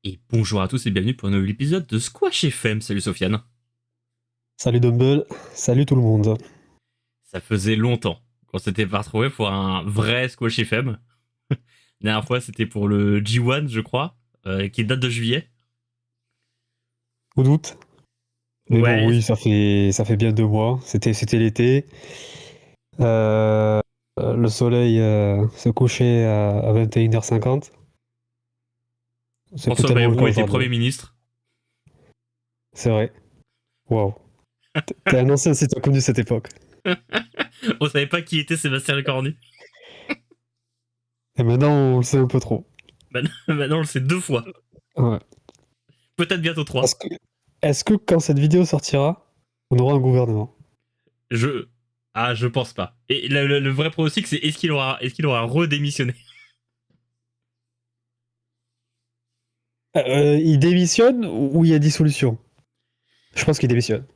Et bonjour à tous et bienvenue pour un nouvel épisode de Squash FM. Salut Sofiane. Salut Dumble, salut tout le monde. Ça faisait longtemps qu'on s'était pas retrouvé pour un vrai Squash FM. La dernière fois c'était pour le G1 je crois, qui date de juillet. Au doute. Mais bon, Ouais, oui, ça fait bien 2 mois. C'était l'été. Euh, le soleil se couchait à 21h50. C'est plus François tellement le cas Bayrou était aujourd'hui. Premier ministre. C'est vrai. Waouh. T'es un ancien si t'as connu cette époque. On savait pas qui était Sébastien Lecornu. Et maintenant, on le sait un peu trop. Maintenant on le sait deux fois. Ouais. Peut-être bientôt Est-ce trois. que, est-ce que quand cette vidéo sortira, on aura un gouvernement? Je... Ah, je pense pas. Et le vrai pronostic c'est est-ce qu'il aura redémissionné. Il démissionne ou il y a dissolution? Je pense qu'il démissionne.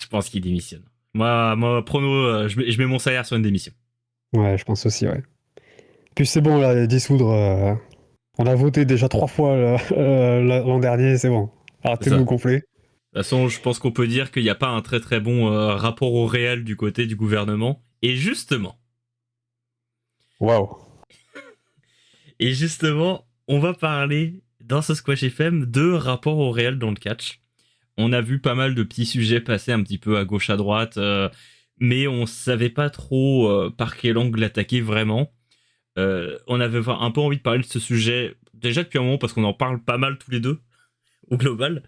Je pense qu'il démissionne. Moi prono, je mets mon salaire sur une démission. Ouais, je pense aussi, ouais. Puis c'est bon, là, dissoudre. On a voté déjà 3 fois l'an dernier, c'est bon. C'est Arrêtez de ça. nous De gonfler. toute façon, je pense qu'on peut dire qu'il n'y a pas un très très bon rapport au réel du côté du gouvernement. Waouh. Et justement, on va parler dans ce Squash FM de rapport au réel dans le catch. On a vu pas mal de petits sujets passer un petit peu à gauche à droite, mais on savait pas trop par quel angle l'attaquer vraiment. On avait un peu envie de parler de ce sujet déjà depuis un moment parce qu'on en parle pas mal tous les deux au global.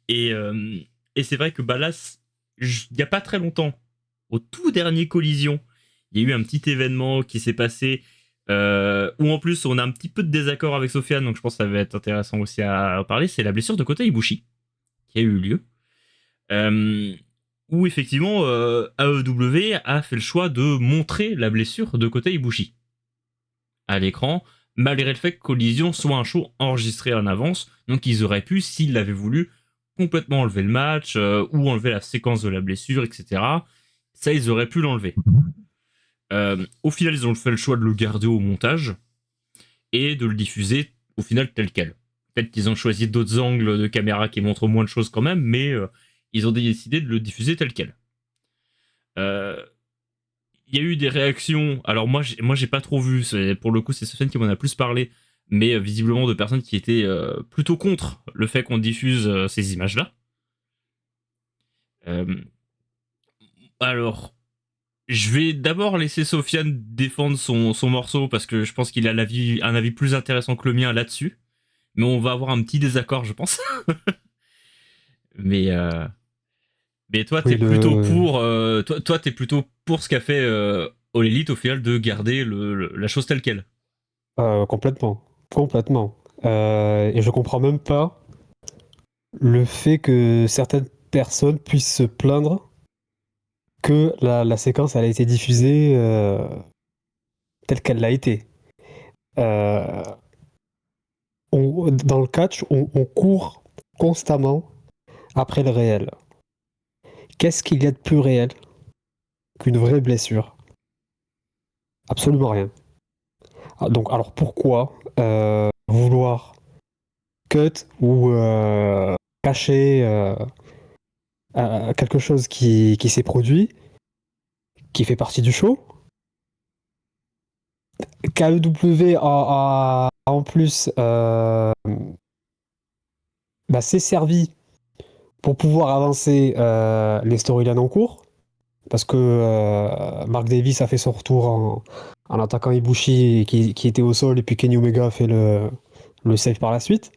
Et, euh, et c'est vrai que bah là, il n'y a pas très longtemps, au tout dernier collision, il y a eu un petit événement qui s'est passé où en plus on a un petit peu de désaccord avec Sofiane, donc je pense que ça va être intéressant aussi à parler. C'est la blessure de Kota Ibushi qui a eu lieu. Euh, Où effectivement AEW a fait le choix de montrer la blessure de Kota Ibushi à l'écran, malgré le fait que Collision soit un show enregistré en avance, donc ils auraient pu, s'ils l'avaient voulu, complètement enlever le match ou enlever la séquence de la blessure, etc. Ça, ils auraient pu l'enlever. Au final, ils ont fait le choix de le garder au montage et de le diffuser au final tel quel. Peut-être qu'ils ont choisi d'autres angles de caméra qui montrent moins de choses quand même, mais ils ont décidé de le diffuser tel quel. Euh, il y a eu des réactions. Alors moi j'ai pas trop vu. Pour le coup, c'est Sofiane qui m'en a plus parlé, mais visiblement de personnes qui étaient plutôt contre le fait qu'on diffuse ces images-là. Euh, alors, je vais d'abord laisser Sofiane défendre son morceau parce que je pense qu'il a un avis plus intéressant que le mien là-dessus. Mais on va avoir un petit désaccord, je pense. mais euh, mais toi, t'es Oui, plutôt pour toi, t'es plutôt pour ce qu'a fait All Elite au final de garder la chose telle quelle. complètement. Complètement. Et je comprends même pas le fait que certaines personnes puissent se plaindre que la séquence elle a été diffusée telle qu'elle l'a été. Euh, dans le catch, on court constamment après le réel. Qu'est-ce qu'il y a de plus réel qu'une vraie blessure? Absolument rien. Donc, alors pourquoi vouloir cut ou cacher quelque chose qui s'est produit, qui fait partie du show? KEW en plus s'est servi pour pouvoir avancer les storylines en cours, parce que Mark Davis a fait son retour en attaquant Ibushi qui était au sol, et puis Kenny Omega a fait le save par la suite.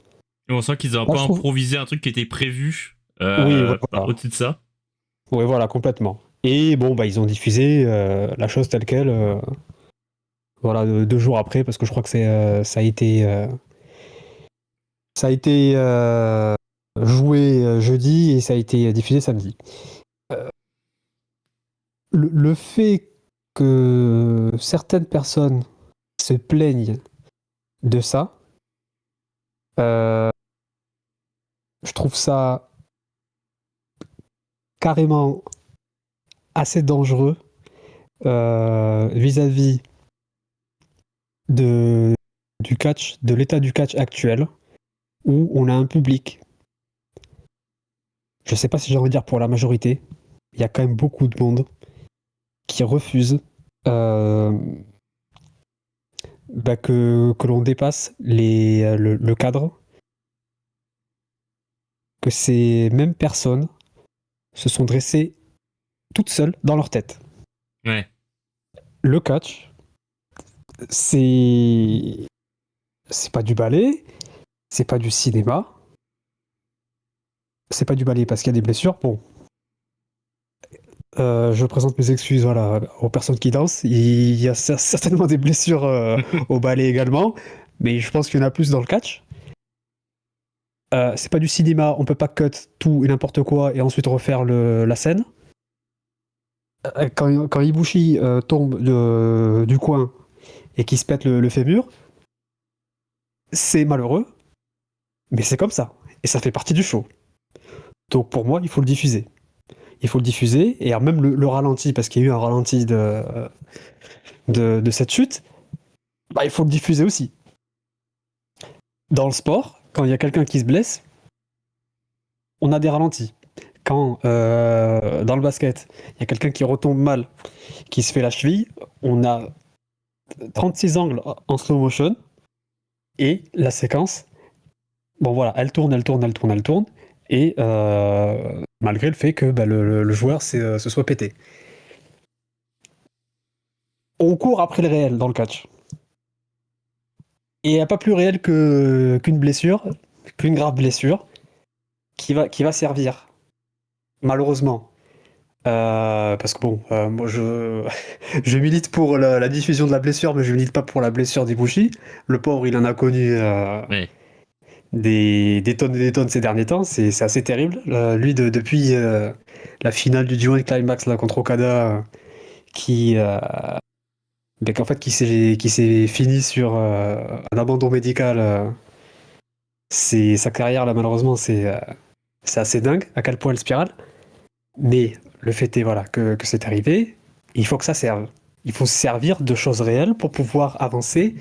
Et on sent qu'ils ont un Là, peu je trouve. improvisé un truc qui était prévu Oui, voilà. au-dessus de ça. Oui, voilà, complètement. Et bon, ils ont diffusé la chose telle quelle, voilà, 2 jours après, parce que je crois que ça a été joué jeudi et ça a été diffusé samedi. Euh, le fait que certaines personnes se plaignent de ça, euh, je trouve ça carrément assez dangereux vis-à-vis de, du catch, de l'état du catch actuel, où on a un public. Je sais pas si j'ai envie de dire pour la majorité, il y a quand même beaucoup de monde qui refuse que l'on dépasse le cadre, que ces mêmes personnes se sont dressées toutes seules dans leur tête. Ouais. Le catch, c'est pas du ballet, c'est pas du cinéma, c'est pas du ballet parce qu'il y a des blessures. Bon, je présente mes excuses voilà, aux personnes qui dansent. Il y a certainement des blessures au ballet également, mais je pense qu'il y en a plus dans le catch. C'est pas du cinéma, on peut pas cut tout et n'importe quoi et ensuite refaire la scène. Quand Ibushi tombe du coin et qu'il se pète le fémur, c'est malheureux, mais c'est comme ça. Et ça fait partie du show. Donc pour moi, il faut le diffuser. Il faut le diffuser, et même le ralenti, parce qu'il y a eu un ralenti de cette chute, bah, il faut le diffuser aussi. Dans le sport, quand il y a quelqu'un qui se blesse, on a des ralentis. Quand dans le basket, il y a quelqu'un qui retombe mal, qui se fait la cheville, on a 36 angles en slow motion, et la séquence, bon voilà, elle tourne, et malgré le fait que bah, le joueur se soit pété. On court après le réel dans le catch. Et il n'y a pas plus réel qu'une blessure, qu'une grave blessure, qui va servir, malheureusement. Parce que bon, moi je milite pour la diffusion de la blessure, mais je milite pas pour la blessure d'Ibushi. Le pauvre, il en a connu Ouais. des tonnes et des tonnes ces derniers temps, c'est assez terrible. Lui, depuis la finale du G1 Climax là, contre Okada, qui, qu'en fait, qui s'est fini sur un abandon médical. Sa carrière là, malheureusement, c'est assez dingue à quel point elle spirale. Mais le fait est voilà que c'est arrivé. Il faut que ça serve. Il faut se servir de choses réelles pour pouvoir avancer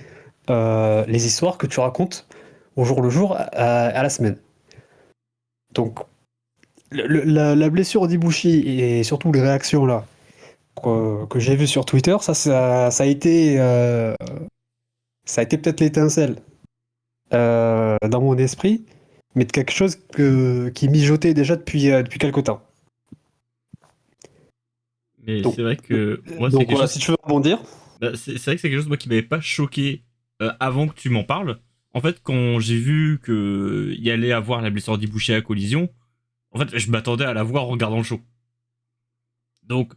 les histoires que tu racontes au jour le jour à la semaine. Donc la blessure d'Ibushi et surtout les réactions là que j'ai vues sur Twitter, ça a été peut-être l'étincelle dans mon esprit, mais de quelque chose qui mijotait déjà depuis quelque temps. Mais Donc, c'est vrai que moi, c'est donc quelque voilà, chose. si tu veux rebondir. Bah, c'est vrai que c'est quelque chose moi qui m'avait pas choqué avant que tu m'en parles. En fait, quand j'ai vu que il y allait avoir la blessure d'Ibushi à collision, en fait, je m'attendais à la voir en regardant le show. Donc,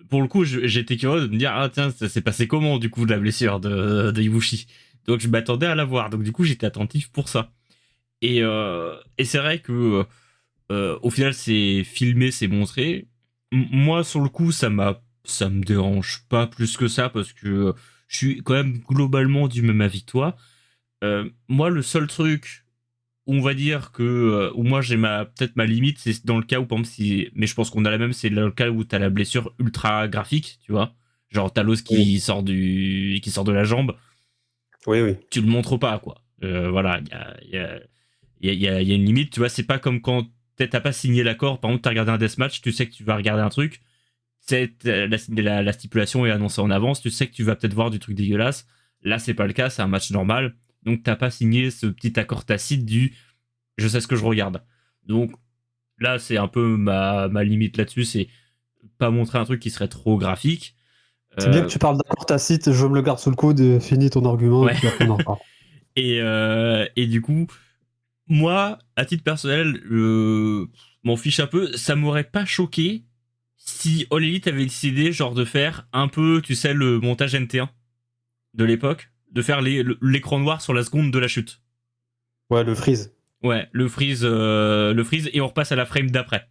pour le coup, j'étais curieux de me dire, ah tiens, ça s'est passé comment du coup de la blessure de Ibushi. Donc, je m'attendais à la voir. Donc, du coup, j'étais attentif pour ça. Et c'est vrai que au final, c'est filmé, c'est montré. Moi, sur le coup, ça me dérange pas plus que ça parce que je suis quand même globalement du même avis que toi. Moi, le seul truc où on va dire que où moi j'ai peut-être ma limite, c'est dans le cas où par exemple si, mais je pense qu'on a la même, c'est le cas où t'as la blessure ultra graphique, tu vois, genre t'as l'os Oui, qui sort de la jambe, oui, oui. tu le montres pas quoi. Voilà, il y a une limite, tu vois, c'est pas comme quand t'as pas signé l'accord, par exemple t'as regardé un deathmatch, tu sais que tu vas regarder un truc, la stipulation est annoncée en avance, tu sais que tu vas peut-être voir du truc dégueulasse. Là, c'est pas le cas, c'est un match normal. Donc, t'as pas signé ce petit accord tacite du je sais ce que je regarde. Donc, là, c'est un peu ma limite là-dessus, c'est pas montrer un truc qui serait trop graphique. C'est bien que Euh, tu parles d'accord tacite, je me le garde sous le coude, finis ton argument, et ouais. puis après on en reparle. Et du coup, moi, à titre personnel, m'en fiche un peu. Ça m'aurait pas choqué si All Elite avait décidé, genre, de faire un peu, tu sais, le montage NT1 de l'époque, de faire l'écran noir sur la seconde de la chute. Ouais, le freeze. Ouais, le freeze et on repasse à la frame d'après.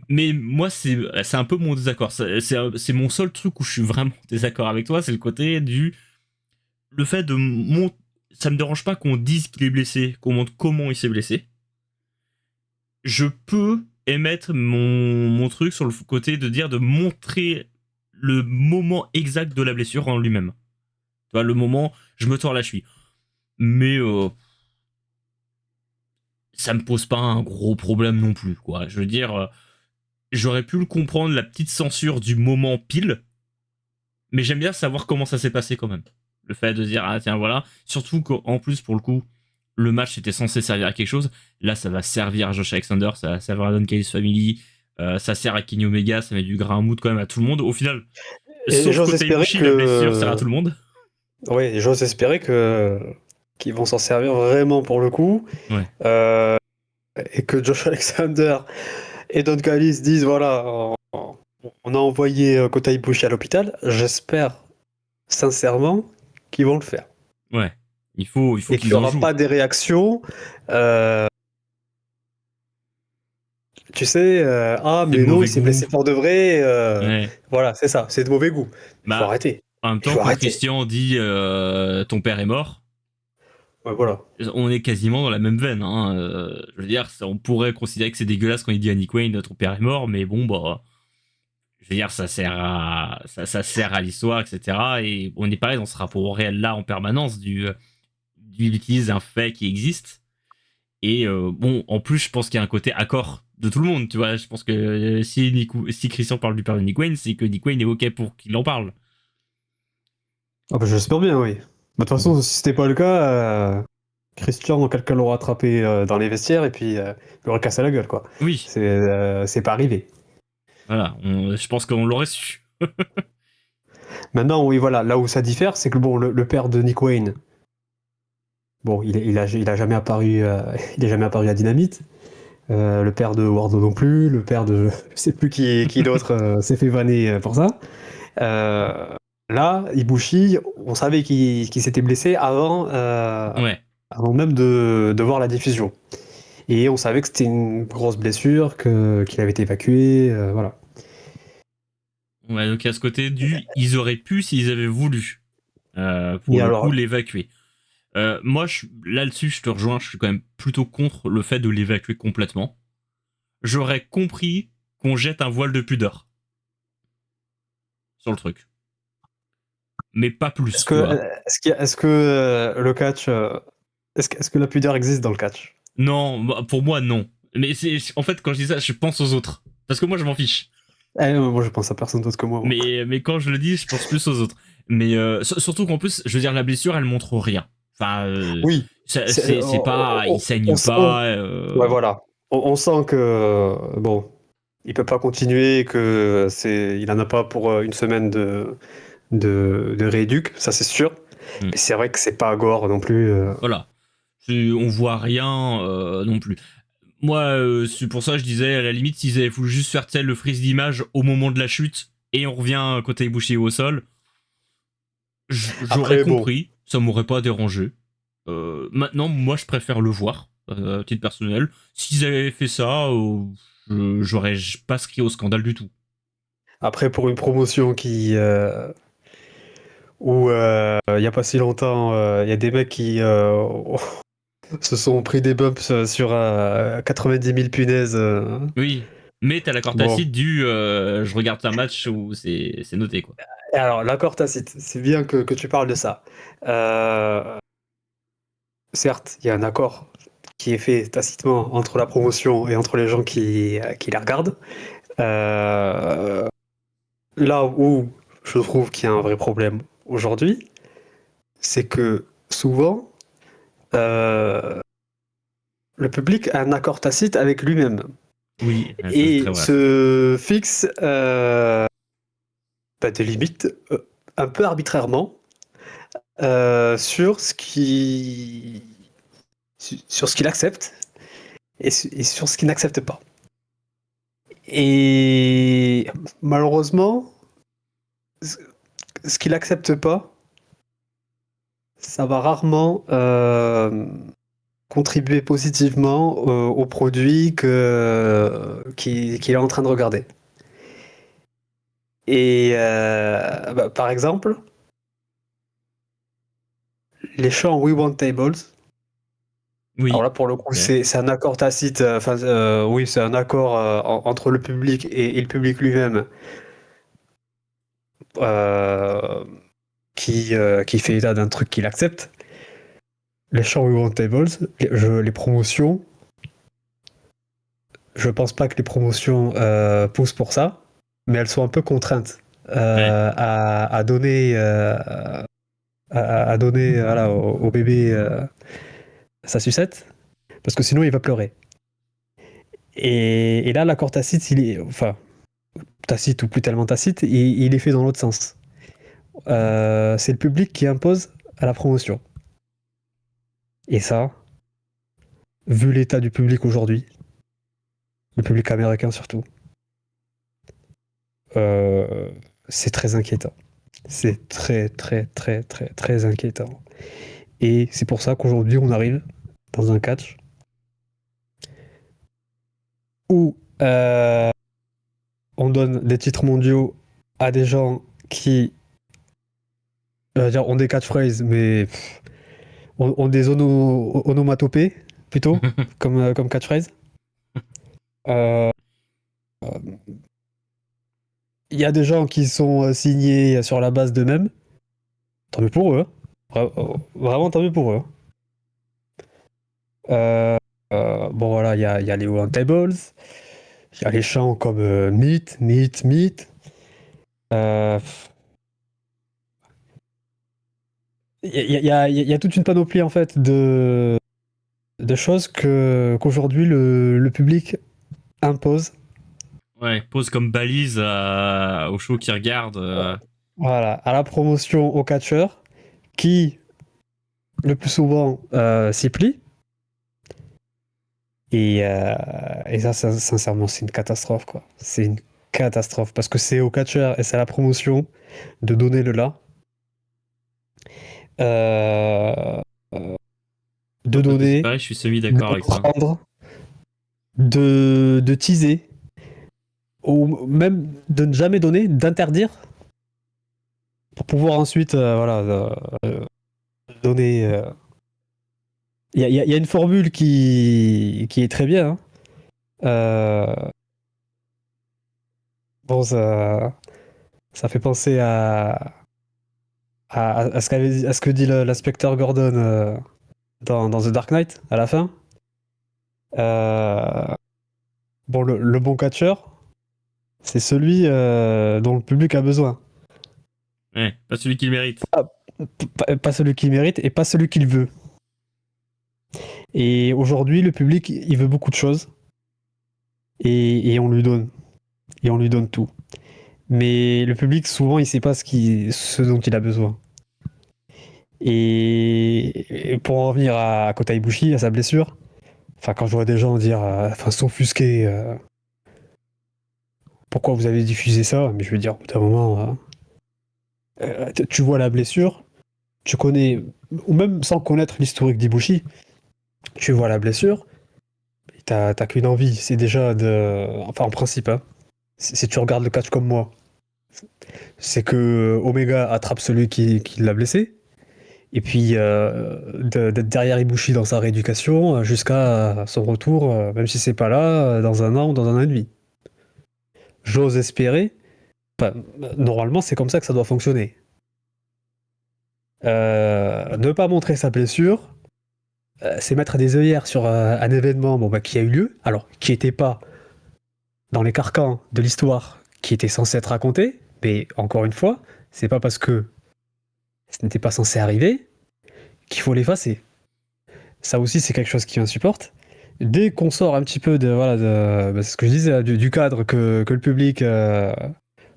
Mais moi, c'est un peu mon désaccord. C'est mon seul truc où je suis vraiment désaccord avec toi, c'est le côté le fait de ça me dérange pas qu'on dise qu'il est blessé, qu'on montre comment il s'est blessé. Je peux émettre mon truc sur le côté de dire de montrer le moment exact de la blessure en lui-même. Tu vois, le moment, je me tords la cheville. Mais ça me pose pas un gros problème non plus, quoi. Je veux dire, j'aurais pu le comprendre, la petite censure du moment pile, mais j'aime bien savoir comment ça s'est passé quand même. Le fait de dire, ah tiens, voilà. Surtout qu'en plus, pour le coup, le match était censé servir à quelque chose. Là, ça va servir à Josh Alexander, ça va servir à Don Callis Family, ça sert à Kenny Omega, ça met du grain à moudre quand même à tout le monde. Au final, Et sauf j'ose Kota espérer Ibushi, la blessure sert à tout le monde. Oui, j'ose espérer qu'ils vont s'en servir vraiment pour le coup. Ouais. Et que Josh Alexander et Don Callis disent voilà, on a envoyé Kota Ibushi à l'hôpital. J'espère sincèrement qu'ils vont le faire. Ouais. Il faut Et qu'il qu'ils n'y en aura jouent. pas des réactions. Tu sais, ah, C'est mais de non, mauvais il s'est goût. blessé pour de vrai. Ouais. Voilà, c'est ça, c'est de mauvais goût. Il faut Bah, arrêter. en même Il temps, faut quand arrêter. Christian dit ton père est mort, Ouais, voilà. on est quasiment dans la même veine. Hein. Je veux dire, on pourrait considérer que c'est dégueulasse quand il dit à Nick Wayne ton père est mort, mais bon, bah. Je veux dire, ça sert à l'histoire, etc. Et on est pareil dans ce rapport au réel là en permanence. Il utilise un fait qui existe. Et bon, en plus, je pense qu'il y a un côté accord de tout le monde. Tu vois, je pense que si Christian parle du père de Nick Wayne, c'est que Nick Wayne est OK pour qu'il en parle. Ah bah, j'espère bien, oui. Bah, de toute façon, si c'était pas le cas, Christian, quelqu'un l'aurait attrapé dans les vestiaires et puis il aurait cassé la gueule, quoi. Oui, C'est pas arrivé. voilà. Je pense qu'on l'aurait su. Maintenant, oui, voilà, là où ça diffère, c'est que bon, le père de Nick Wayne, bon, il a jamais apparu, il est jamais apparu à Dynamite. Le père de Wardlow non plus, le père de je sais plus qui d'autre s'est fait vanner pour ça. Là, Ibushi, on savait qu'il s'était blessé Ouais. avant même de voir la diffusion. Et on savait que c'était une grosse blessure, qu'il avait été évacué, voilà. Ouais, donc à ce côté ils auraient pu s'ils avaient voulu, pour Et le coup, alors, l'évacuer. Moi, là-dessus, je te rejoins, je suis quand même plutôt contre le fait de l'évacuer complètement. J'aurais compris qu'on jette un voile de pudeur sur le truc. Mais pas plus, est-ce tu que, vois. est-ce que le catch, est-ce que la pudeur existe dans le catch? Non, pour moi, non. Mais en fait, quand je dis ça, je pense aux autres. Parce que moi, je m'en fiche. Moi, je pense à personne d'autre que moi. Mais quand je le dis, je pense plus aux autres. Mais surtout qu'en plus, je veux dire, la blessure, elle montre rien. Enfin, Oui, c'est pas, il on saigne sent, pas. ouais, voilà. On sent que bon, il peut pas continuer, il en a pas pour une semaine de rééduc, ça c'est sûr. Hmm. Mais c'est vrai que c'est pas gore non plus. Voilà. On voit rien non plus. Moi, c'est pour ça que je disais, à la limite, s'ils avaient voulu juste faire le freeze d'image au moment de la chute et on revient côté Ibushi au sol, j'aurais Après, bon, compris, ça m'aurait pas dérangé. Maintenant, moi, je préfère le voir, à titre personnel. S'ils avaient fait ça, j'aurais pas crié au scandale du tout. après pour une promotion où il y a pas si longtemps, il y a des mecs qui se sont pris des bumps sur 90 000 punaises. Oui, mais t'as l'accord Bon. tacite je regarde un match où c'est noté, quoi. Et alors, l'accord tacite, c'est bien que tu parles de ça. Certes, il y a un accord qui est fait tacitement entre la promotion et entre les gens qui la regardent. Là où je trouve qu'il y a un vrai problème aujourd'hui, c'est que souvent, euh, le public a un accord tacite avec lui-même Oui, ça, c'est très et vrai. se fixe des limites un peu arbitrairement sur sur ce qu'il accepte et sur ce qu'il n'accepte pas. Et malheureusement, ce qu'il n'accepte pas, ça va rarement contribuer positivement au produit qu'il est en train de regarder. Et par exemple, les chants We Want Tables. Alors Oui. là, pour le coup, Ouais. c'est un accord tacite. Oui, c'est un accord entre le public et le public lui-même euh, qui fait état d'un truc qu'il accepte. Les chants We Want Tables, les promotions je pense pas que les promotions poussent pour ça, mais elles sont un peu contraintes à donner, à donner voilà, au bébé sa sucette, parce que sinon il va pleurer. Et là, l'accord tacite, enfin, tacite ou plus tellement tacite, il est fait dans l'autre sens. C'est le public qui impose à la promotion. Et ça, vu l'état du public aujourd'hui, le public américain surtout, euh, c'est très inquiétant. C'est très, très, très, très, très inquiétant. Et c'est pour ça qu'aujourd'hui, on arrive dans un catch où on donne des titres mondiaux à des gens qui ont des catchphrases, mais ont des onomatopées, plutôt, comme catchphrase. Euh, Il y a des gens qui sont signés sur la base d'eux-mêmes. Tant mieux pour eux. Vraiment, tant mieux pour eux. Bon, voilà, il y a les Tables. Il y a les chants comme Meat, Meat, Meat. Euh, Il y a toute une panoplie, en fait, de choses qu'aujourd'hui le public impose. Ouais, pose comme balise aux shows qui regardent. Voilà, à la promotion aux catcheurs qui, le plus souvent, s'y plient. Et ça, sincèrement, c'est une catastrophe, quoi. C'est une catastrophe parce que c'est aux catcheurs et c'est à la promotion de donner le là. Euh, de Moi, c'est donner, pareil, je suis semi-d'accord de avec ça. prendre, de teaser, ou même de ne jamais donner, d'interdire, pour pouvoir ensuite voilà, donner. Il y a une formule qui est très bien. Hein. Euh, bon, ça fait penser à ce que dit l'inspecteur Gordon dans The Dark Knight à la fin. Euh, bon, le bon catcheur, c'est celui dont le public a besoin. Ouais, pas celui qui le mérite. Pas celui qu'il mérite et pas celui qu'il veut. Et aujourd'hui, le public, il veut beaucoup de choses. Et on lui donne. Et on lui donne tout. Mais le public, souvent, il sait pas ce dont il a besoin. Et pour en revenir à Kota Ibushi, à sa blessure, enfin, quand je vois des gens dire, s'offusquer, pourquoi vous avez diffusé ça? Mais je veux dire, au bout d'un moment, tu vois la blessure, tu connais, ou même sans connaître l'historique d'Ibushi, tu vois la blessure, t'as qu'une envie, c'est déjà de. Enfin, en principe, hein, si tu regardes le catch comme moi, c'est que Omega attrape celui qui l'a blessé, et puis d'être derrière Ibushi dans sa rééducation jusqu'à son retour, même si c'est pas là, dans un an ou dans un an et demi. J'ose espérer. Enfin, normalement, c'est comme ça que ça doit fonctionner. Ne pas montrer sa blessure, c'est mettre des œillères sur un événement qui a eu lieu, alors qui n'était pas dans les carcans de l'histoire qui était censé être raconté, mais encore une fois, c'est pas parce que ce n'était pas censé arriver qu'il faut l'effacer. Ça aussi, c'est quelque chose qui m'insupporte. Dès qu'on sort un petit peu c'est ce que je disais, du cadre que le public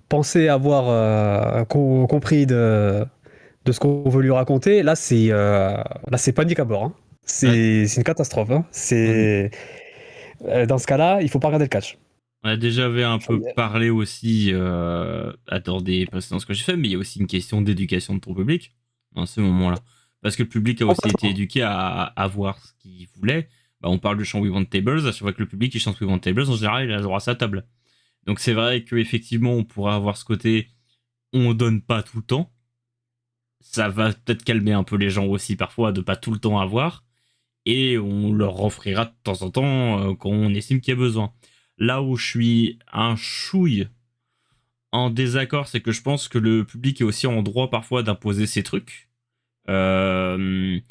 pensait avoir compris de ce qu'on veut lui raconter, là c'est panique à bord. Hein. Ouais. C'est une catastrophe. Hein. Dans ce cas-là, il faut pas regarder le catch. On a déjà avait un peu parlé aussi dans des précédences que j'ai fait, mais il y a aussi une question d'éducation de ton public dans ce moment-là. Parce que le public a aussi été éduqué à voir ce qu'il voulait. Bah, on parle du chant We Want Tables, à chaque fois que le public il chante We Want Tables, en général il a le droit à sa table. Donc c'est vrai qu'effectivement on pourrait avoir ce côté on donne pas tout le temps. Ça va peut-être calmer un peu les gens aussi parfois de pas tout le temps avoir. Et on leur offrira de temps en temps quand on estime qu'il y a besoin. Là où je suis un chouille en désaccord, c'est que je pense que le public est aussi en droit parfois d'imposer ses trucs. Le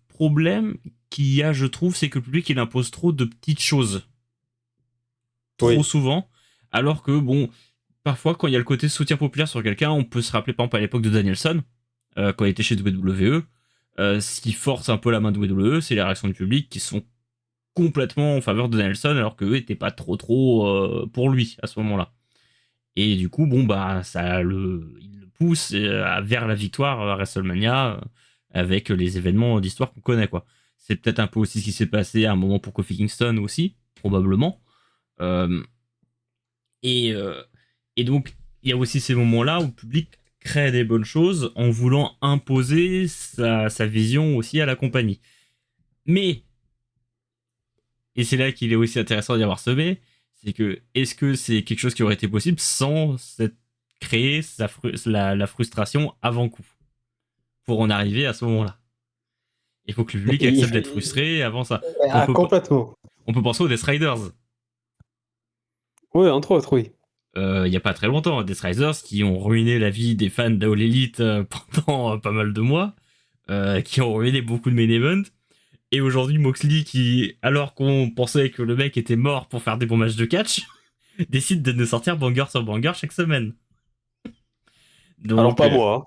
problème qu'il y a, je trouve, c'est que le public il impose trop de petites choses. trop Oui. souvent. Alors que, bon, parfois, quand il y a le côté soutien populaire sur quelqu'un, on peut se rappeler, par exemple, à l'époque de Danielson, quand il était chez WWE. Ce qui force un peu la main de WWE, c'est les réactions du public qui sont complètement en faveur de Danielson, alors qu'eux étaient pas trop pour lui à ce moment-là. Et du coup, bon, bah, il le pousse vers la victoire à WrestleMania avec les événements d'histoire qu'on connaît, quoi. C'est peut-être un peu aussi ce qui s'est passé à un moment pour Kofi Kingston aussi, probablement. Euh, et, euh, et donc, il y a aussi ces moments-là où le public crée des bonnes choses en voulant imposer sa vision aussi à la compagnie. Mais, et c'est là qu'il est aussi intéressant d'y avoir semé, c'est que est-ce que c'est quelque chose qui aurait été possible sans créer la frustration avant coup pour en arriver à ce moment-là. Il faut que le public accepte d'être frustré avant ça. Ah, complètement. On peut penser aux Death Riders. Oui, entre autres, oui. Il y a pas très longtemps, Death Riders qui ont ruiné la vie des fans d'All Elite pendant pas mal de mois, qui ont ruiné beaucoup de main events. Et aujourd'hui, Moxley, qui, alors qu'on pensait que le mec était mort pour faire des bons matchs de catch, décide de nous sortir banger sur banger chaque semaine. Donc, Alors, pas moi, hein.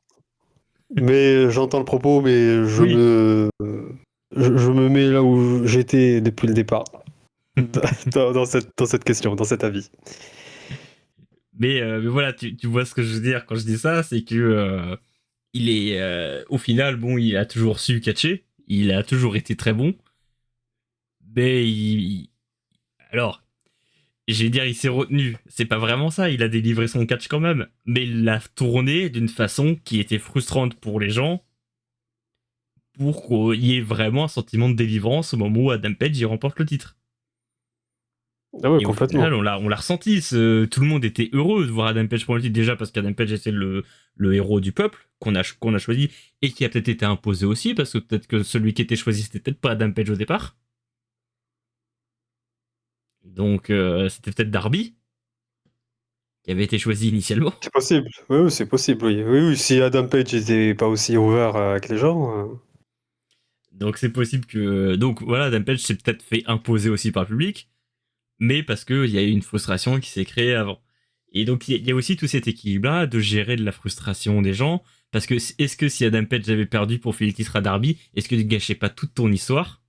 Mais j'entends le propos, mais Oui. je me mets là où j'étais depuis le départ. Dans cette question, dans cet avis. Mais voilà, tu vois ce que je veux dire quand je dis ça, c'est que il est au final, bon, il a toujours su catcher, il a toujours été très bon, mais alors, je vais dire, il s'est retenu. C'est pas vraiment ça, il a délivré son catch quand même, mais il l'a tourné d'une façon qui était frustrante pour les gens, pour qu'il y ait vraiment un sentiment de délivrance au moment où Adam Page y remporte le titre. Ah ouais, Et au complètement. final, on l'a ressenti. Tout le monde était heureux de voir Adam Page prendre le titre, déjà parce qu'Adam Page était le héros du peuple qu'on a choisi et qui a peut-être été imposé aussi, parce que peut-être que celui qui était choisi, c'était peut-être pas Adam Page au départ. Donc, c'était peut-être Darby qui avait été choisi initialement. C'est possible. Oui, oui, c'est possible, oui. Oui, oui, si Adam Page n'était pas aussi ouvert avec les gens. Donc, c'est possible que. Donc, voilà, Adam Page s'est peut-être fait imposer aussi par le public, mais parce qu'il y a eu une frustration qui s'est créée avant. Et donc, il y a aussi tout cet équilibre-là de gérer de la frustration des gens. Parce que, est-ce que si Adam Page avait perdu pour filer le titre à Darby, est-ce que tu gâchais pas toute ton histoire?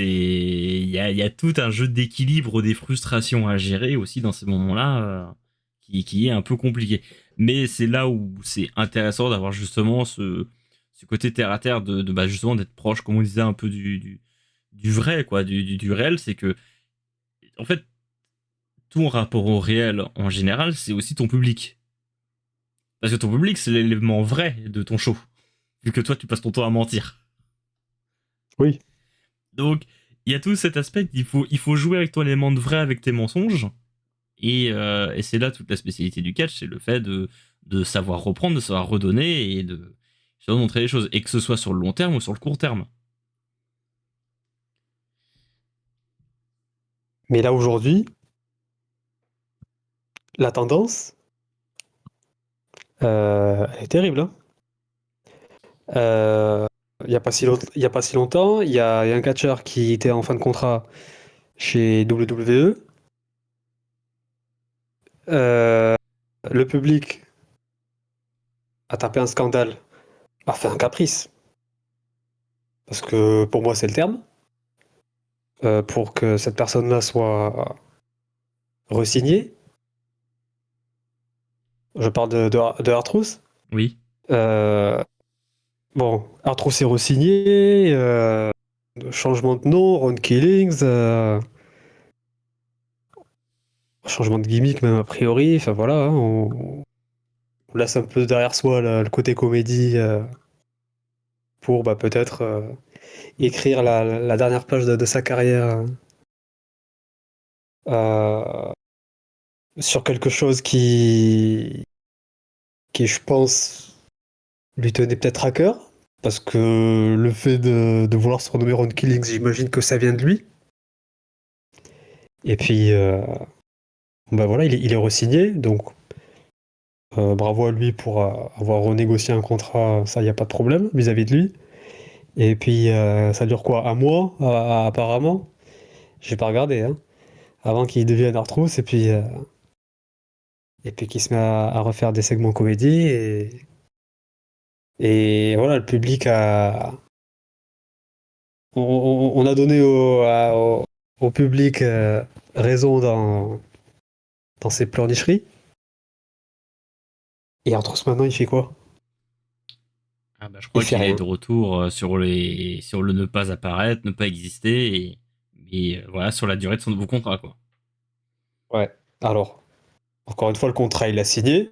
Il y a tout un jeu d'équilibre des frustrations à gérer aussi dans ces moments-là qui est un peu compliqué. Mais c'est là où c'est intéressant d'avoir justement ce côté terre à terre bah, justement d'être proche, comme on disait, un peu du vrai, quoi, du réel. C'est que, en fait, ton rapport au réel en général, c'est aussi ton public. Parce que ton public, c'est l'élément vrai de ton show. Vu que toi, tu passes ton temps à mentir. Oui. Donc, il y a tout cet aspect, il faut jouer avec ton élément de vrai, avec tes mensonges. Et c'est là toute la spécialité du catch, c'est le fait de savoir reprendre, de savoir redonner et de montrer les choses. Et que ce soit sur le long terme ou sur le court terme. Mais là, aujourd'hui, la tendance, elle est terrible, hein. Il n'y a pas si longtemps, il y a un catcheur qui était en fin de contrat chez WWE. Le public a tapé un scandale, a fait un caprice. Parce que pour moi, c'est le terme. Pour que cette personne-là soit re-signée. Je parle de R-Truth. Oui. Bon, R-Truth est re-signé. Changement de nom, Ron Killings. Changement de gimmick même a priori. Enfin voilà, hein, on laisse un peu derrière soi le côté comédie pour bah, peut-être écrire la dernière page de sa carrière euh, sur quelque chose qui, je pense, lui tenait peut-être à cœur. Parce que le fait de vouloir se renommer Ron Killings, j'imagine que ça vient de lui. Et puis, bah voilà, il est re-signé, donc bravo à lui pour avoir renégocié un contrat, ça, il n'y a pas de problème vis-à-vis de lui. Et puis, ça dure quoi, un mois, apparemment? J'ai pas regardé, hein. avant qu'il devienne Artrousse, et puis qu'il se met à refaire des segments comédie, et voilà, le public a. On a donné au public raison dans ses pleurnicheries. Et Artrousse, maintenant, il fait quoi? Ah bah, je Il crois fait qu'il est rien. de retour sur le ne pas apparaître, ne pas exister, et voilà, sur la durée de son nouveau contrat, quoi. Ouais. Alors, encore une fois, le contrat, il a signé,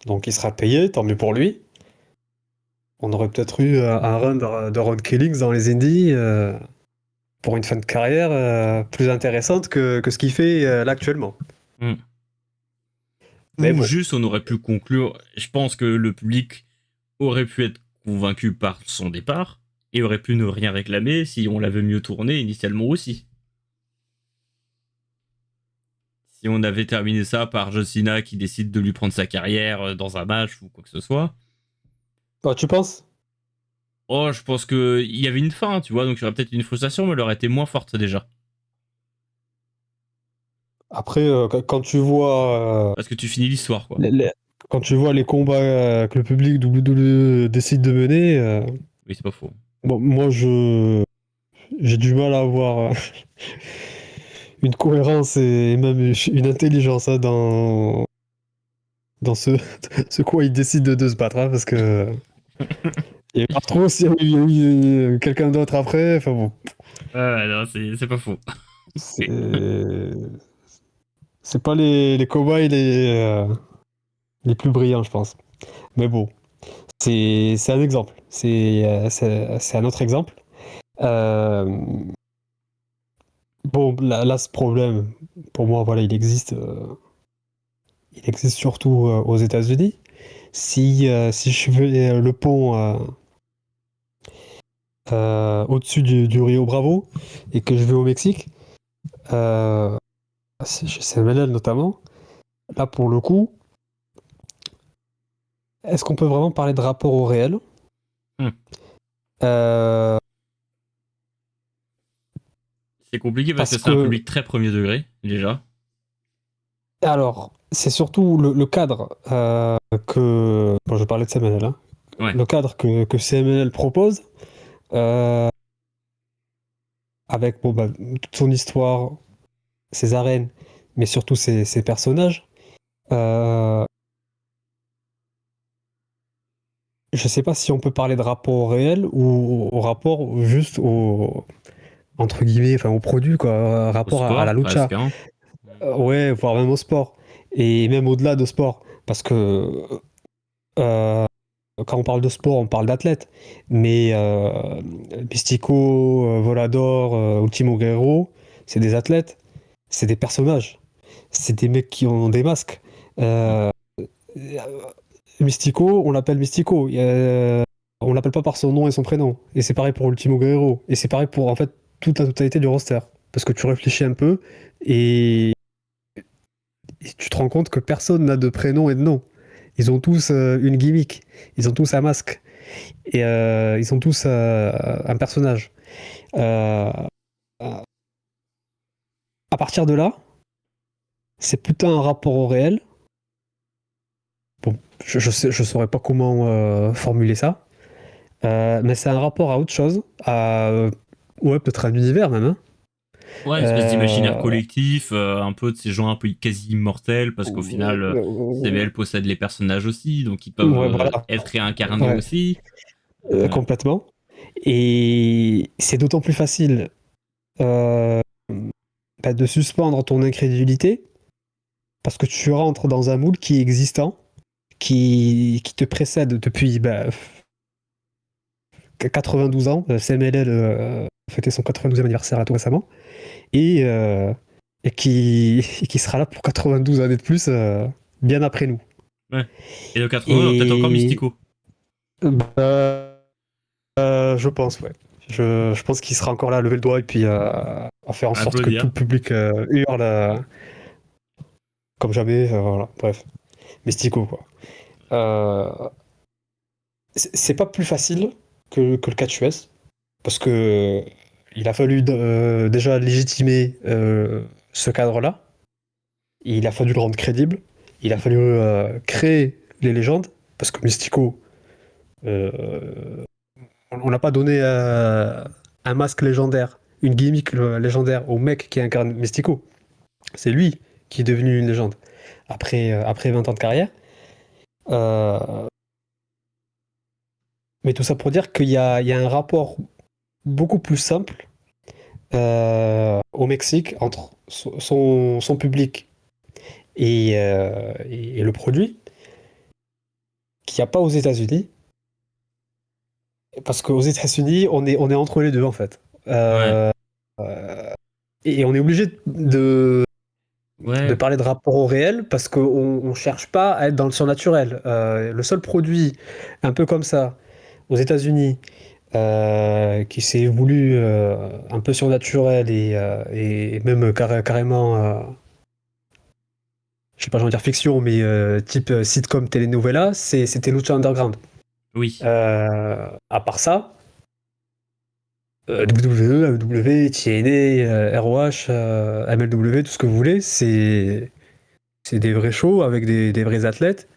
donc il sera payé, tant mieux pour lui. On aurait peut-être eu un run de Ron Killings dans les Indies pour une fin de carrière plus intéressante que ce qu'il fait là actuellement. Hmm. Mais Ou bon, juste, on aurait pu conclure. Je pense que le public aurait pu être convaincu par son départ et aurait pu ne rien réclamer si on l'avait mieux tourné initialement aussi. Si on avait terminé ça par John Cena qui décide de lui prendre sa carrière dans un match ou quoi que ce soit. oh, tu penses? Oh, je pense qu'il y avait une fin, tu vois, donc il y aurait peut-être une frustration, mais elle aurait été moins forte déjà. Après, quand tu vois Parce que tu finis l'histoire, quoi. les, les- quand tu vois les combats que le public WWE décide de mener, Oui, c'est pas faux. bon, moi j'ai du mal à avoir une cohérence et même une intelligence hein, dans ce quoi ils décident de se battre, hein, parce que il y a pas trop s'il y a eu quelqu'un d'autre après. Enfin bon, Ouais, non, c'est pas faux. c'est c'est pas les cobayes les plus brillants, je pense. Mais bon, c'est un exemple. C'est un autre exemple. Euh, bon, là, ce problème, pour moi, voilà, il existe surtout aux États-Unis. Si je fais le pont au-dessus du Rio Bravo et que je vais au Mexique, euh, chez CMLL notamment, là pour le coup, est-ce qu'on peut vraiment parler de rapport au réel? Hmm. Euh, C'est compliqué parce que Parce c'est un que, public très premier degré, déjà. alors, c'est surtout le cadre que. Bon, je parlais de CMLL, hein. Ouais. Le cadre que CMLL propose, euh, avec bon, bah, toute son histoire, ses arènes, mais surtout ses personnages. Euh, je sais pas si on peut parler de rapport au réel ou au rapport juste au entre guillemets, enfin au produit quoi, Au rapport à la sport, lucha. presque, hein. Ouais, voire même au sport et même au-delà de sport, parce que euh, quand on parle de sport, on parle d'athlètes, mais Mystico, Volador, Ultimo Guerrero, c'est des athlètes, c'est des personnages, c'est des mecs qui ont des masques. Mm. Euh, Mystico, on l'appelle Mystico. On l'appelle pas par son nom et son prénom. Et c'est pareil pour Ultimo Guerrero. Et c'est pareil pour en fait toute la totalité du roster. Parce que tu réfléchis un peu et, et tu te rends compte que personne n'a de prénom et de nom. Ils ont tous une gimmick. Ils ont tous un masque. Et ils ont tous un personnage. Euh, à partir de là, c'est plutôt un rapport au réel. Bon, je saurais pas comment formuler ça. Mais c'est un rapport à autre chose, ouais, peut-être à l'univers même, hein. Ouais, une espèce d'imaginaire Euh, collectif, un peu de ces gens un peu quasi immortels, parce qu'au final, CBL possède les personnages aussi, donc ils peuvent ouais, voilà, être réincarnés ouais, aussi. Euh, complètement. Et c'est d'autant plus facile euh, bah, de suspendre ton incrédulité parce que tu rentres dans un moule qui est existant, qui te précède depuis 92 ans. CMLL fêtait son 92e anniversaire là, tout récemment. Et, euh, et qui sera là pour 92 années de plus, bien après nous. ouais. Et le 80, peut-être encore Et Mystico. bah, je pense, ouais. Je pense qu'il sera encore là à lever le doigt et puis à faire en À sorte que tout applaudir. le public hurle comme jamais. Voilà, bref. Mystico, quoi. Euh, c'est pas plus facile que le catch US parce que il a fallu déjà légitimer ce cadre-là. Il a fallu le rendre crédible. Il a fallu créer les légendes. Parce que Mystico, euh, on n'a pas donné un masque légendaire, une gimmick légendaire au mec qui incarne Mystico. C'est lui qui est devenu une légende après 20 ans de carrière. Euh, mais tout ça pour dire qu'il y a un rapport beaucoup plus simple au Mexique entre son public et le produit qu'il n'y a pas aux États-Unis. Parce qu'aux États-Unis, on est entre les deux en fait. Ouais. Et on est obligé de Ouais. parler de rapport au réel parce qu'on ne cherche pas à être dans le surnaturel. Le seul produit un peu comme ça aux États-Unis qui s'est voulu un peu surnaturel et même carrément, je sais pas, j'en dire fiction, mais type sitcom telenovela, c'était Lucha Underground. Oui. À part ça, WWE, AEW, TNA, ROH, MLW, tout ce que vous voulez, c'est des vrais shows avec des vrais athlètes.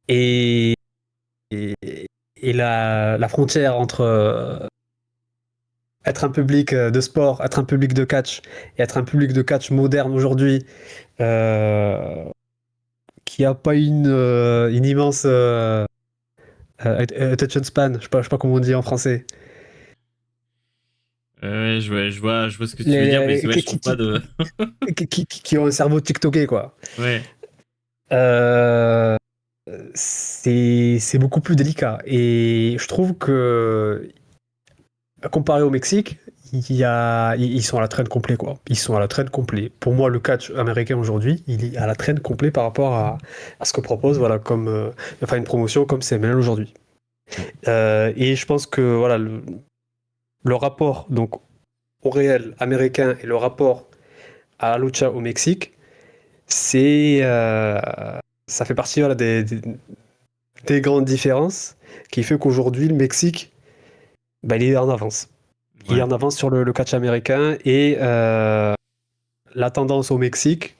Et, et, et la frontière entre être un public de sport, être un public de catch, et être un public de catch moderne aujourd'hui, euh, qui a pas une immense attention span, je sais pas comment on dit en français. Ouais, je vois ce que tu veux dire, mais Les, ouais, je trouve pas de. qui ont un cerveau TikToké, quoi. Ouais. Euh, c'est beaucoup plus délicat. Et je trouve que, comparé au Mexique, ils sont à la traîne complet, quoi. Ils sont à la traîne complet. Pour moi, le catch américain aujourd'hui, il est à la traîne complet par rapport à ce que propose, voilà, enfin, une promotion comme CMLL aujourd'hui. Et je pense que, voilà, le rapport, donc, au réel américain et le rapport à la lucha au Mexique, c'est, ça fait partie, voilà, des grandes différences qui fait qu'aujourd'hui, le Mexique, bah, il est en avance. Il est Ouais. en avance sur le catch américain et la tendance au Mexique,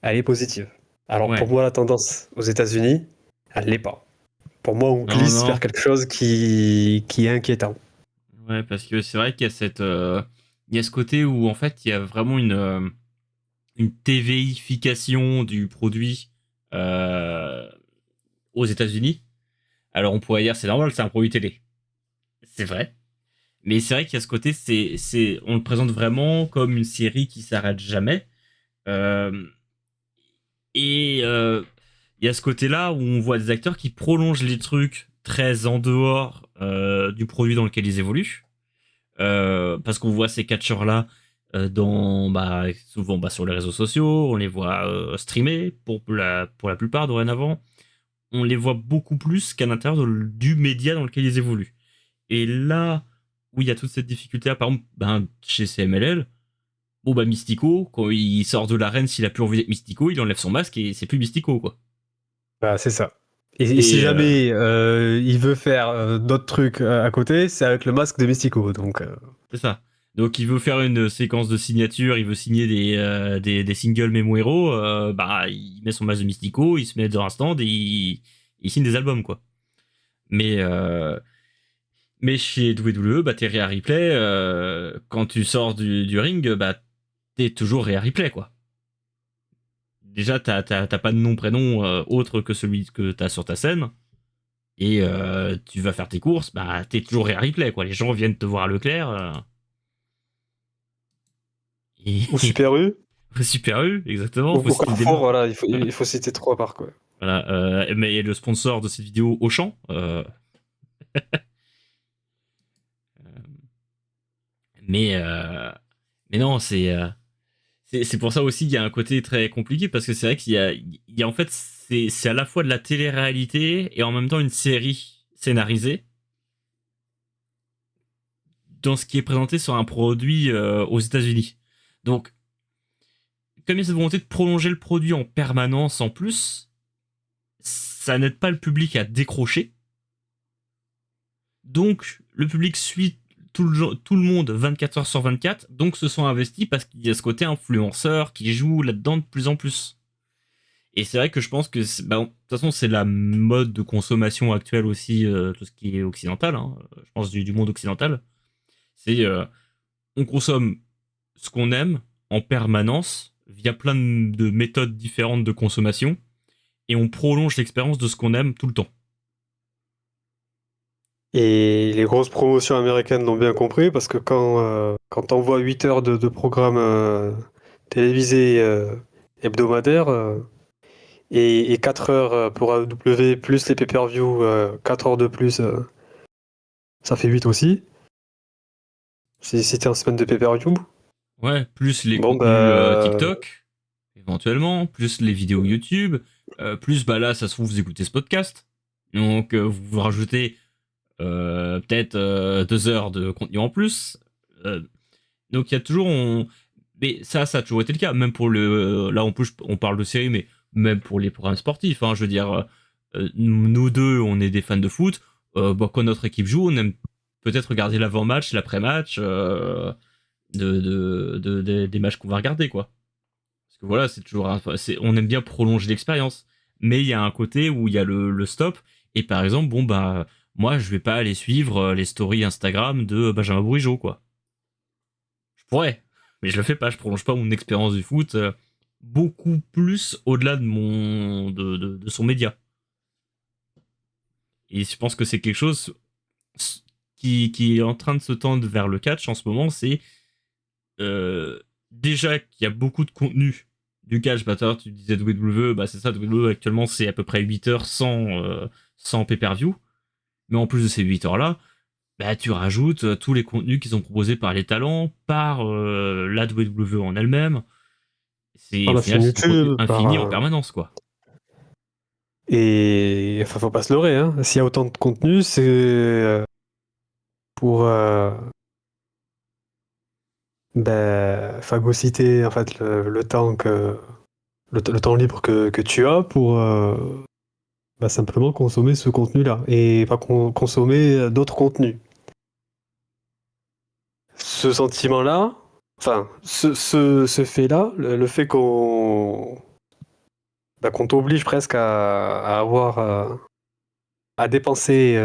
elle est positive. Alors pour Ouais. moi, la tendance aux États-Unis, elle l'est pas. Pour moi, on Non, glisse vers non. quelque chose qui est inquiétant. Ouais, parce que c'est vrai qu'il y a il y a ce côté où en fait il y a vraiment une TVification du produit euh, aux États-Unis. Alors on pourrait dire c'est normal, c'est un produit télé. C'est vrai. Mais c'est vrai qu'il y a ce côté, on le présente vraiment comme une série qui s'arrête jamais. Euh, et il y a ce côté-là où on voit des acteurs qui prolongent les trucs très en dehors du produit dans lequel ils évoluent. Parce qu'on voit ces catcheurs-là souvent sur les réseaux sociaux, on les voit streamer pour la plupart dorénavant. On les voit beaucoup plus qu'à l'intérieur du média dans lequel ils évoluent. Et là où il y a toute cette difficulté, par exemple, chez CMLL, bon Mystico, quand il sort de l'arène, s'il a plus envie d'être Mystico, il enlève son masque et c'est plus Mystico, quoi. Bah, c'est ça. Et si Et jamais il veut faire d'autres trucs à côté, c'est avec le masque de Mystico. Donc, c'est ça. Donc il veut faire une séquence de signature, il veut signer des singles Memo Hero, il met son masque de Mystico, il se met dans un stand et il signe des albums, quoi. Mais, euh, mais chez WWE, t'es Rhea Ripley, quand tu sors du ring, t'es toujours Rhea Ripley, quoi. Déjà, t'as pas de nom, prénom autre que celui que t'as sur ta scène. Et tu vas faire tes courses, t'es toujours Rhea Ripley, quoi. Les gens viennent te voir à Leclerc. Et ou Super U, Super U, exactement, faut ou citer des Carrefour, marques. voilà, il faut citer trois par quoi. Voilà, mais le sponsor de cette vidéo, Auchan. Mais, euh, mais non, c'est pour ça aussi qu'il y a un côté très compliqué parce que c'est vrai qu'il y a en fait, c'est à la fois de la télé-réalité et en même temps une série scénarisée dans ce qui est présenté sur un produit aux États-Unis. Donc, comme il y a cette volonté de prolonger le produit en permanence en plus, ça n'aide pas le public à décrocher. Donc, le public suit tout le monde 24 heures sur 24, donc se sont investis parce qu'il y a ce côté influenceur qui joue là-dedans de plus en plus. Et c'est vrai que je pense que, de toute façon, c'est la mode de consommation actuelle aussi, tout ce qui est occidental, hein, je pense du monde occidental. C'est on consomme ce qu'on aime en permanence via plein de méthodes différentes de consommation et on prolonge l'expérience de ce qu'on aime tout le temps. Et les grosses promotions américaines l'ont bien compris parce que quand t'envoies 8 heures de programmes télévisés hebdomadaires et 4 heures pour AEW plus les pay-per-view, 4 heures de plus, ça fait 8 aussi. Si t'es en semaine de pay-per-view. Ouais, plus les Bon, contenus bah, TikTok, éventuellement, plus les vidéos YouTube, plus, là, ça se trouve, vous écoutez ce podcast. Donc, vous rajoutez peut-être 2 heures de contenu en plus. Donc, il y a toujours... Mais ça a toujours été le cas. Même pour le... Là, on parle de séries, mais même pour les programmes sportifs. Hein, je veux dire, nous deux, on est des fans de foot. Quand notre équipe joue, on aime peut-être regarder l'avant-match, l'après-match des matchs qu'on va regarder, quoi. Parce que voilà, c'est toujours on aime bien prolonger l'expérience. Mais il y a un côté où il y a le stop. Et par exemple, moi, je vais pas aller suivre les stories Instagram de Benjamin Bourigeaud, quoi. Je pourrais, mais je le fais pas. Je prolonge pas mon expérience du foot beaucoup plus au-delà de son média. Et je pense que c'est quelque chose qui est en train de se tendre vers le catch en ce moment. C'est déjà qu'il y a beaucoup de contenu du catch. Tu disais WWE, c'est ça, WWE actuellement c'est à peu près 8 heures sans pay-per-view. Mais en plus de ces 8 heures là, tu rajoutes tous les contenus qui sont proposés par les talents, par la WWE en elle-même. C'est par au la final chaîne c'est du contenu YouTube, infini en permanence, quoi. Et enfin, faut pas se leurrer, hein. S'il y a autant de contenu, c'est pour phagocyter en fait le temps le temps libre que tu as pour simplement consommer ce contenu-là et pas consommer d'autres contenus. Ce sentiment-là, enfin, ce fait-là, le fait qu'on t'oblige presque à avoir à dépenser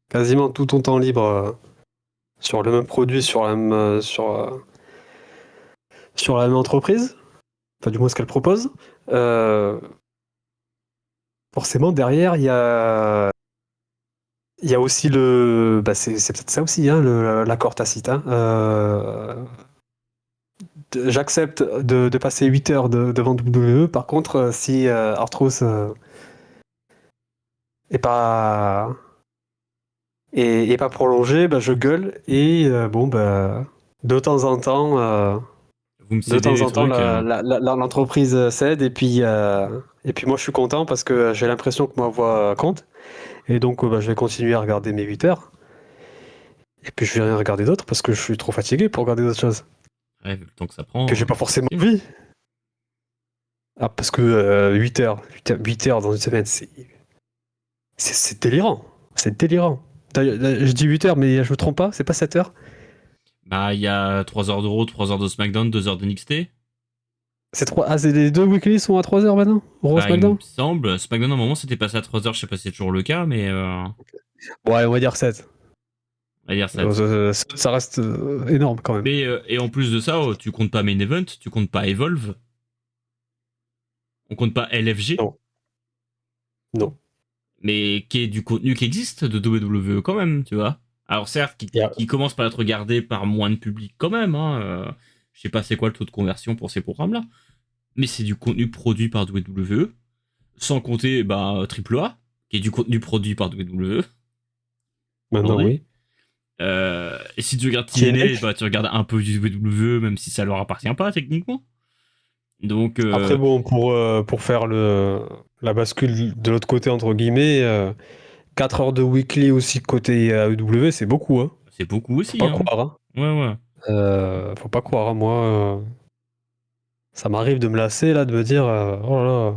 quasiment tout ton temps libre sur le même produit, sur la même entreprise, enfin du moins ce qu'elle propose, forcément derrière il y a aussi c'est peut-être ça aussi, hein, l'accord tacite. Hein, j'accepte de passer 8 heures devant WWE. Par contre, si Artros est pas est pas prolongé, je gueule et de temps en temps, Vous me cédez les trucs. l'entreprise cède et puis moi je suis content parce que j'ai l'impression que ma voix compte et donc je vais continuer à regarder mes 8 heures et puis je vais rien regarder d'autre parce que je suis trop fatigué pour regarder d'autres choses Ouais, vu le temps que ça prend. que j'ai pas forcément envie. Ah, parce que 8 heures dans une semaine, c'est délirant. C'est délirant. Je dis 8 heures, mais je me trompe pas, c'est pas 7 heures. Il y a 3 heures de Raw, 3 heures de SmackDown, 2 heures de NXT. C'est les deux weekly sont à 3 heures maintenant? Raw, Il SmackDown? me semble. SmackDown, à un moment, c'était passé à 3 heures. Je sais pas si c'est toujours le cas, mais Ouais, on va dire 7. on va dire ça. Ça reste énorme quand même. Mais, et en plus de ça, tu comptes pas Main Event, tu comptes pas Evolve. On compte pas LFG. Non. Non. Mais qui est du contenu qui existe de WWE quand même, tu vois. Alors certes, qui commence par être regardé par moins de public quand même. Hein, je sais pas c'est quoi le taux de conversion pour ces programmes-là. Mais c'est du contenu produit par WWE. Sans compter AAA, qui est du contenu produit par WWE. Maintenant, oui. Et si tu regardes TNA, tu regardes un peu du WWE, même si ça leur appartient pas techniquement. Donc Après, bon, pour faire la bascule de l'autre côté, entre guillemets, 4 heures de weekly aussi côté AEW, c'est beaucoup. Hein. c'est beaucoup aussi. Faut pas Hein. croire. Hein. Ouais. Faut pas croire. Hein. Moi, ça m'arrive de me lasser, là, de me dire oh là là,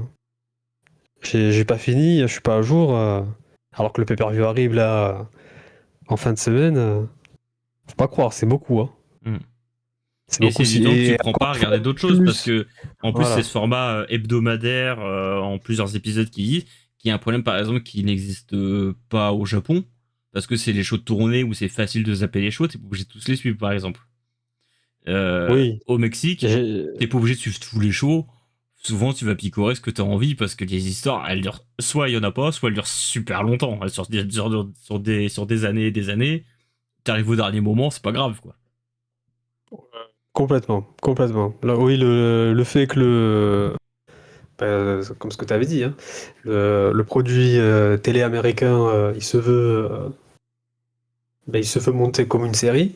j'ai pas fini, je suis pas à jour. Alors que le pay-per-view arrive là en fin de semaine. Faut pas croire, c'est beaucoup. Hein. Mm. C'est Et beaucoup. c'est du temps que tu Et prends encore pas à une fois, regarder d'autres choses parce que, en plus, Voilà. c'est ce format hebdomadaire en plusieurs épisodes qui a un problème, par exemple, qui n'existe pas au Japon parce que c'est les shows de tournée où c'est facile de zapper les shows, t'es pas obligé de tous les suivre, par exemple. Oui. Au Mexique, J'ai- t'es pas obligé de suivre tous les shows. Souvent, tu vas picorer ce que t'as envie parce que les histoires, elles durent, soit il y en a pas, soit elles durent super longtemps. Elles sur des années et des années. T'arrives au dernier moment, c'est pas grave, quoi. Complètement, complètement. Là, oui, le fait que comme ce que tu avais dit, hein, le produit télé américain, il se veut monter comme une série,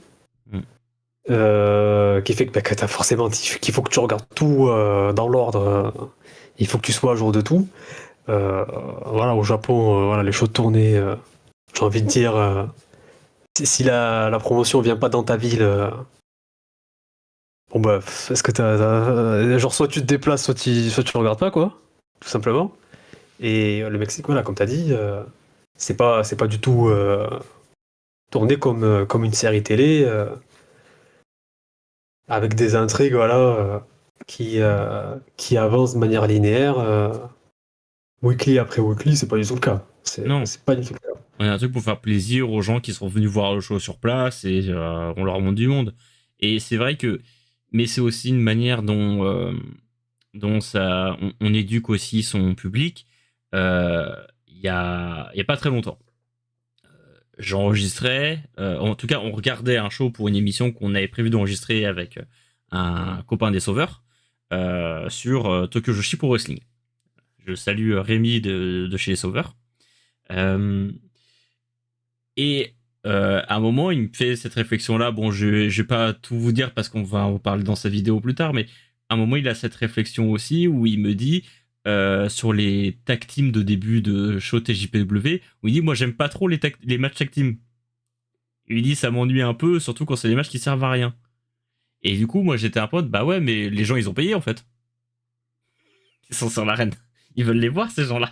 Mm. qui fait que t'as forcément qu'il faut que tu regardes tout dans l'ordre. Il faut que tu sois à jour de tout. Euh, voilà, au Japon, voilà, les shows de tournée, j'ai envie de dire, si la promotion vient pas dans ta ville. Bon bah, est-ce que genre soit tu te déplaces, soit tu regardes pas quoi, tout simplement. Et le Mexique, voilà, comme t'as dit, c'est pas du tout tourné comme une série télé avec des intrigues, voilà, qui avancent de manière linéaire, weekly après weekly, c'est pas du tout le cas. Non. C'est pas du tout le cas. On a un truc pour faire plaisir aux gens qui sont venus voir le show sur place et on leur montre du monde. Et c'est vrai que, mais c'est aussi une manière dont on éduque aussi son public. Il y a pas très longtemps, j'enregistrais, en tout cas, on regardait un show pour une émission qu'on avait prévu d'enregistrer avec un copain des Sauveurs sur Tokyo Joshi Pro Wrestling. Je salue Rémi de chez les Sauveurs. Euh, Et à un moment, il me fait cette réflexion-là. Bon, je vais pas tout vous dire parce qu'on va en parler dans sa vidéo plus tard, mais à un moment, il a cette réflexion aussi où il me dit sur les tag teams de début de show TJPW, où il dit moi j'aime pas trop les matchs tag team. Il dit ça m'ennuie un peu, surtout quand c'est des matchs qui servent à rien. Et du coup, moi j'étais un pote, bah ouais, mais les gens ils ont payé en fait. Ils sont sur l'arène. Ils veulent les voir ces gens-là.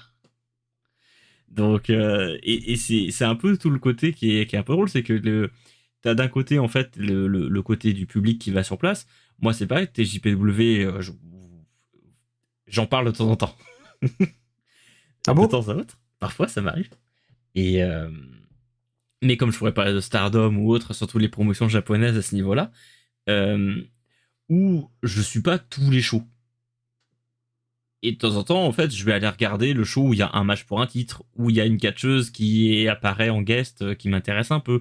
Donc, et c'est un peu tout le côté qui est un peu drôle, c'est que t'as d'un côté, en fait, le côté du public qui va sur place. Moi, c'est pareil, TJPW, j'en parle de temps en temps. Ah De bon? temps à autre. Parfois, ça m'arrive. Et, mais comme je pourrais parler de Stardom ou autre, surtout les promotions japonaises à ce niveau-là, euh, où je suis pas tous les shows. Et de temps en temps, en fait, je vais aller regarder le show où il y a un match pour un titre, où il y a une catcheuse qui apparaît en guest, qui m'intéresse un peu,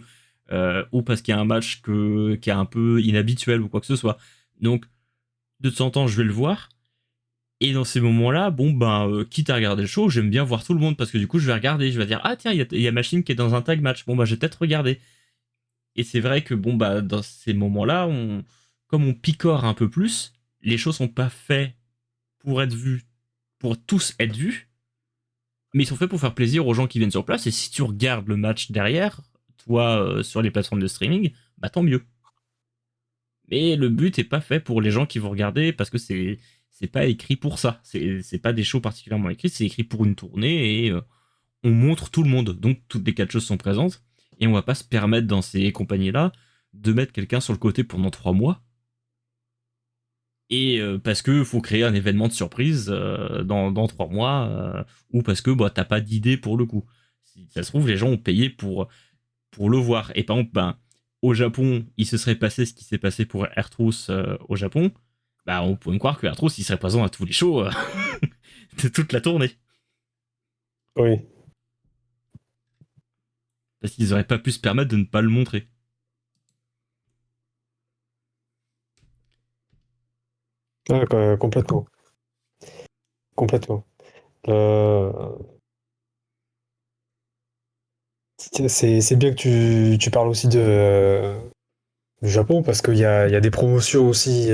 ou parce qu'il y a un match qui est un peu inhabituel ou quoi que ce soit. Donc, de temps en temps, je vais le voir. Et dans ces moments-là, bon, ben, quitte à regarder le show, j'aime bien voir tout le monde parce que du coup, je vais regarder. Je vais dire, ah tiens, il y a Machine qui est dans un tag match. Bon, bah, je vais peut-être regarder. Et c'est vrai que, bon, bah, dans ces moments-là, comme on picore un peu plus, les shows sont pas faits pour être vus, pour tous être vus, mais ils sont faits pour faire plaisir aux gens qui viennent sur place. Et si tu regardes le match derrière, toi, sur les plateformes de streaming, bah tant mieux. Mais le but est pas fait pour les gens qui vont regarder parce que c'est pas écrit pour ça. C'est pas des shows particulièrement écrits, c'est écrit pour une tournée et on montre tout le monde. Donc toutes les quatre choses sont présentes et on va pas se permettre dans ces compagnies-là de mettre quelqu'un sur le côté pendant 3 mois. Et parce que faut créer un événement de surprise dans 3 mois, ou parce que bah, t'as pas d'idée pour le coup. Si ça se trouve, les gens ont payé pour le voir. Et par exemple, ben, au Japon, il se serait passé ce qui s'est passé pour Airtruth au Japon. Bah, on pourrait me croire que Airtruth, il serait présent à tous les shows de toute la tournée. Oui. Parce qu'ils auraient pas pu se permettre de ne pas le montrer. Ah, complètement. Complètement. Euh, c'est bien que tu parles aussi du Japon parce il y a des promotions aussi,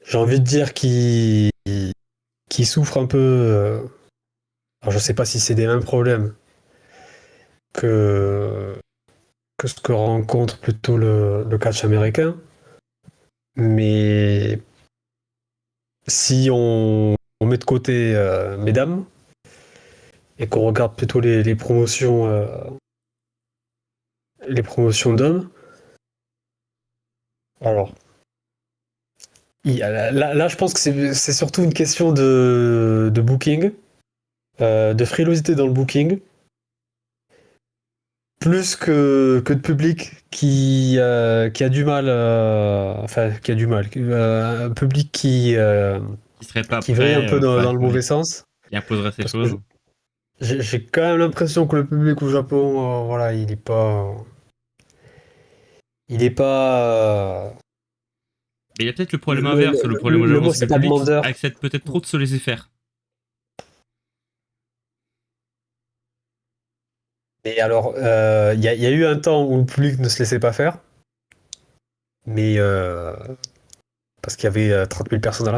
j'ai envie de dire, qui souffrent un peu. Alors je sais pas si c'est des mêmes problèmes que, que ce que rencontre plutôt le catch américain. Mais si on met de côté mesdames et qu'on regarde plutôt les promotions les promotions d'hommes. Alors, là, je pense que c'est surtout une question de booking, de frilosité dans le booking, plus que de public qui a du mal, enfin, qui a du mal, un public Qui serait pas qui vrille un prêt, peu dans le ouais, mauvais sens. qui imposerait ces Parce que choses. j'ai quand même l'impression que le public au Japon, voilà, il est pas, Mais il y a peut-être le problème inverse. Le problème au le Japon, mot c'est que c'est le pas public demandeur. accepte peut-être trop de se laisser faire. Et alors, il y a eu un temps où le public ne se laissait pas faire, mais parce qu'il y avait 30 000 personnes dans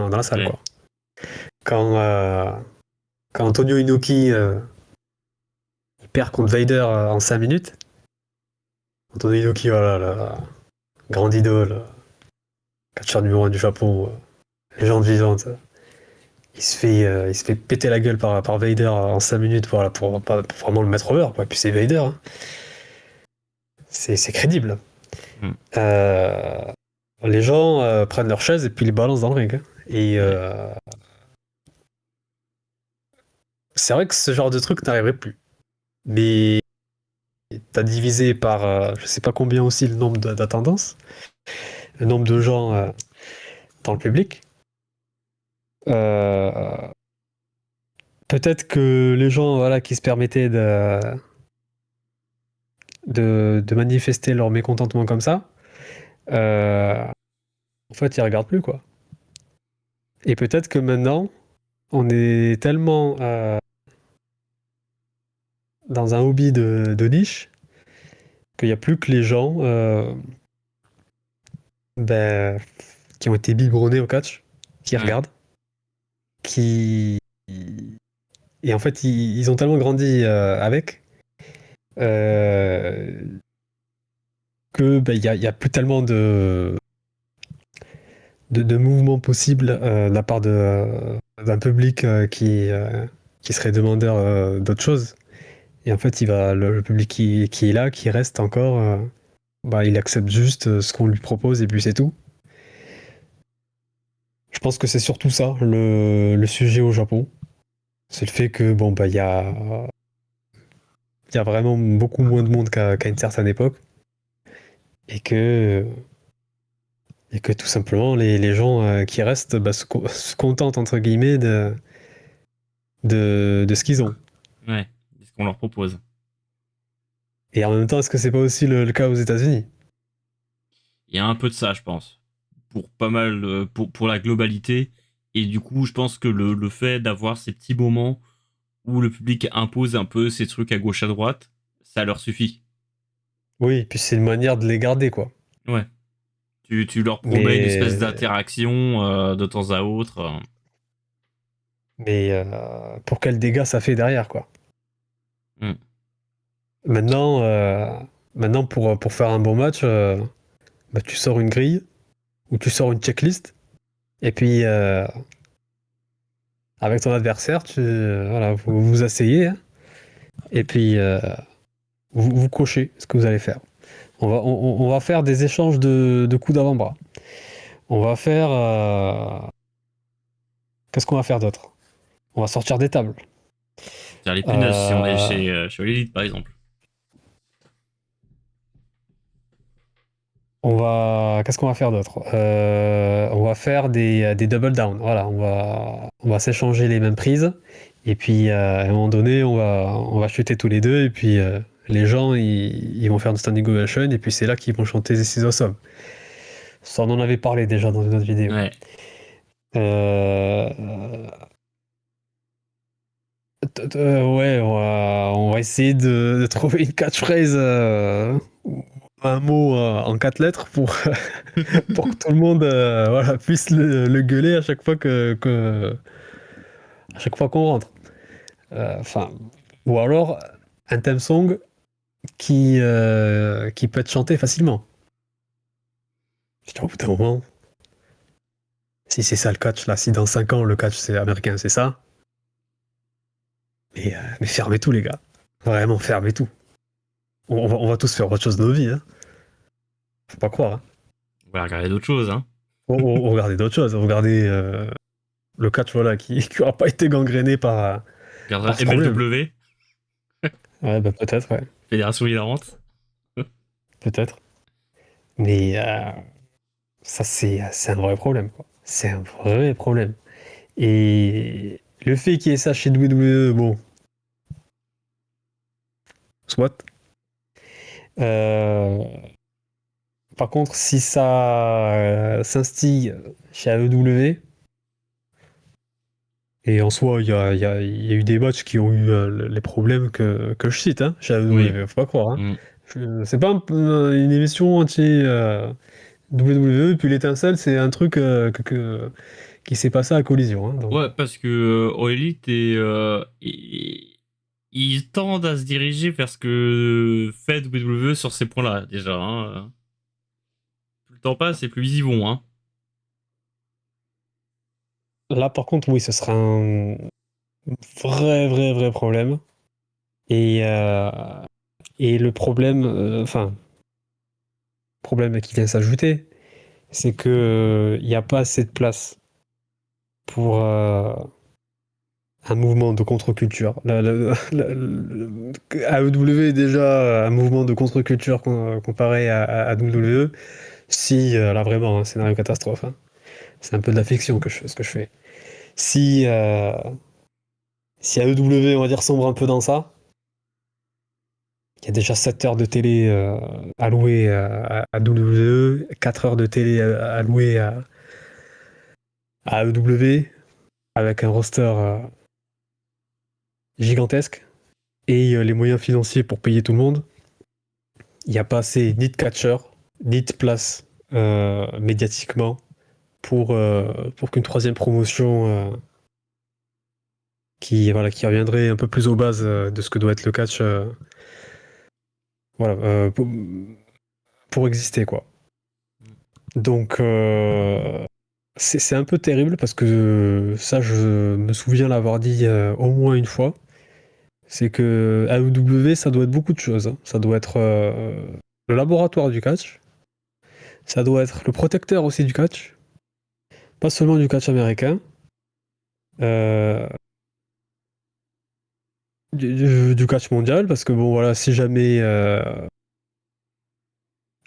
la salle, Ouais. quoi. Quand, Antonio Inoki il perd contre Vader en 5 minutes, Antonio Inoki, voilà, la grande idole, catcheur numéro 1 du Japon, légende vivante, il se fait péter la gueule par Vader en 5 minutes, voilà, pour vraiment le mettre over, quoi. Et puis c'est Vader, hein. C'est crédible. Mm. Les gens prennent leur chaise et puis les balancent dans le ring, hein. Et Ouais. c'est vrai que ce genre de truc n'arriverait plus. Mais t'as divisé par je sais pas combien aussi le nombre d'attendances, le nombre de gens dans le public. Euh, Peut-être que les gens, voilà, qui se permettaient de manifester leur mécontentement comme ça, en fait, ils regardent plus, quoi. Et peut-être que maintenant, on est tellement dans un hobby de niche qu'il n'y a plus que les gens ben, qui ont été biberonnés au catch, qui Ouais. regardent, qui... Et en fait, ils ont tellement grandi avec euh, que ben, il y a plus tellement de mouvements possibles de la part d'un public qui serait demandeur d'autre chose. Et en fait, le public qui est là, qui reste encore, bah, il accepte juste ce qu'on lui propose et puis c'est tout. Je pense que c'est surtout ça, le sujet au Japon. C'est le fait que, bon, bah, il y a vraiment beaucoup moins de monde qu'à une certaine époque. Et que, et que tout simplement, les gens qui restent bah, se contentent, entre guillemets, de ce qu'ils ont. Ouais. C'est ce qu'on leur propose. Et en même temps, est-ce que c'est pas aussi le cas aux États-Unis? Il y a un peu de ça, je pense. Pour pas mal, pour la globalité. Et du coup, je pense que le fait d'avoir ces petits moments où le public impose un peu ses trucs à gauche à droite, ça leur suffit. Oui, puis c'est une manière de les garder, quoi. Ouais. Tu leur promets une espèce Mais, d'interaction de temps à autre. mais pour quel dégât ça fait derrière, quoi. Hmm. Maintenant, pour faire un bon match, bah, tu sors une grille ou tu sors une checklist. Et puis, avec ton adversaire, voilà, vous vous asseyez, hein, et puis vous cochez ce que vous allez faire. On va faire des échanges de coups d'avant-bras. On va faire. Qu'est-ce qu'on va faire d'autre? On va sortir des tables. C'est-à-dire les punaises si on est Euh, chez All Elite, par exemple. Qu'est-ce qu'on va faire d'autre? On va faire des double down. Voilà, on va s'échanger les mêmes prises. Et puis, à un moment donné, on va chuter tous les deux. Et puis, les gens, ils vont faire une standing ovation. Et puis, c'est là qu'ils vont chanter This is awesome. Ça, on en avait parlé déjà dans une autre vidéo. Ouais. Euh, ouais, on va essayer de trouver une catchphrase, ou un mot en 4 lettres pour que tout le monde voilà, puisse le gueuler à chaque fois qu'on rentre. Enfin, ou alors un theme song qui peut être chanté facilement. Au bout d'un moment, si c'est ça le catch, là, si dans 5 ans le catch c'est américain, c'est ça, mais fermez tout, les gars. Vraiment, fermez tout. on va tous faire autre chose de nos vies, hein. Faut pas croire, hein. On va regarder d'autres choses, hein. On regardait d'autres choses. On regardait le catch, voilà, qui aura pas été gangréné par On regardera ce problème. MLW, Ouais, bah peut-être, ouais. Fédération Hilarante. Peut-être. Mais ça, c'est un vrai problème, quoi. C'est un vrai problème. Et le fait qu'il y ait ça chez WWE, bon, soit. Euh, Par contre, si ça s'instille chez AEW, et en soi, il y a eu des matchs qui ont eu les problèmes que je cite, hein, chez Oui. AEW, faut pas croire, hein. Mm. C'est pas une émission anti WWE, puis l'étincelle, c'est un truc qui s'est passé à collision, hein, donc. Ouais, parce que All Elite ils tendent à se diriger vers ce que fait WWE sur ces points-là, déjà. Hein. Plus le temps passe et plus ils y vont. Hein. Là, par contre, oui, ce sera un vrai problème. Et, euh, et le problème, enfin, problème qui vient s'ajouter, c'est que il n'y a pas assez de place pour un mouvement de contre-culture. AEW est déjà un mouvement de contre-culture comparé à WWE. Si, là vraiment, un scénario catastrophe, hein. C'est un peu de la fiction ce que je fais. Si, si AEW, on va dire, sombre un peu dans ça, il y a déjà 7 heures de télé allouées à WWE, 4 heures de télé allouées à AEW, avec un roster gigantesque et les moyens financiers pour payer tout le monde. Il n'y a pas assez ni de catcheurs, ni de place médiatiquement pour qu'une troisième promotion qui reviendrait un peu plus aux bases de ce que doit être le catch voilà, pour exister, quoi. Donc, c'est un peu terrible parce que ça, je me souviens l'avoir dit au moins une fois. C'est que AEW, ça doit être beaucoup de choses, hein. Ça doit être le laboratoire du catch. Ça doit être le protecteur aussi du catch. Pas seulement du catch américain. euh, du catch mondial. Parce que bon, voilà, si jamais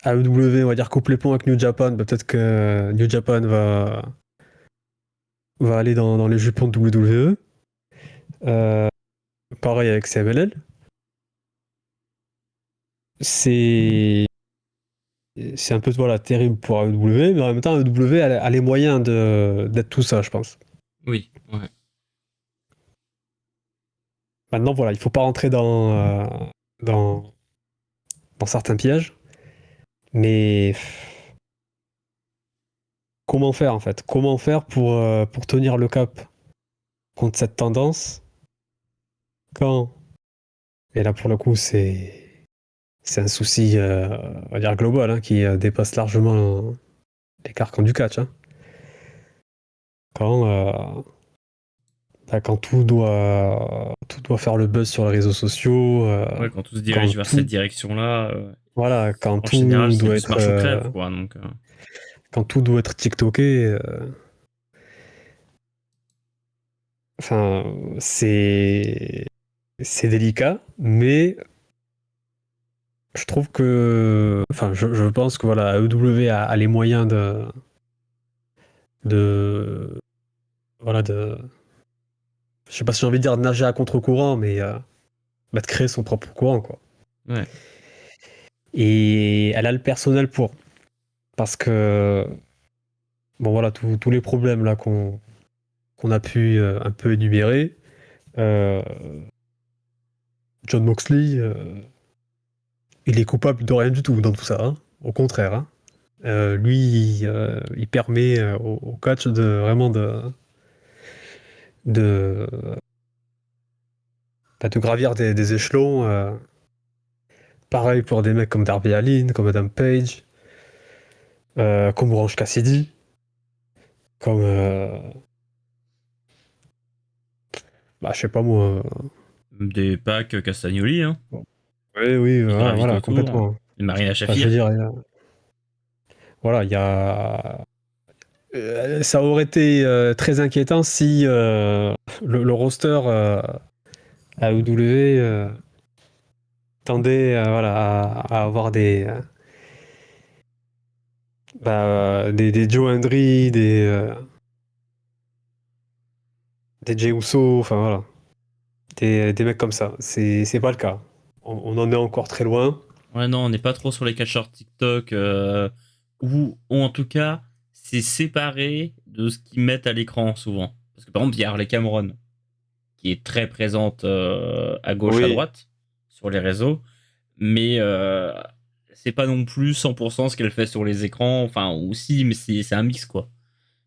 AEW, on va dire, coupe les ponts avec New Japan, bah, peut-être que New Japan va aller dans les jupons de WWE. Pareil avec CMLL. C'est c'est un peu voilà, terrible pour AEW, mais en même temps, AEW a les moyens d'être tout ça, je pense. Oui, ouais. Maintenant, voilà, il faut pas rentrer dans, dans certains pièges, mais comment faire en fait? Comment faire pour tenir le cap contre cette tendance quand, et là pour le coup, c'est un souci, on va dire global, hein, qui dépasse largement les carcans du catch, hein. Quand, quand tout doit faire le buzz sur les réseaux sociaux, Ouais, quand on se quand dirige vers cette tout, direction-là, voilà, en général, c'est juste marche ou euh, crève, quoi. Donc, quand tout doit être TikToké, enfin, c'est délicat, mais je trouve que, enfin, je pense que voilà, AEW a les moyens de, voilà, je sais pas si j'ai envie de dire de nager à contre-courant, mais de créer son propre courant, quoi. ouais. Et elle a le personnel pour. Parce que, bon voilà, tous les problèmes là qu'on a pu un peu énumérer, euh, John Moxley, il est coupable de rien du tout dans tout ça, hein. Au contraire, hein. Lui, il permet au catch de vraiment de, de gravir des échelons. Pareil pour des mecs comme Darby Allin, comme Adam Page, comme Orange Cassidy, comme, bah, je sais pas moi, Des packs Castagnoli, hein. Oui, oui, Il gravite voilà, autour. complètement. Et Marina Enfin, je Shafir. veux dire, voilà, il y a. Ça aurait été très inquiétant si le roster AEW tendait voilà, à avoir des Joe Hendry, des Jey Uso, enfin voilà, des mecs comme ça. C'est pas le cas. On en est encore très loin. Ouais, non, on n'est pas trop sur les catcheurs TikTok, ou en tout cas, c'est séparé de ce qu'ils mettent à l'écran souvent. Parce que par exemple, il y a Harley Cameron, qui est très présente à gauche, à Oui. droite, sur les réseaux, mais c'est pas non plus 100% ce qu'elle fait sur les écrans, enfin, aussi, mais c'est un mix, quoi.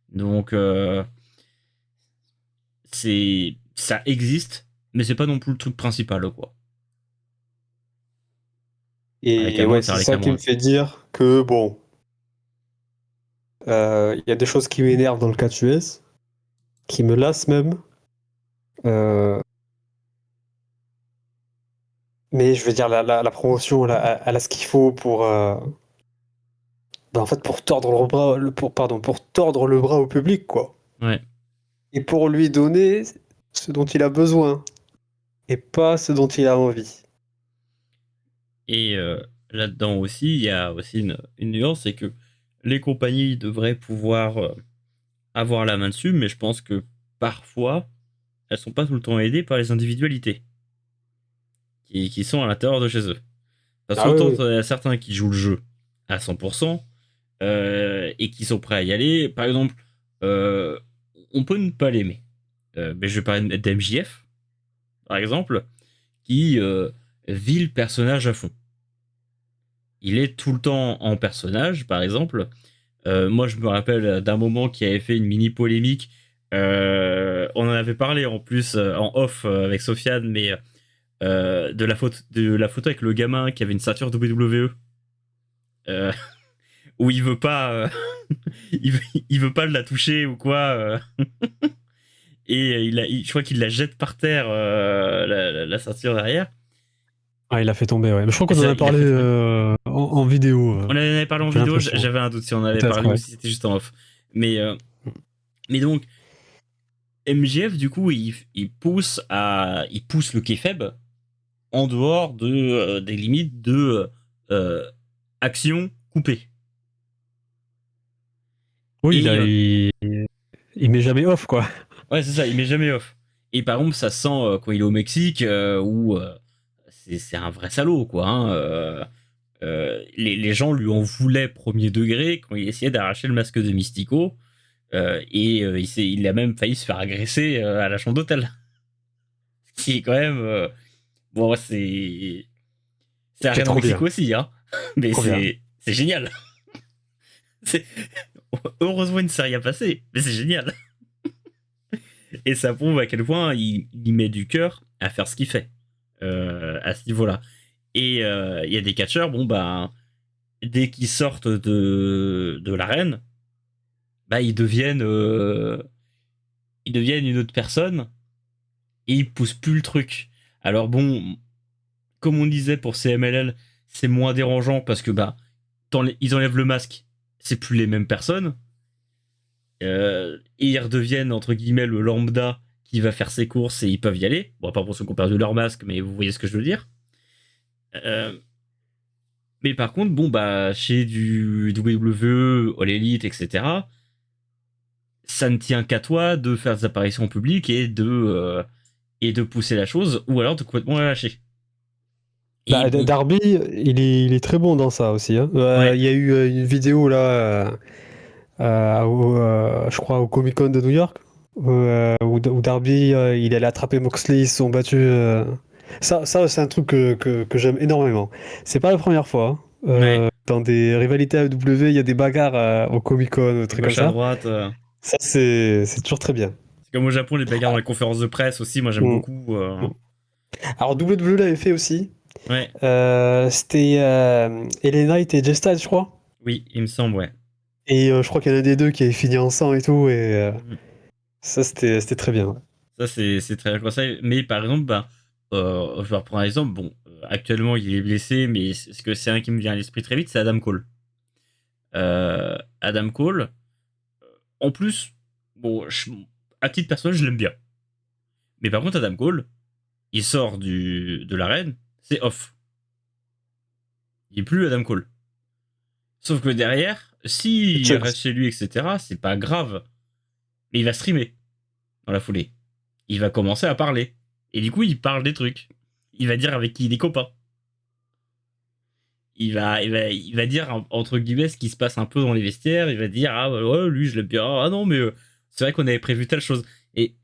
Donc, ça existe, mais c'est pas non plus le truc principal, quoi. Harley Et Cameron, ouais, c'est c'est Harley ça qui me Cameron. fait dire que bon, il y a des choses qui m'énervent dans le catch US, qui me lassent même. Euh, mais je veux dire, la promotion, elle a ce qu'il faut pour, en fait, pour tordre le bras, pour tordre le bras au public, quoi. Ouais. Et pour lui donner ce dont il a besoin, et pas ce dont il a envie. Et là-dedans aussi, il y a aussi une nuance, c'est que les compagnies devraient pouvoir avoir la main dessus, mais je pense que parfois, elles sont pas tout le temps aidées par les individualités qui sont à l'intérieur de chez eux. Parce Ah oui, qu'autant oui. il y a certains qui jouent le jeu à 100% et qui sont prêts à y aller. Par exemple, euh, on peut ne pas l'aimer. Mais je vais parler d'MJF, par exemple, qui vit le personnage à fond. Il est tout le temps en personnage, par exemple. Moi, je me rappelle d'un moment qui avait fait une mini polémique. On en avait parlé en plus en off avec Sofiane, mais de la photo avec le gamin qui avait une ceinture WWE, euh, où il veut pas, il veut pas la toucher ou quoi, et je crois qu'il la jette par terre, la ceinture derrière. Ah, il a fait tomber, ouais. Mais je crois Et qu'on en ça, a il a parlé fait tomber. en vidéo. On en avait parlé en J'ai vidéo. l'impression. J'avais un doute si on en avait Peut-être, parlé ouais. ou si c'était juste en off. Mais donc MJF, du coup, il pousse le kayfabe en dehors des limites de action coupée. Oui, Et il met jamais off, quoi. ouais, c'est ça, il met jamais off. Et par exemple, ça se sent quand il est au Mexique, où c'est un vrai salaud, quoi. Hein, les gens lui en voulaient premier degré quand il essayait d'arracher le masque de Mystico. Et il a même failli se faire agresser à la chambre d'hôtel. Ce qui est quand même. Bon, c'est C'est arène au trop Mexique bien. aussi, hein. Mais Trop bien. c'est génial. C'est- Heureusement, une série a passé, mais c'est génial. Et ça prouve à quel point il met du cœur à faire ce qu'il fait à ce niveau-là. Et il y a des catcheurs, bon, bah, dès qu'ils sortent de l'arène, bah, ils deviennent une autre personne et ils poussent plus le truc. Alors, bon, comme on disait pour CMLL, c'est moins dérangeant parce que, bah, ils enlèvent le masque, c'est plus les mêmes personnes. Et ils redeviennent entre guillemets le lambda qui va faire ses courses et ils peuvent y aller. Bon, pas pour ceux qui ont perdu leur masque, mais vous voyez ce que je veux dire. Euh, mais par contre, bon, bah, chez du WWE, All Elite, etc., ça ne tient qu'à toi de faire des apparitions en public et de pousser la chose, ou alors de complètement la lâcher. Et Bah, bon, Darby, il est très bon dans ça aussi, hein. ouais, Il y a eu une vidéo là, je crois au Comic Con de New York, où Darby, il allait attraper Moxley, ils se sont battus. Ça c'est un truc que j'aime énormément. C'est pas la première fois, hein. ouais, Dans des rivalités AEW, il y a des bagarres au Comic Con, des à trucs comme gauche à ça. droite. Ça, c'est toujours très bien. C'est comme au Japon, les bagarres dans les conférences de presse aussi, moi j'aime Mm. beaucoup. Mm. Alors, WWE l'avait fait aussi. Ouais, C'était LA Knight et Jay Styles, je crois. oui, il me semble, ouais. Et je crois qu'il y en a des deux qui avaient fini ensemble et tout. Et Mhm. ça, c'était très bien. Ça, c'est très bien conseil. Mais par exemple, bah, je vais reprendre un exemple. Bon, actuellement il est blessé, mais c'est un qui me vient à l'esprit très vite, c'est Adam Cole. Adam Cole, en plus, bon, à titre personnel, je l'aime bien. Mais par contre, Adam Cole, il sort de l'arène, c'est off. Il n'est plus Adam Cole. Sauf que derrière, s'il reste chez lui, etc., c'est pas grave. Mais il va streamer dans la foulée. Il va commencer à parler. Et du coup, il parle des trucs. Il va dire avec qui il est copain. Il va dire, entre guillemets, ce qui se passe un peu dans les vestiaires. Il va dire, ah ouais, lui, je l'aime bien. Ah non, mais c'est vrai qu'on avait prévu telle chose. Et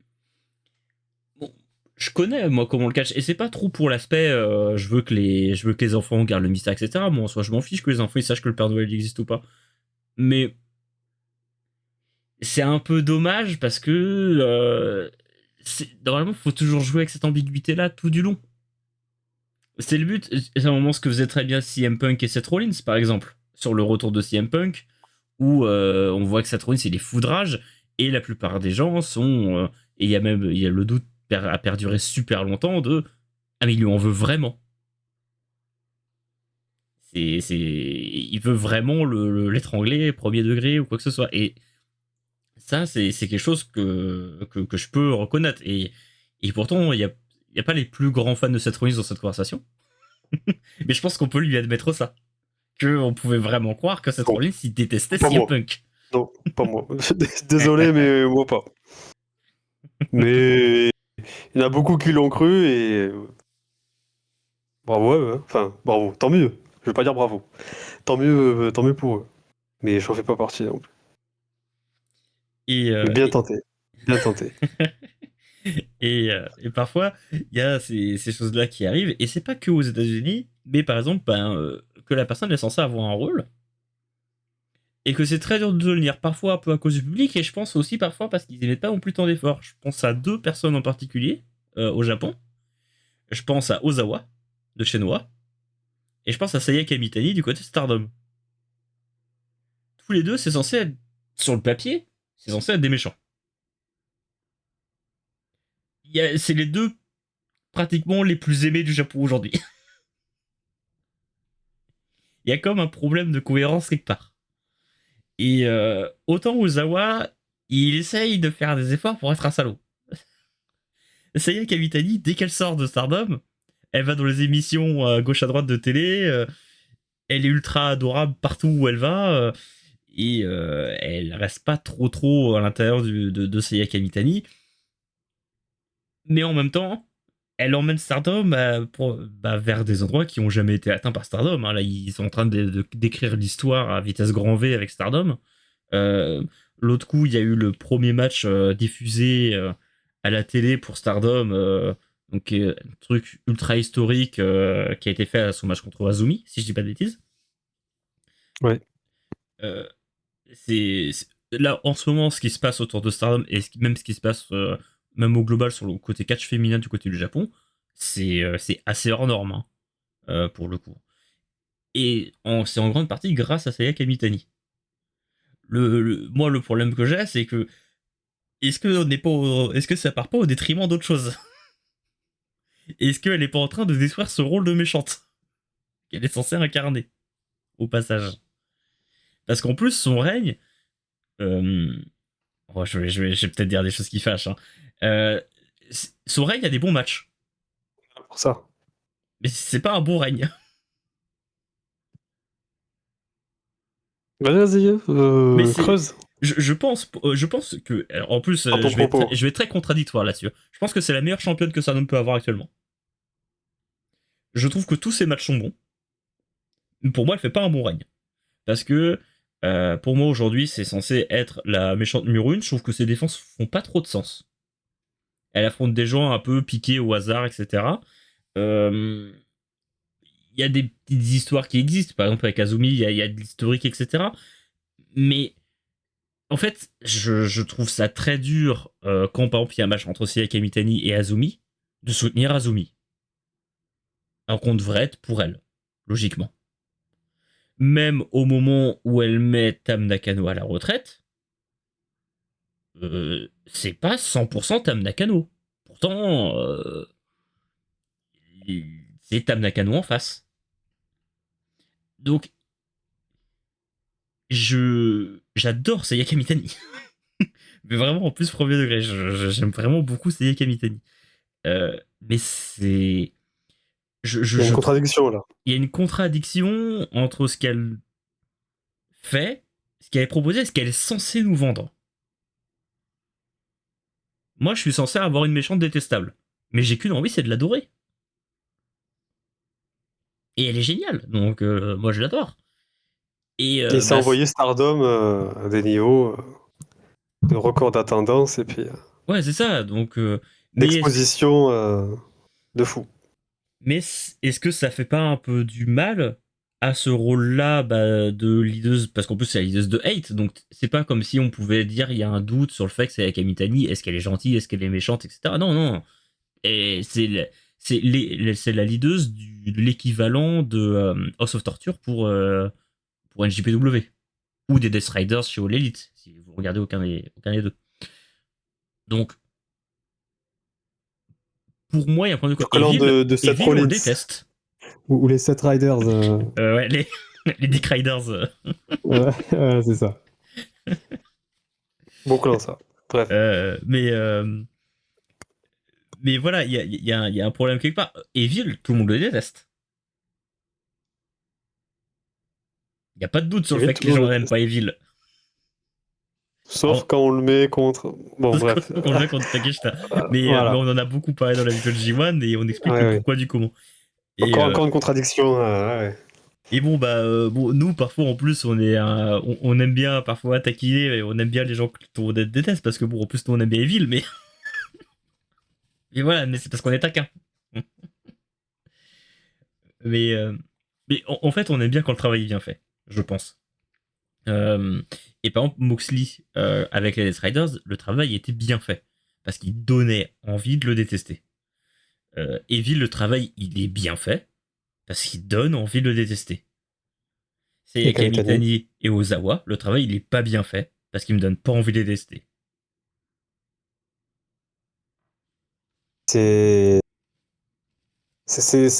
bon, je connais, moi, comment on le cache. Et c'est pas trop pour l'aspect, je veux que les enfants gardent le mystère, etc. Moi, en soi, je m'en fiche que les enfants ils sachent que le Père Noël existe ou pas. Mais c'est un peu dommage parce que normalement, il faut toujours jouer avec cette ambiguïté-là tout du long. C'est le but. C'est un moment ce que faisait très bien CM Punk et Seth Rollins, par exemple, sur le retour de CM Punk, où on voit que Seth Rollins, il est foudrage, et la plupart des gens sont... et il y a le doute a perduré super longtemps de « Ah, mais il lui en veut vraiment ». Il veut vraiment l'étrangler, premier degré, ou quoi que ce soit. Et ça, c'est quelque chose que je peux reconnaître. Et pourtant, il y a pas les plus grands fans de Seth Rollins dans cette conversation. Mais je pense qu'on peut lui admettre ça. Qu'on pouvait vraiment croire que Seth Rollins, il détestait CM Punk. Non, pas moi. Désolé, mais moi pas. Mais il y en a beaucoup qui l'ont cru et... Bravo, ouais. Enfin, bravo, tant mieux. Je vais pas dire bravo. Tant mieux pour eux. Mais j'en fais pas partie non plus. Mais bien tenté. Bien tenté. Et parfois, il y a ces choses-là qui arrivent, et c'est pas que aux États-Unis, mais par exemple, que la personne est censée avoir un rôle, et que c'est très dur de le lire, parfois un peu à cause du public, et je pense aussi parfois parce qu'ils n'émettent pas non plus tant d'efforts. Je pense à 2 personnes en particulier au Japon. Je pense à Ozawa, de Shenhua, et je pense à Saya Kamitani du côté Stardom. Tous les deux, c'est censé être, sur le papier, c'est censé être des méchants. C'est les deux pratiquement les plus aimés du Japon aujourd'hui. Il y a comme un problème de cohérence quelque part. Et autant Ozawa, il essaye de faire des efforts pour être un salaud. Saya Kamitani, dès qu'elle sort de Stardom, elle va dans les émissions à gauche à droite de télé, elle est ultra adorable partout où elle va, et elle reste pas trop à l'intérieur de Saya Kamitani. Mais en même temps, elle emmène Stardom vers des endroits qui ont jamais été atteints par Stardom. Hein. Là, ils sont en train d'écrire l'histoire à vitesse grand V avec Stardom. L'autre coup, il y a eu le premier match diffusé à la télé pour Stardom, donc un truc ultra historique qui a été fait à son match contre Azumi, si je dis pas de bêtises. Ouais. Là, en ce moment, ce qui se passe autour de Stardom, et même ce qui se passe même au global sur le côté catch féminin du côté du Japon, c'est assez hors norme, hein, pour le coup. Et c'est en grande partie grâce à Saya Kamitani. Moi, le problème que j'ai, c'est que est-ce que ça part pas au détriment d'autre chose? Est-ce qu'elle est pas en train de détruire ce rôle de méchante qu'elle est censée incarner au passage? Parce qu'en plus, son règne, je vais peut-être dire des choses qui fâchent, hein. Son règne a des bons matchs. Pour ça. Mais c'est pas un bon règne. Vas-y, creuse. Je pense que, alors, en plus, je vais être très contradictoire là-dessus. Je pense que c'est la meilleure championne que Stardom peut avoir actuellement. Je trouve que tous ses matchs sont bons. Pour moi, elle fait pas un bon règne. Parce que, pour moi, aujourd'hui, c'est censé être la méchante numéro 1. Je trouve que ses défenses font pas trop de sens. Elle affronte des gens un peu piqués au hasard, etc. Il y a des petites histoires qui existent. Par exemple, avec Azumi, il y a de l'historique, etc. Mais en fait, je trouve ça très dur quand, par exemple, il y a un match entre Saya Kamitani et Azumi, de soutenir Azumi. Alors qu'on devrait être pour elle, logiquement. Même au moment où elle met Tam Nakano à la retraite, c'est pas 100% Tam Nakano. Pourtant, c'est Tam Nakano en face. Donc, j'adore Seiya Kamitani. Mais vraiment, en plus, premier degré. J'aime vraiment beaucoup Seiya Kamitani. Mais c'est. Il y a une contradiction là. Il y a une contradiction entre ce qu'elle fait, ce qu'elle est proposée et ce qu'elle est censée nous vendre. Moi, je suis censé avoir une méchante détestable. Mais j'ai qu'une envie, c'est de l'adorer. Et elle est géniale, donc moi je l'adore. Et Il s'est envoyé Stardom à des niveaux de record d'attendance et puis ouais, c'est ça. Donc, d'exposition de fou. Mais est-ce que ça fait pas un peu du mal à ce rôle-là de leaduse? Parce qu'en plus, c'est la leaduse de Hate, donc c'est pas comme si on pouvait dire il y a un doute sur le fait que c'est la Kamitani, est-ce qu'elle est gentille, est-ce qu'elle est méchante, etc. Non, non. Et c'est la leaduse de l'équivalent de House of Torture pour NJPW. Ou des Death Riders chez All Elite, si vous regardez aucun des deux. Donc, pour moi, il y a un point de quoi. De Seth Evil, on Rollins. le déteste. Ou les Seth Riders. Ouais, les Dick Riders. Ouais, c'est ça. Bon clan, ça. Bref. Mais voilà, il y a un problème quelque part. Evil, tout le monde le déteste. Il n'y a pas de doute sur le fait que les gens n'aiment pas Evil. Sauf quand on le met contre. Bon, bref. On le met contre Takeshita. Mais on en a beaucoup parlé dans la vidéo de J1 et on explique le pourquoi du comment. Et, encore une contradiction. Ouais. Et bon, nous, parfois, en plus, on aime bien parfois taquiner, et on aime bien les gens que tout le monde déteste, parce que bon, en plus, nous, on aime bien Evil, mais. Et voilà, mais c'est parce qu'on est taquin. mais en fait, on aime bien quand le travail est bien fait, je pense. Et par exemple, Moxley, avec les Death Riders, le travail était bien fait. Parce qu'il donnait envie de le détester. Evil, le travail, il est bien fait. Parce qu'il donne envie de le détester. C'est Kamitani et Ozawa, le travail, il est pas bien fait. Parce qu'il me donne pas envie de les détester. C'est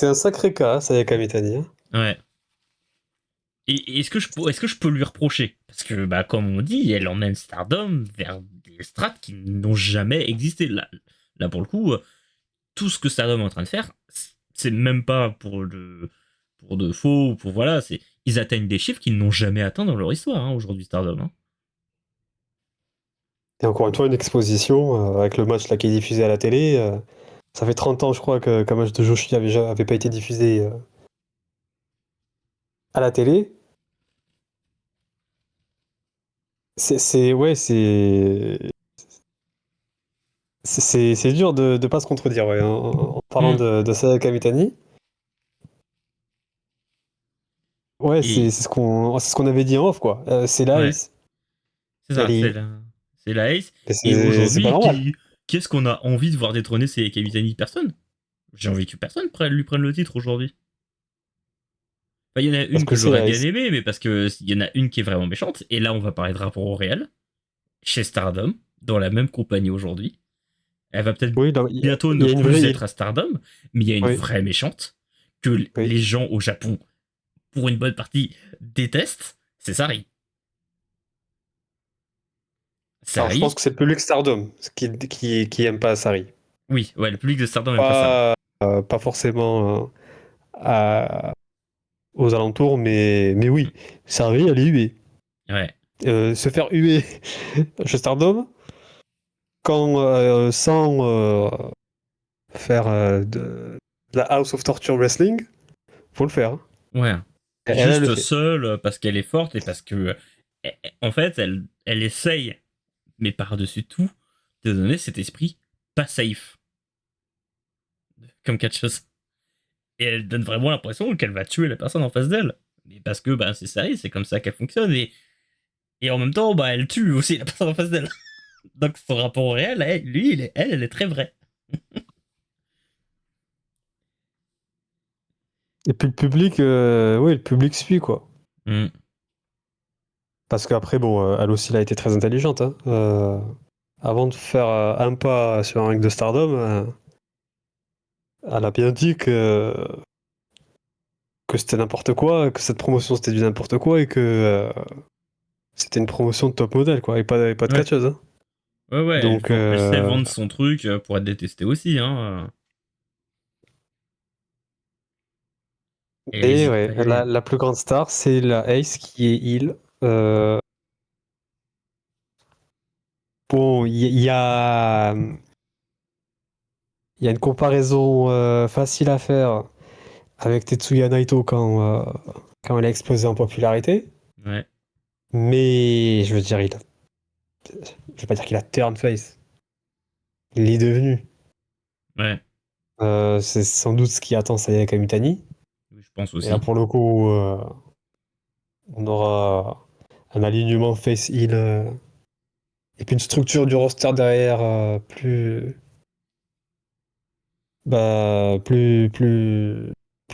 un sacré cas, ça, Kamitani. Hein. Ouais. Et est-ce que je peux lui reprocher? Parce que, comme on dit, elle emmène Stardom vers des strates qui n'ont jamais existé. Là, pour le coup, tout ce que Stardom est en train de faire, c'est même pas pour de faux, pour voilà, ils atteignent des chiffres qu'ils n'ont jamais atteints dans leur histoire, hein, aujourd'hui, Stardom. Hein. Et encore une fois, une exposition avec le match là, qui est diffusé à la télé. Ça fait 30 ans, je crois, qu'un match de Joshi avait pas été diffusé à la télé. C'est dur de pas se contredire, ouais, en parlant de Saya Kamitani. Ouais, c'est ce qu'on avait dit en off, quoi. C'est la Ace. C'est ça, c'est la Ace. Et aujourd'hui, qui est-ce qu'on a envie de voir détrôner? C'est Kamitani? Personne. J'ai envie que personne lui prenne le titre aujourd'hui. Enfin, il y en a une que j'aurais bien aimé, mais parce qu'il y en a une qui est vraiment méchante. Et là, on va parler de rapport au réel. Chez Stardom, dans la même compagnie aujourd'hui. Elle va peut-être bientôt ne plus être à Stardom, mais il y a une vraie méchante que les gens au Japon, pour une bonne partie, détestent. C'est Sari. Alors, je pense que c'est le public Stardom qui aime pas Sari. Oui, ouais, le public de Stardom aime pas Sari. Pas forcément aux alentours, mais oui, Sari, elle est huée. Ouais. Se faire huer chez Stardom sans faire de la House of Torture Wrestling, faut le faire. Hein. Ouais. Juste seule parce qu'elle est forte et parce que en fait elle essaye, mais par-dessus tout, de donner cet esprit pas safe comme catcheuse. Et elle donne vraiment l'impression qu'elle va tuer la personne en face d'elle. Mais parce que c'est ça, c'est comme ça qu'elle fonctionne. Et en même temps, elle tue aussi la personne en face d'elle. Donc son rapport au réel, elle est très vraie. Et puis le public suit, quoi. Parce qu'après, elle aussi, elle a été très intelligente. Hein. Avant de faire un pas sur un ring de Stardom, elle a bien dit que que c'était n'importe quoi, que cette promotion c'était du n'importe quoi et que c'était une promotion de top modèle, quoi, et pas de Ouais. catcheuse. Hein. Ouais, Donc, elle sait vendre son truc pour être détestée aussi, hein. Elle et hésite pas ouais, à y aller. la plus grande star, c'est la Ace qui est heal. Bon, il y a une comparaison facile à faire avec Tetsuya Naito quand elle a explosé en popularité. Ouais, Mais je veux dire, je vais pas dire qu'il a turn face. Il l'est devenu. ouais, C'est sans doute ce qui attend Saya Kamitani. oui, je pense Et là, aussi. pour le coup, on aura un alignement face heal et puis une structure du roster derrière plus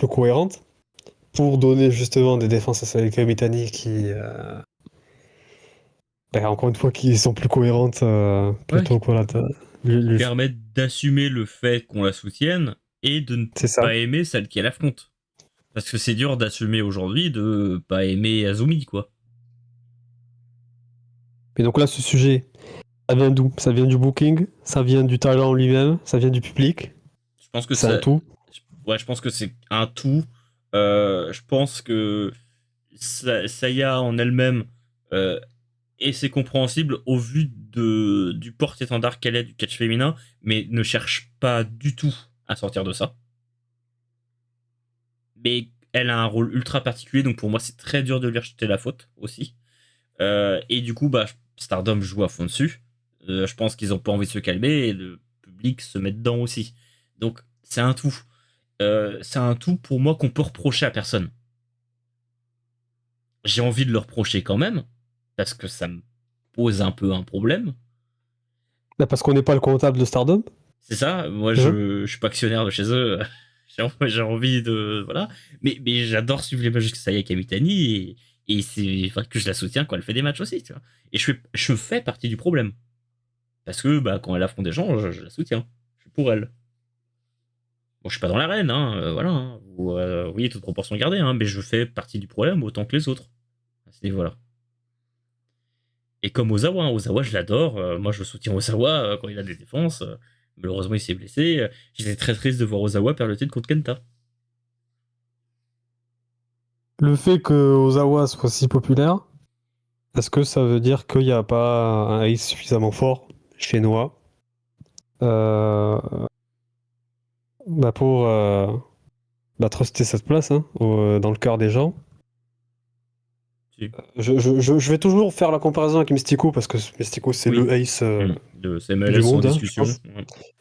cohérente pour donner justement des défenses à Saya Kamitani qui, encore une fois, qui sont plus cohérentes Ouais, plutôt que voilà, qui permettent d'assumer le fait qu'on la soutienne et de ne c'est ça. pas aimer celle qu'elle affronte. Parce que c'est dur d'assumer aujourd'hui de pas aimer Azumi, quoi. Et donc là, ce sujet, ça vient d'où? Ça vient du booking, ça vient du talent lui-même, ça vient du public, Je pense que c'est un ça. tout. Ouais, je pense que c'est un tout. Je pense que Saya en elle-même, euh, et c'est compréhensible au vu du porte-étendard qu'elle est du catch féminin, mais ne cherche pas du tout à sortir de ça. Mais elle a un rôle ultra particulier, donc pour moi c'est très dur de lui rejeter la faute aussi. Et du coup, bah, Stardom joue à fond dessus. Je pense qu'ils ont pas envie de se calmer et le public se met dedans aussi. Donc c'est un tout. C'est un tout pour moi qu'on peut reprocher à personne. J'ai envie de le reprocher quand même, parce que ça me pose un peu un problème. Là, parce qu'on n'est pas le comptable de Stardom, C'est ça, moi c'est ça? je suis pas actionnaire de chez eux, j'ai envie de. Voilà. Mais j'adore suivre les matchs de Saya Kamitani et c'est vrai que je la soutiens quand elle fait des matchs aussi, tu vois. Et je fais partie du problème. Parce que bah, quand elle affronte des gens, je la soutiens. Je suis pour elle. Bon, je suis pas dans l'arène, hein, voilà. Hein. Oui, toute proportion gardée, hein, mais je fais partie du problème autant que les autres. À ce niveau-là. Et comme Ozawa, hein, Ozawa, je l'adore. Moi, je soutiens Ozawa quand il a des défenses. Malheureusement, il s'est blessé. J'étais très triste de voir Ozawa perdre le titre contre Kenta. Le fait que Ozawa soit si populaire, est-ce que ça veut dire qu'il n'y a pas un ace suffisamment fort chez Noah euh, pour truster cette place hein, dans le cœur des gens? Si. Je vais toujours faire la comparaison avec Mystico parce que Mystico c'est Oui. le ace De du CMLS sans monde, hein, je discussion. pense,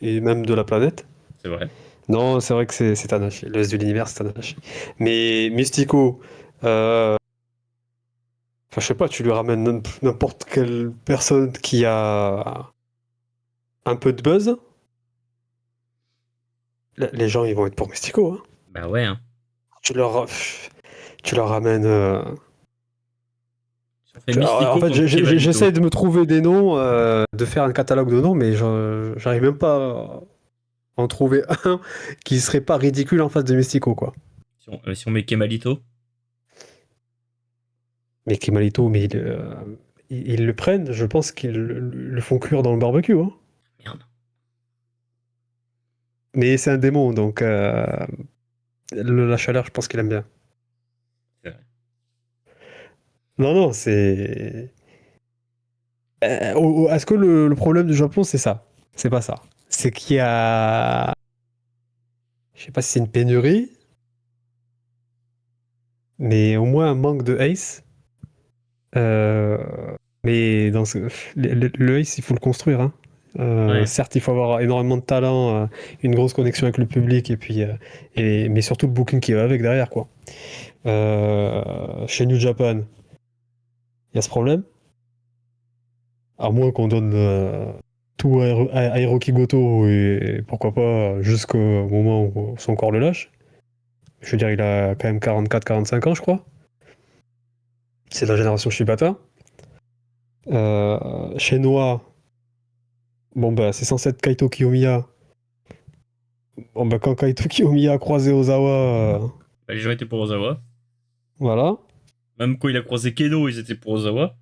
et même de la planète. C'est vrai. Non, c'est vrai que c'est Tanahashi. Le reste de l'univers, c'est Tanahashi. Mais Mystico, enfin, je sais pas, tu lui ramènes n'importe quelle personne qui a un peu de buzz, les gens ils vont être pour Mystico. Hein. Bah ouais. Hein. Tu leur ramènes. Si on fait En Mystico fait, contre Kemalito. j'essaie de me trouver des noms, de faire un catalogue de noms, mais j'arrive même pas à en trouver un qui serait pas ridicule en face de Mystico, quoi. Si on met Kemalito. Mais Kemalito, mais ils le prennent, je pense qu'ils le font cuire dans le barbecue. Hein. Merde. Mais c'est un démon, donc la chaleur, je pense qu'il aime bien. C'est vrai. Non, non, c'est. Est-ce que le problème du Japon, c'est ça? C'est pas ça. C'est qu'il y a. Je sais pas si c'est une pénurie, mais au moins un manque de ace. Euh, Mais le ace, il faut le construire. Hein. Ouais. Certes, il faut avoir énormément de talent, une grosse connexion avec le public, et puis, mais surtout le booking qui va avec derrière, quoi. Chez New Japan, il y a ce problème. À moins qu'on donne tout à Hiroki Goto, et pourquoi pas jusqu'au moment où son corps le lâche. Je veux dire, il a quand même 44-45 ans, je crois. C'est de la génération Shibata. Chez Noah, bon bah c'est censé être Kaito Kiyomiya. Bon bah quand Kaito Kiyomiya a croisé Ozawa, Les gens étaient pour Ozawa. Voilà. Même quand il a croisé Keno, ils étaient pour Ozawa.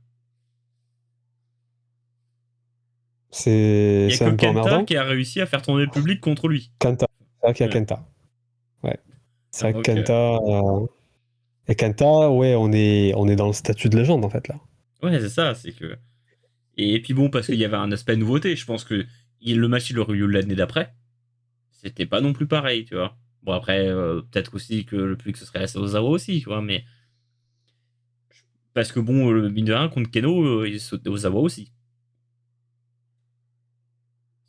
Il y a C'est que un peu Kenta emmerdant. qui a réussi à faire tourner le public contre lui. Kenta. C'est vrai qu'il y a Ouais. Kenta. Ouais. C'est vrai que Donc, Kenta. Et Kenta, ouais, on est dans le statut de légende en fait là. ouais, c'est ça, c'est que. Et puis bon, parce qu'il y avait un aspect nouveauté, je pense que le match il aurait eu lieu l'année d'après. C'était pas non plus pareil, tu vois. Bon, après, peut-être aussi que le public se serait laissé Ozawa aussi, tu vois, mais. Parce que bon, le mine de rien, contre Keno, il sautait Ozawa aussi.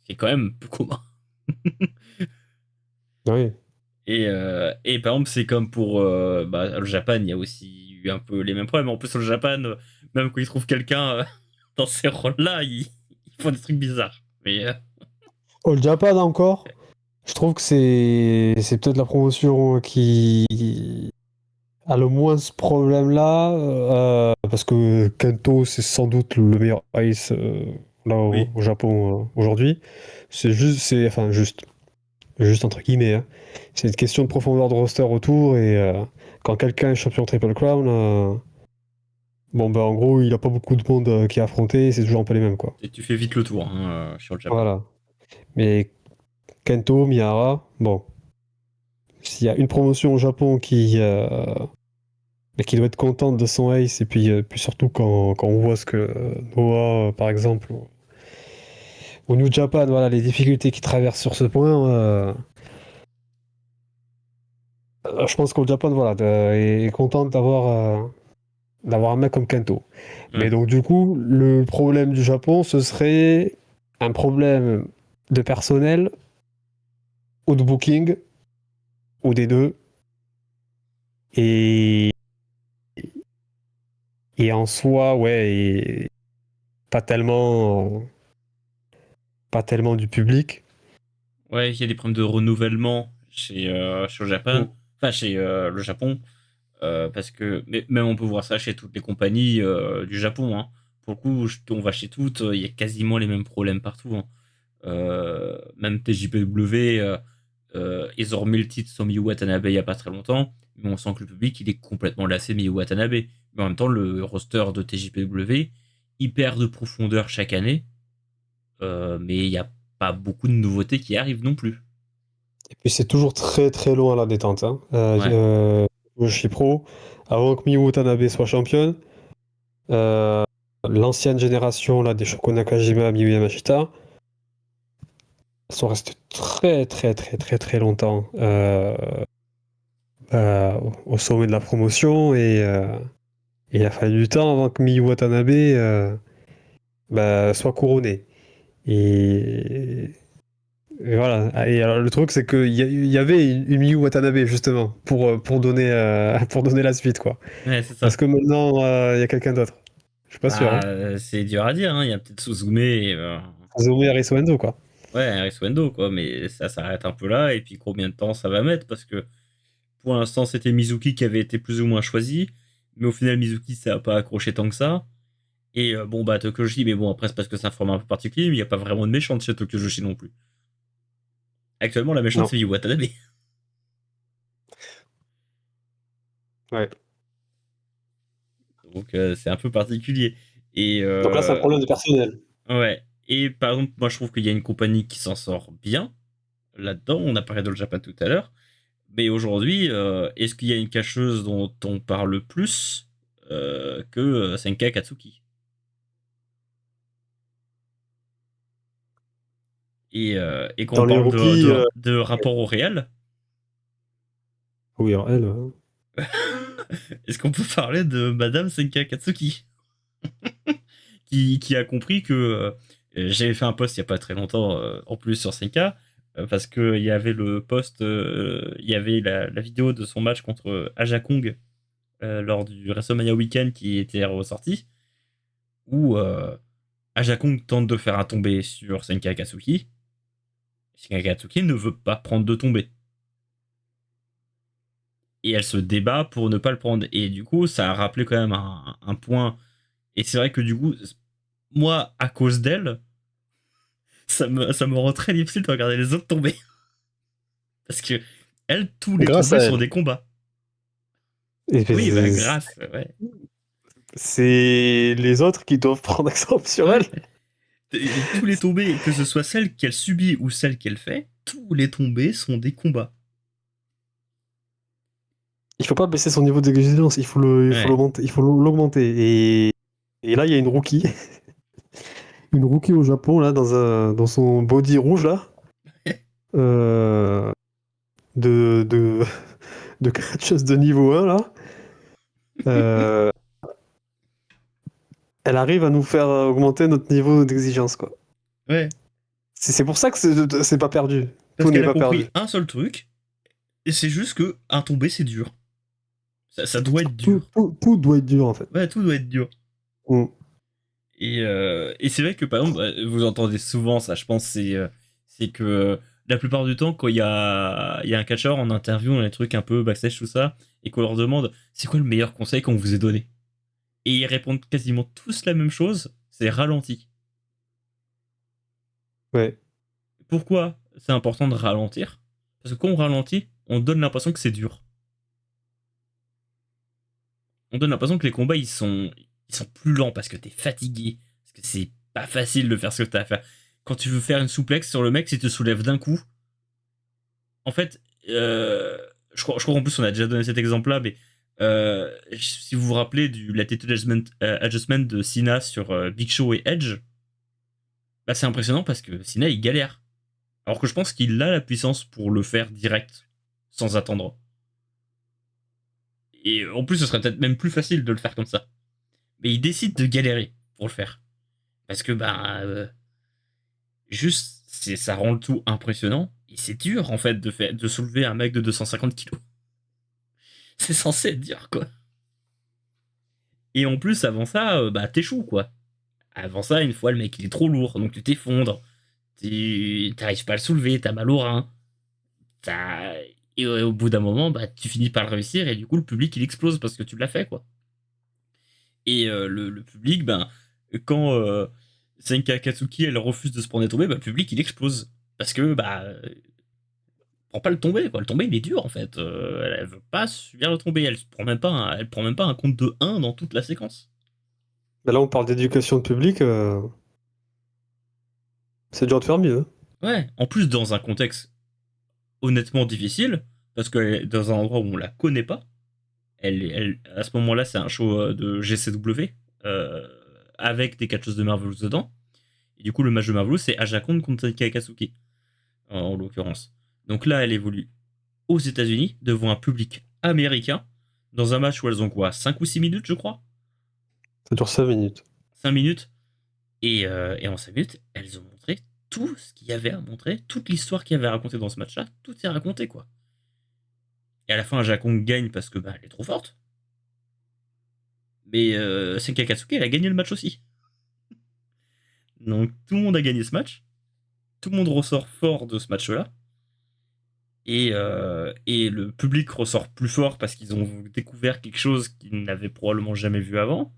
C'est quand même peu commun. Oui. Et par exemple, c'est comme pour le Japon, il y a aussi eu un peu les mêmes problèmes. En plus, le Japon, même quand ils trouvent quelqu'un dans ces rôles-là, ils font des trucs bizarres. Mais All Japan encore. Je trouve que c'est peut-être la promotion qui a le moins ce problème-là, parce que Kento, c'est sans doute le meilleur ace là oui, au Japon aujourd'hui. Enfin juste entre guillemets, hein. C'est une question de profondeur de roster autour et quand quelqu'un est champion Triple Crown, bon ben en gros il a pas beaucoup de monde qui a affronté, c'est toujours un peu les mêmes quoi. et tu fais vite le tour sur le Japon. Voilà. Mais Kento, Miyahara, bon, s'il y a une promotion au Japon qui doit être contente de son ace, et puis surtout quand on voit ce que Noah, par exemple, au New Japan, voilà, les difficultés qu'il traverse sur ce point, je pense qu'au Japan, voilà, est contente d'avoir un mec comme Kento. Mais Ouais. donc du coup, le problème du Japon, ce serait un problème de personnel ou de booking, ou des deux, et, et en soi, ouais, et pas tellement, pas tellement du public. Ouais, il y a des problèmes de renouvellement chez le Japon, Mm. enfin chez le Japon, parce que mais même on peut voir ça chez toutes les compagnies du Japon. Hein. Pour le coup, on va chez toutes, il y a quasiment les mêmes problèmes partout. Hein. Même TJPW, ils ont remis le titre sur Miyu Watanabe il y a pas très longtemps, mais on sent que le public il est complètement lassé Miyu Watanabe. Mais en même temps, le roster de TJPW, il perd de profondeur chaque année, mais il n'y a pas beaucoup de nouveautés qui arrivent non plus. Et puis c'est toujours très très loin à la détente. Hein. Ouais, Chez Pro, avant que Miyu Watanabe soit championne, euh, l'ancienne génération là, des Shoko Nakajima, Miyu Yamashita, sont restés très très très très très longtemps au sommet de la promotion et il a fallu du temps avant que Miyu Watanabe soit couronné. Et, et voilà. Et alors, le truc, c'est qu'il y avait une Miyu Watanabe, justement, pour donner la suite, quoi. ouais, c'est ça. Parce que maintenant, il y a quelqu'un d'autre. Je suis pas sûr. Hein. Bah, c'est dur à dire, hein. Il y a peut-être Suzume et, Azumi Arisu Endo, quoi. ouais, Aris Wendo, quoi, mais ça s'arrête un peu là, et puis combien de temps ça va mettre, parce que pour l'instant, c'était Mizuki qui avait été plus ou moins choisi, mais au final, Mizuki, ça n'a pas accroché tant que ça. Et bon, bah, Tokujoshi, mais bon, après, c'est parce que c'est un format un peu particulier, mais il n'y a pas vraiment de méchante chez Tokujoshi non plus. Actuellement, la méchante, Non. c'est Miyu Watanabe. Ouais. Donc, c'est un peu particulier. Et Donc là, c'est un problème de personnel. ouais. Et par exemple, moi, je trouve qu'il y a une compagnie qui s'en sort bien là-dedans. On a parlé de le Japan tout à l'heure. Mais aujourd'hui, est-ce qu'il y a une cacheuse dont on parle plus que Senka Katsuki? Et quand on Dans les parle rookies, de rapport au réel, oui, alors elle, est-ce qu'on peut parler de Madame Senka Katsuki qui a compris que j'avais fait un post il n'y a pas très longtemps en plus sur Senka parce qu'il y avait le post, il y avait la vidéo de son match contre Aja Kong lors du WrestleMania Weekend qui était ressorti où Aja Kong tente de faire un tombé sur Senka Katsuki. Senka Katsuki ne veut pas prendre de tombée. Et elle se débat pour ne pas le prendre. Et du coup, ça a rappelé quand même un point. Et c'est vrai que du coup, moi, à cause d'elle, ça me rend très difficile de regarder les autres tomber. Parce que elle, tous les grâce tombés à sont elle. des combats. Et Oui, bah grâce, ouais. c'est les autres qui doivent prendre exemple sur elle. Ouais. Et tous les tombés, que ce soit celles qu'elle subit ou celles qu'elle fait, tous les tombés sont des combats. Il faut pas baisser son niveau d'exigence, Ouais. il faut l'augmenter. Et là, il y a une rookie, une rookie au Japon là, dans son body rouge là, euh, de, de, de catcheuse de niveau 1 là. Euh, Elle arrive à nous faire augmenter notre niveau d'exigence quoi. Ouais. C'est pour ça que c'est pas perdu. Parce Tout n'est qu'elle a pas perdu. compris un seul truc, et c'est juste que un tombé, c'est dur. Ça doit être dur. Tout doit être dur en fait. Ouais, tout doit être dur. Mm. Et c'est vrai que, par exemple, vous entendez souvent ça, je pense, c'est que la plupart du temps, quand il y a un catcheur en interview, dans les trucs un peu backstage, tout ça, et qu'on leur demande c'est quoi le meilleur conseil qu'on vous ait donné, et ils répondent quasiment tous la même chose, c'est ralenti. Ouais. Pourquoi c'est important de ralentir? Parce que quand on ralentit, on donne l'impression que c'est dur. On donne l'impression que les combats ils sont plus lents parce que t'es fatigué, parce que c'est pas facile de faire ce que t'as à faire. Quand tu veux faire une souplex sur le mec, si tu te soulèves d'un coup, en fait, je crois qu'en plus on a déjà donné cet exemple-là, mais si vous vous rappelez du latitude adjustment de Cena sur Big Show et Edge, bah c'est impressionnant parce que Cena il galère. Alors que je pense qu'il a la puissance pour le faire direct, sans attendre. Et en plus, ce serait peut-être même plus facile de le faire comme ça. Mais il décide de galérer pour le faire. Parce que, bah, juste, ça rend le tout impressionnant. Et c'est dur, en fait, de soulever un mec de 250 kilos. C'est censé être dur, quoi. Et en plus, avant ça, bah, t'échoues, quoi. Avant ça, une fois, le mec, il est trop lourd, donc tu t'effondres. T'arrives pas à le soulever, t'as mal au rein. T'as... Et au bout d'un moment, bah, tu finis par le réussir, et du coup, le public, il explose parce que tu l'as fait, quoi. Et le public, ben, quand Senka Akatsuki elle refuse de se prendre des tombées, bah, le public il explose. Parce que bah prend pas le tombé, quoi. Le tombé il est dur en fait. Elle veut pas subir le tombé, elle prend même pas un compte de 1 dans toute la séquence. Mais là, on parle d'éducation de public. C'est dur de faire mieux. Hein. Ouais, en plus dans un contexte honnêtement difficile, parce qu'elle est dans un endroit où on la connaît pas. À ce moment-là, c'est un show de GCW euh, avec des catcheuses de Marvelous dedans. Et du coup, le match de Marvelous, c'est Aja Kong contre Senka Akatsuki. En l'occurrence. Donc là, elle évolue aux États-Unis devant un public américain dans un match où elles ont quoi 5 ou 6 minutes, je crois. Ça dure 5 minutes. 5 minutes. Et en 5 minutes, elles ont montré tout ce qu'il y avait à montrer, toute l'histoire qu'il y avait à raconter dans ce match-là. Tout est raconté, quoi. Et à la fin, Jakong gagne parce que bah, elle est trop forte. Mais Senka Katsuki, elle a gagné le match aussi. Donc tout le monde a gagné ce match. Tout le monde ressort fort de ce match-là. Et le public ressort plus fort parce qu'ils ont découvert quelque chose qu'ils n'avaient probablement jamais vu avant.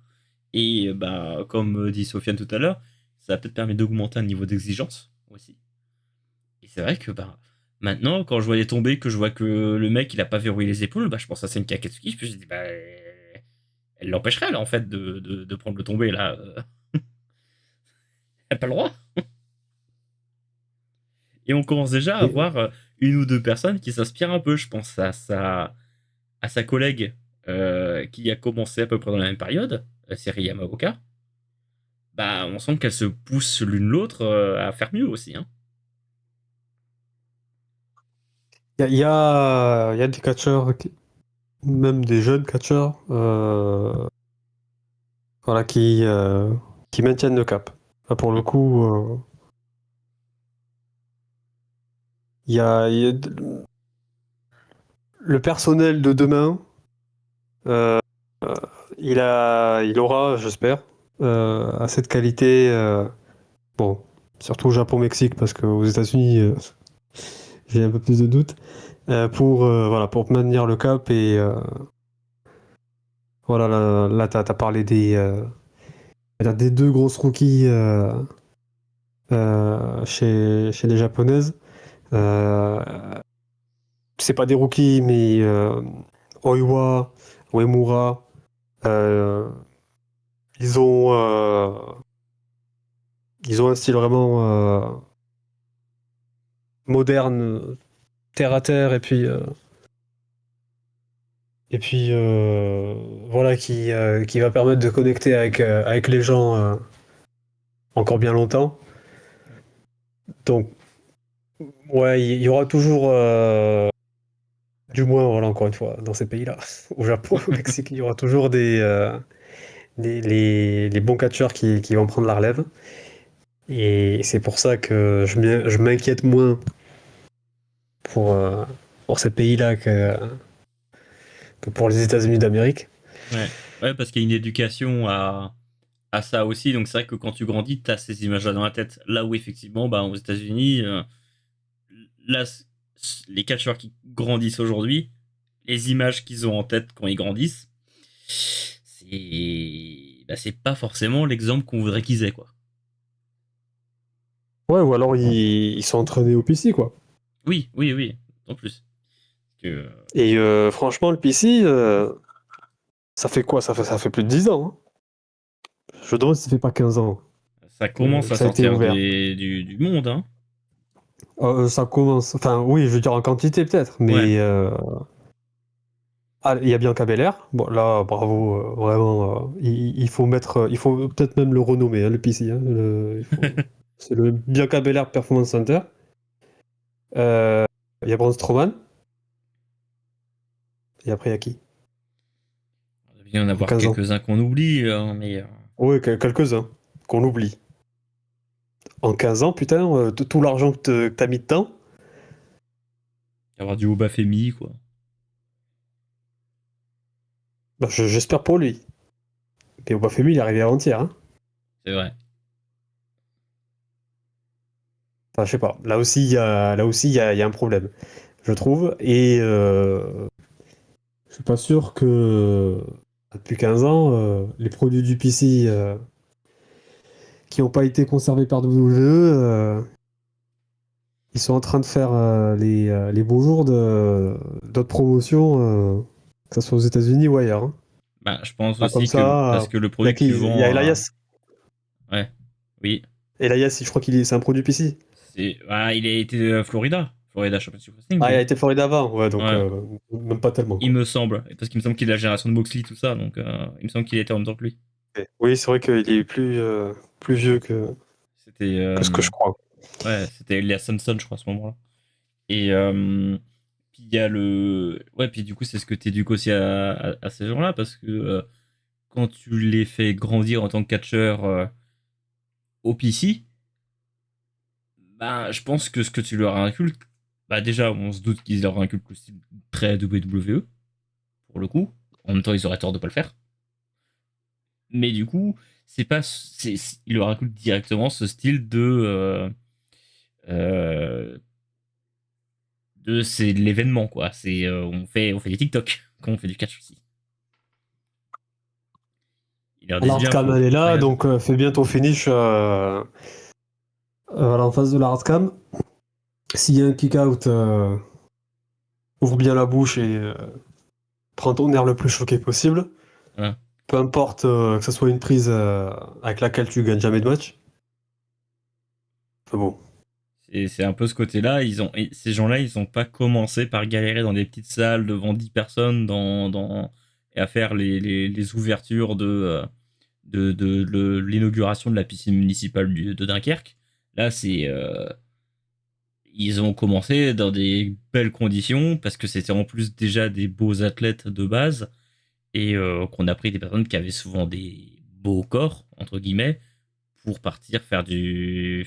Et bah, comme dit Sofiane tout à l'heure, ça a peut-être permis d'augmenter un niveau d'exigence aussi. Et c'est vrai que bah, maintenant, quand je vois les tombées, que je vois que le mec il a pas verrouillé les épaules, bah, je pense à Senka Katsuki, je me dis bah, elle l'empêcherait là en fait de prendre le tombé là. Elle a pas le droit. Et on commence déjà à Et- voir une ou deux personnes qui s'inspirent un peu. Je pense à sa collègue qui a commencé à peu près dans la même période, Seri Yamaoka. Bah, on sent qu'elles se poussent l'une l'autre à faire mieux aussi. Hein. il y a des catcheurs, même des jeunes catcheurs, voilà, qui maintiennent le cap. Là, pour le coup, il y a le personnel de demain. euh, il aura, j'espère, assez de qualité. Bon, surtout au Japon-Mexique, parce qu'aux États-Unis, j'ai un peu plus de doutes. Voilà, pour maintenir le cap et voilà, là, t'as parlé des deux grosses rookies chez les japonaises. Euh, c'est pas des rookies, mais Oiwa, Uemura, euh, ils ont, euh, ils ont un style vraiment moderne, terre à terre, et puis voilà, qui va permettre de connecter avec les gens encore bien longtemps. Donc, ouais, il y aura toujours, du moins, voilà, encore une fois, dans ces pays-là, au Japon, au Mexique, il y aura toujours les bons catcheurs qui vont prendre la relève. Et c'est pour ça que je m'inquiète moins pour, euh, pour ces pays-là que pour les États-Unis d'Amérique. Ouais, parce qu'il y a une éducation à ça aussi. Donc c'est vrai que quand tu grandis, tu as ces images-là dans la tête. Là où effectivement, bah, aux États-Unis, là, les catcheurs qui grandissent aujourd'hui, les images qu'ils ont en tête quand ils grandissent, c'est pas forcément l'exemple qu'on voudrait qu'ils aient, quoi. Ouais, ou alors ils sont entraînés au PC, quoi. Oui, oui, oui, en plus. Que, Et franchement, le PC, ça fait quoi? Ça fait plus de 10 ans, hein. Je me demande si ça fait pas 15 ans ça commence que à ça a été sortir ouvert. du monde, hein. Ça commence. Enfin, oui, je veux dire en quantité peut-être, Ouais. mais il y a Bianca Belair. Bon, là, bravo, vraiment. Il faut mettre, il faut peut-être même le renommer, hein, le PC. Hein, c'est le Bianca Belair Performance Center. Euh, Il y a Braun Strowman. Et après, il y a qui? Il doit bien en En avoir 15 ans. quelques-uns qu'on oublie, hein, mais Oui, quelques-uns qu'on oublie. En 15 ans, putain, tout l'argent que t'as mis dedans. il y avoir du Obafemi, quoi. Bah, j'espère pour lui. Mais Obafemi, il est arrivé avant-hier. Hein. C'est vrai. Enfin, je sais pas. Là aussi, il y a un problème, je trouve. Et je suis pas sûr que depuis 15 ans, les produits du PC qui n'ont pas été conservés par WWE, ils sont en train de faire les beaux jours d'autres promotions, que ce soit aux États-Unis ou ailleurs. Hein. Bah, je pense Bah, comme aussi que ça, parce que le il y a produit que qui? tu Il y a vends, Elias. ouais, oui, Elias, je crois c'est un produit PC. il a été à Florida Championship Wrestling, Ah, il a lui. été Florida avant, ouais, donc Ouais, même pas tellement, il quoi. me semble, parce qu'il me semble qu'il est de la génération de Moxley, tout ça, donc il me semble qu'il était en même temps que lui. Ok. Oui, c'est vrai qu'il est plus vieux C'était, que ce que je crois. ouais, c'était Elias Samson, je crois, à ce moment-là. Et puis il y a ouais, puis du coup, c'est ce que t'éduques aussi à ces gens-là, parce que quand tu les fais grandir en tant que catcheur au PC, bah, je pense que ce que tu leur inculques, bah déjà, on se doute qu'ils leur inculquent le style très WWE, pour le coup. En même temps, ils auraient tort de pas le faire. Mais du coup, c'est pas, ils leur inculquent directement ce style euh, c'est de l'événement, quoi. C'est, on fait des TikTok quand on fait du catch aussi. Ils leur disent bien, L'hardcam, elle est faut là, regarder. donc fais bien ton finish voilà, en face de la hardcam. S'il y a un kick-out, ouvre bien la bouche et prends ton air le plus choqué possible. Voilà. Peu importe que ce soit une prise avec laquelle tu gagnes jamais de match. Enfin bon. C'est un peu ce côté-là. Et ces gens-là, ils ont pas commencé par galérer dans des petites salles devant 10 personnes et à faire les ouvertures de l'inauguration de la piscine municipale de Dunkerque. Là, ils ont commencé dans des belles conditions parce que c'était en plus déjà des beaux athlètes de base et qu'on a pris des personnes qui avaient souvent des beaux corps, entre guillemets, pour partir faire du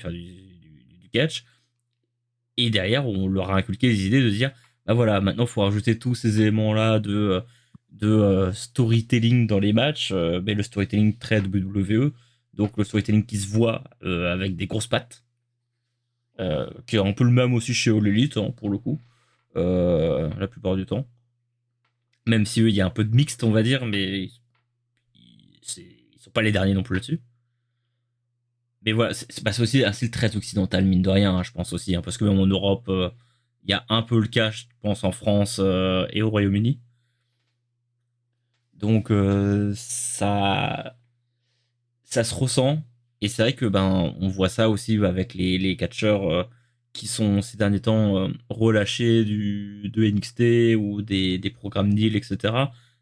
catch. Et derrière, on leur a inculqué les idées de dire, bah voilà, maintenant, il faut rajouter tous ces éléments-là de storytelling dans les matchs, mais le storytelling très WWE, donc le storytelling qui se voit avec des grosses pattes, qui est un peu le même aussi chez All Elite, hein, pour le coup, la plupart du temps. Même si eux, il y a un peu de mixte, on va dire, mais ils sont pas les derniers non plus là-dessus. Mais voilà, c'est aussi un style très occidental, mine de rien, hein, je pense aussi, hein, parce que même en Europe, il y a un peu le cas, je pense, en France et au Royaume-Uni. Donc ça se ressent. Et c'est vrai que ben on voit ça aussi avec les catcheurs qui sont ces derniers temps relâchés de NXT ou des programmes deal, etc.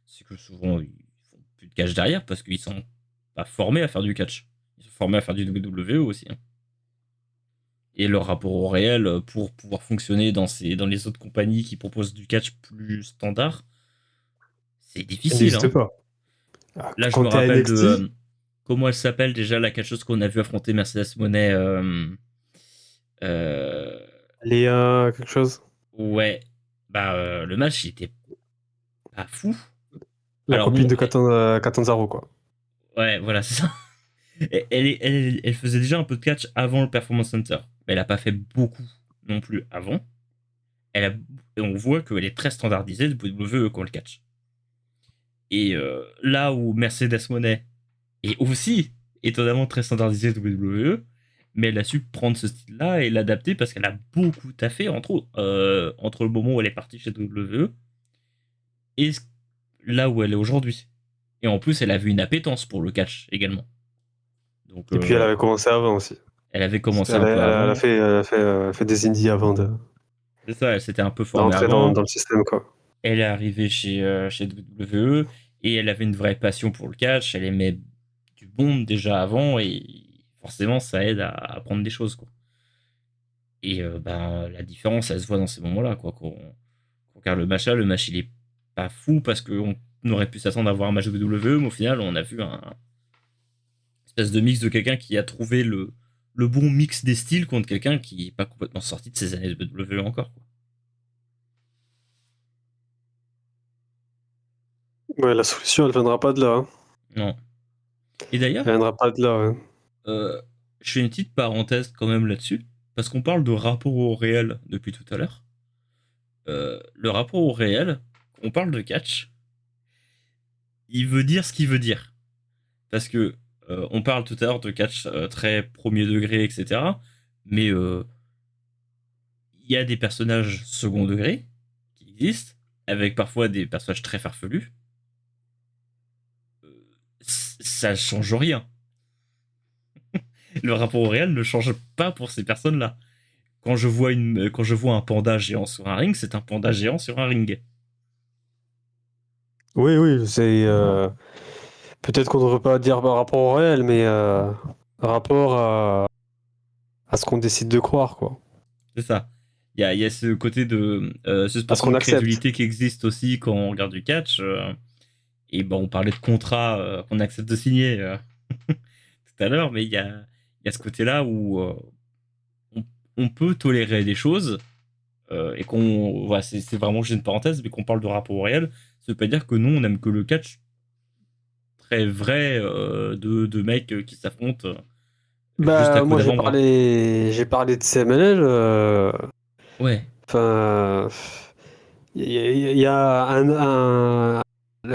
C'est que souvent ils font plus de catch derrière parce qu'ils sont pas formés à faire du catch. Ils sont formés à faire du WWE aussi, hein. Et leur rapport au réel pour pouvoir fonctionner dans les autres compagnies qui proposent du catch plus standard, c'est Il difficile, n'existe hein. pas. Là, je Quand me t'es à rappelle de NXT, comment elle s'appelle déjà la catcheuse qu'on a vu affronter Mercedes Moné. Euh, Léa, quelque chose. ouais, bah le match il était pas fou. La Alors copine bon, de Catanzaro, quoi. ouais, voilà, c'est ça. Elle faisait déjà un peu de catch avant le Performance Center, mais elle a pas fait beaucoup non plus avant. Elle a, et on voit qu'elle est très standardisée de WWE quand le catch. Et là où Mercedes Moné est aussi étonnamment très standardisée de WWE, mais elle a su prendre ce style-là et l'adapter parce qu'elle a beaucoup taffé entre autres, entre le moment où elle est partie chez WWE et là où elle est aujourd'hui. Et en plus, elle avait une appétence pour le catch également. Donc, Et puis elle avait commencé avant aussi. elle avait commencé Elle un a, peu elle a avant. fait, fait des indies avant C'est ça, elle s'était un peu formée d'entrer avant. dans le système, quoi. Elle est arrivée chez WWE et elle avait une vraie passion pour le catch. Elle aimait du bon déjà avant et forcément, ça aide à apprendre des choses, quoi. Et ben, la différence, elle se voit dans ces moments-là, quoi. Quand on regarde le match là, le match il est pas fou parce qu'on aurait pu s'attendre à voir un match de WWE, mais au final, on a vu un espèce de mix de quelqu'un qui a trouvé le bon mix des styles contre quelqu'un qui est pas complètement sorti de ses années de WWE encore, quoi. Ouais, la solution, elle viendra pas de là, hein. Non. Et Elle d'ailleurs, viendra pas de là, hein. je fais une petite parenthèse quand même là-dessus, parce qu'on parle de rapport au réel depuis tout à l'heure. Le rapport au réel, on parle de catch, il veut dire ce qu'il veut dire. Parce que on parle tout à l'heure de catch très premier degré, etc. Mais il y a des personnages second degré qui existent, avec parfois des personnages très farfelus. Ça change rien. Le rapport au réel ne change pas pour ces personnes-là. Quand je vois un panda géant sur un ring, c'est un panda géant sur un ring. Oui, oui, c'est. Peut-être qu'on ne devrait pas dire par rapport au réel, mais rapport à ce qu'on décide de croire, quoi. C'est ça. Il y a ce côté de À ce suspension qu'on de accepte. crédulité qui existe aussi quand on regarde du catch. Et bon, on parlait de contrat qu'on accepte de signer tout à l'heure, mais il y a ce côté-là où on, on peut tolérer des choses et qu'on. Voilà, c'est vraiment juste une parenthèse, mais qu'on parle de rapport au réel. Ça veut pas dire que nous, on aime que le catch très vrai de mecs qui s'affrontent juste à Bah, coup moi, d'avant-bras. j'ai parlé de CMLL. Ouais. Enfin, il y a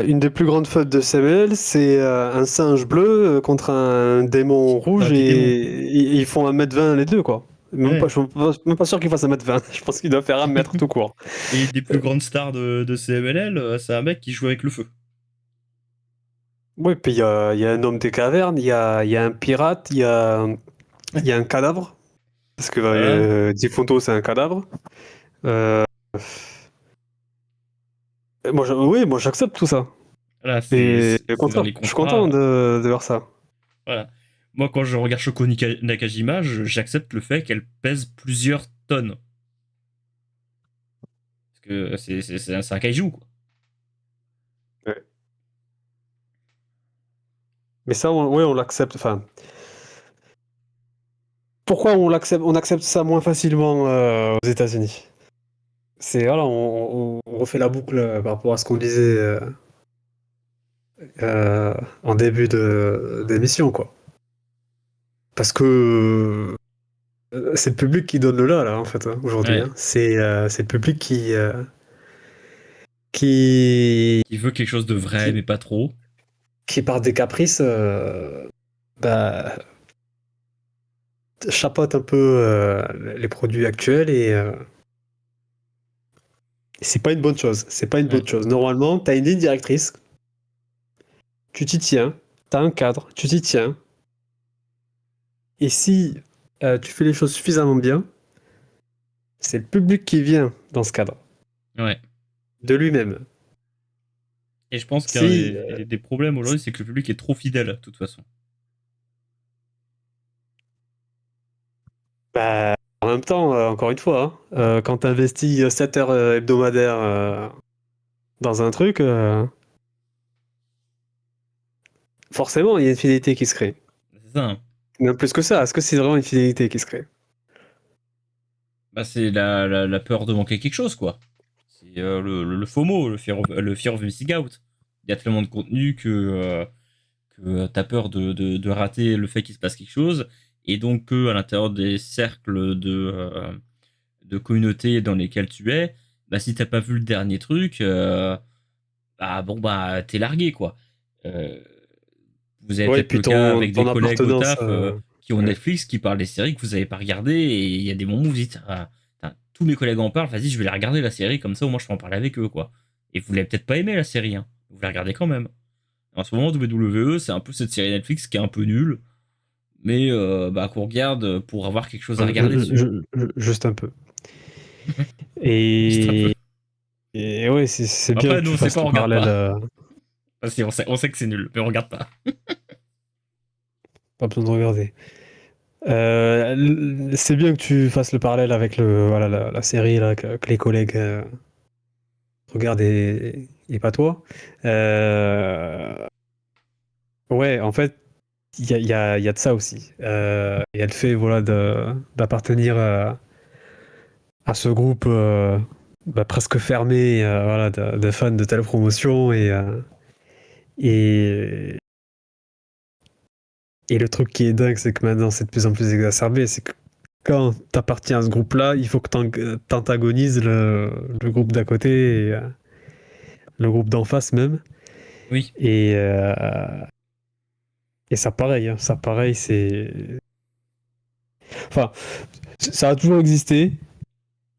une des plus grandes fautes de CMLL, c'est un singe bleu contre un démon rouge Des démons. et ils font 1m20 les deux, quoi. Même pas, Ouais. je suis même pas sûr qu'ils fassent 1m20. Je pense qu'il doit faire 1 mètre tout court. Et une des plus grandes stars de CMLL, c'est un mec qui joue avec le feu. Oui, puis il y a un homme des cavernes, il y a un pirate, il y a un cadavre. Parce que Voilà. Difunto, c'est un cadavre. Euh, oui, moi j'accepte tout ça. Voilà, Et au c'est dans contraire, les je suis content contrats. de voir ça. Voilà. Moi, quand je regarde Shoko Nakajima, j'accepte le fait qu'elle pèse plusieurs tonnes. Parce que c'est un kaiju, quoi. Ouais. Mais ça, ouais, on l'accepte. Enfin, pourquoi on accepte ça moins facilement aux États-Unis? C'est voilà, on refait la boucle par rapport à ce qu'on disait en début d'émission, quoi. Parce que c'est le public qui donne le là, en fait, hein, aujourd'hui, Ouais. hein. C'est le public qui, Qui veut quelque chose de vrai, qui, mais pas trop. qui par des caprices, bah, chapeaute un peu les produits actuels et c'est pas une bonne chose. C'est pas une Ouais. bonne chose. Normalement, tu as une ligne directrice tu t'y tiens, t'as un cadre, tu t'y tiens. Et si tu fais les choses suffisamment bien, c'est le public qui vient dans ce cadre, Ouais. de lui-même. Et je pense qu'un Si, des problèmes aujourd'hui, c'est que le public est trop fidèle, de toute façon. bah, en même temps, encore une fois, hein, quand tu investis 7 heures hebdomadaires dans un truc, forcément, il y a une fidélité qui se crée. C'est ça, hein. Même plus que ça, est-ce que c'est vraiment une fidélité qui se crée? Bah, c'est la peur de manquer quelque chose, quoi. C'est le FOMO, le fear of missing out. Il y a tellement de contenu que t'as peur de rater le fait qu'il se passe quelque chose. Et donc, que à l'intérieur des cercles de communauté dans lesquels tu es, bah, si t'as pas vu le dernier truc, bah, bon, bah, t'es largué, quoi. Euh, Vous avez Ouais, et peut-être puis le cas avec des ton collègues au appartenance. taf qui ont Ouais. Netflix, qui parlent des séries que vous n'avez pas regardées, et il y a des moments où vous dites, ah, putain, tous mes collègues en parlent, vas-y, je vais les regarder la série, comme ça au moins je peux en parler avec eux, quoi. Et vous l'avez peut-être pas aimé la série, hein. Vous la regardez quand même. En ce moment, WWE, c'est un peu cette série Netflix qui est un peu nulle, mais bah, qu'on regarde pour avoir quelque chose à regarder dessus. Juste un peu. Juste un peu. Et, et ouais, c'est bien Après, que nous, tu on sait fasses pas, on le regarde parallèle. pas. Parce on sait que c'est nul, mais on regarde pas. Pas besoin de regarder. C'est bien que tu fasses le parallèle avec voilà, la série là, que les collègues regardent et pas toi. Ouais, en fait, il y a de ça aussi. Il y a le fait voilà, d'appartenir à ce groupe presque fermé voilà, de fans de telle promotion. Et, et le truc qui est dingue, c'est que maintenant c'est de plus en plus exacerbé. C'est que quand t'appartiens à ce groupe-là, il faut que t'antagonises le groupe d'à côté, et, le groupe d'en face même. Oui, Et, euh, et ça pareil, hein, ça pareil, c'est... Enfin, ça a toujours existé.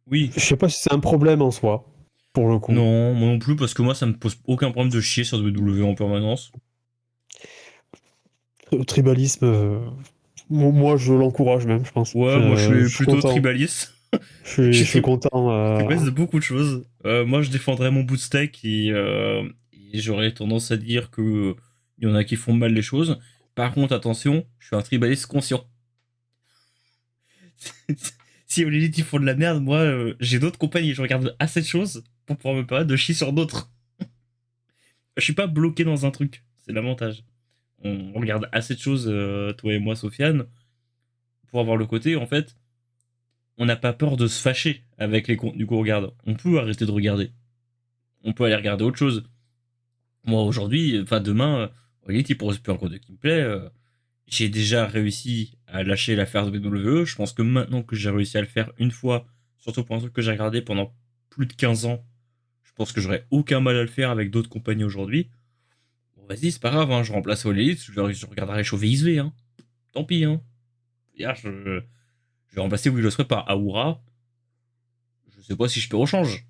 oui. Je sais pas si c'est un problème en soi, pour le coup. Non, moi non plus, parce que moi, ça me pose aucun problème de chier sur WWE en permanence. Le tribalisme, moi je l'encourage même, je pense. Ouais, moi je Je suis suis plutôt content. tribaliste. Je Je suis suis content. tribaliste de beaucoup de choses. Moi je défendrais mon bout de steak et j'aurais tendance à dire que il y en a qui font mal les choses. Par contre, attention, je suis un tribaliste conscient. Si au limite ils font de la merde, moi j'ai d'autres compagnies. Je regarde assez de choses pour pouvoir me permettre de chier sur d'autres. Je suis pas bloqué dans un truc. C'est l'avantage. On regarde assez de choses, toi et moi, Sofiane, pour avoir le côté, en fait, on n'a pas peur de se fâcher avec les contenus qu'on regarde. On peut arrêter de regarder. On peut aller regarder autre chose. Moi, aujourd'hui, enfin demain, au limite, il propose plus un contenu qui me plaît. J'ai déjà réussi à lâcher l'affaire de WWE. Je pense que maintenant que j'ai réussi à le faire une fois, surtout pour un truc que j'ai regardé pendant plus de 15 ans, je pense que j'aurais aucun mal à le faire avec d'autres compagnies aujourd'hui. Bon, vas-y, c'est pas grave, hein, je remplace All Elite, je regarderai chauffer XV, hein. Tant pis, hein. Hier, je vais remplacer Will Ospreay par Aura. Je sais pas si je peux rechange.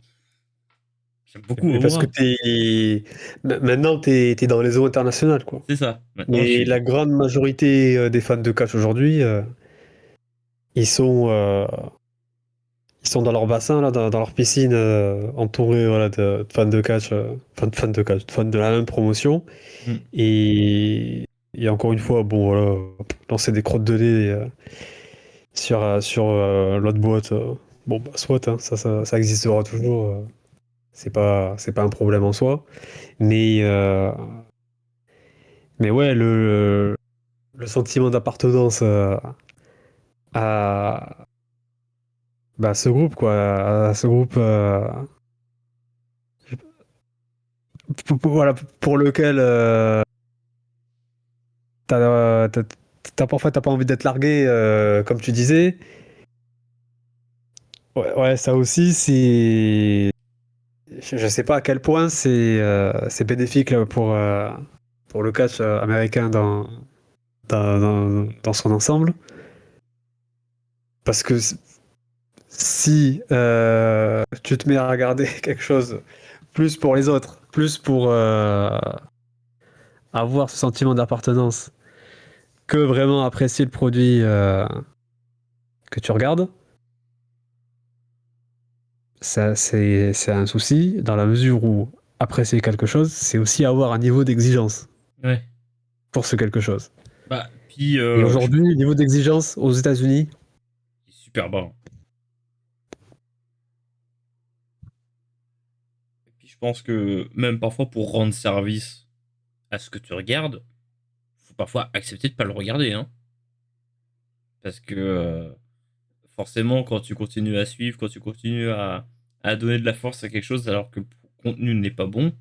J'aime beaucoup Mais parce que Aura. maintenant, t'es dans les eaux internationales, quoi. C'est ça. Maintenant, je Mais la suis. grande majorité des fans de catch aujourd'hui, ils sont, euh, ils sont dans leur bassin, là, dans leur piscine, entourés voilà, de fans de catch, de fans de la même promotion. Hmm. Et encore une fois, bon, voilà, lancer des crottes de nez sur l'autre boîte, bon, bah, soit, hein, ça existera toujours. C'est pas un problème en soi. Mais, euh, mais ouais, le sentiment d'appartenance à, bah, ce groupe, quoi, à ce groupe, voilà, pour lequel en fait, t'as pas envie d'être largué, comme tu disais. Ouais, ouais, ça aussi, c'est. Je sais pas à quel point c'est bénéfique là, pour le catch américain dans son ensemble. Parce que si tu te mets à regarder quelque chose plus pour les autres, plus pour avoir ce sentiment d'appartenance que vraiment apprécier le produit que tu regardes, ça, c'est un souci dans la mesure où apprécier quelque chose, c'est aussi avoir un niveau d'exigence Ouais. pour ce quelque chose. Bah, puis, Et aujourd'hui, le niveau d'exigence aux États-Unis, super bas. Et puis, je pense que même parfois, pour rendre service à ce que tu regardes, faut parfois accepter de pas le regarder, hein. Parce que forcément, quand tu continues à suivre, quand tu continues à donner de la force à quelque chose alors que le contenu n'est pas bon,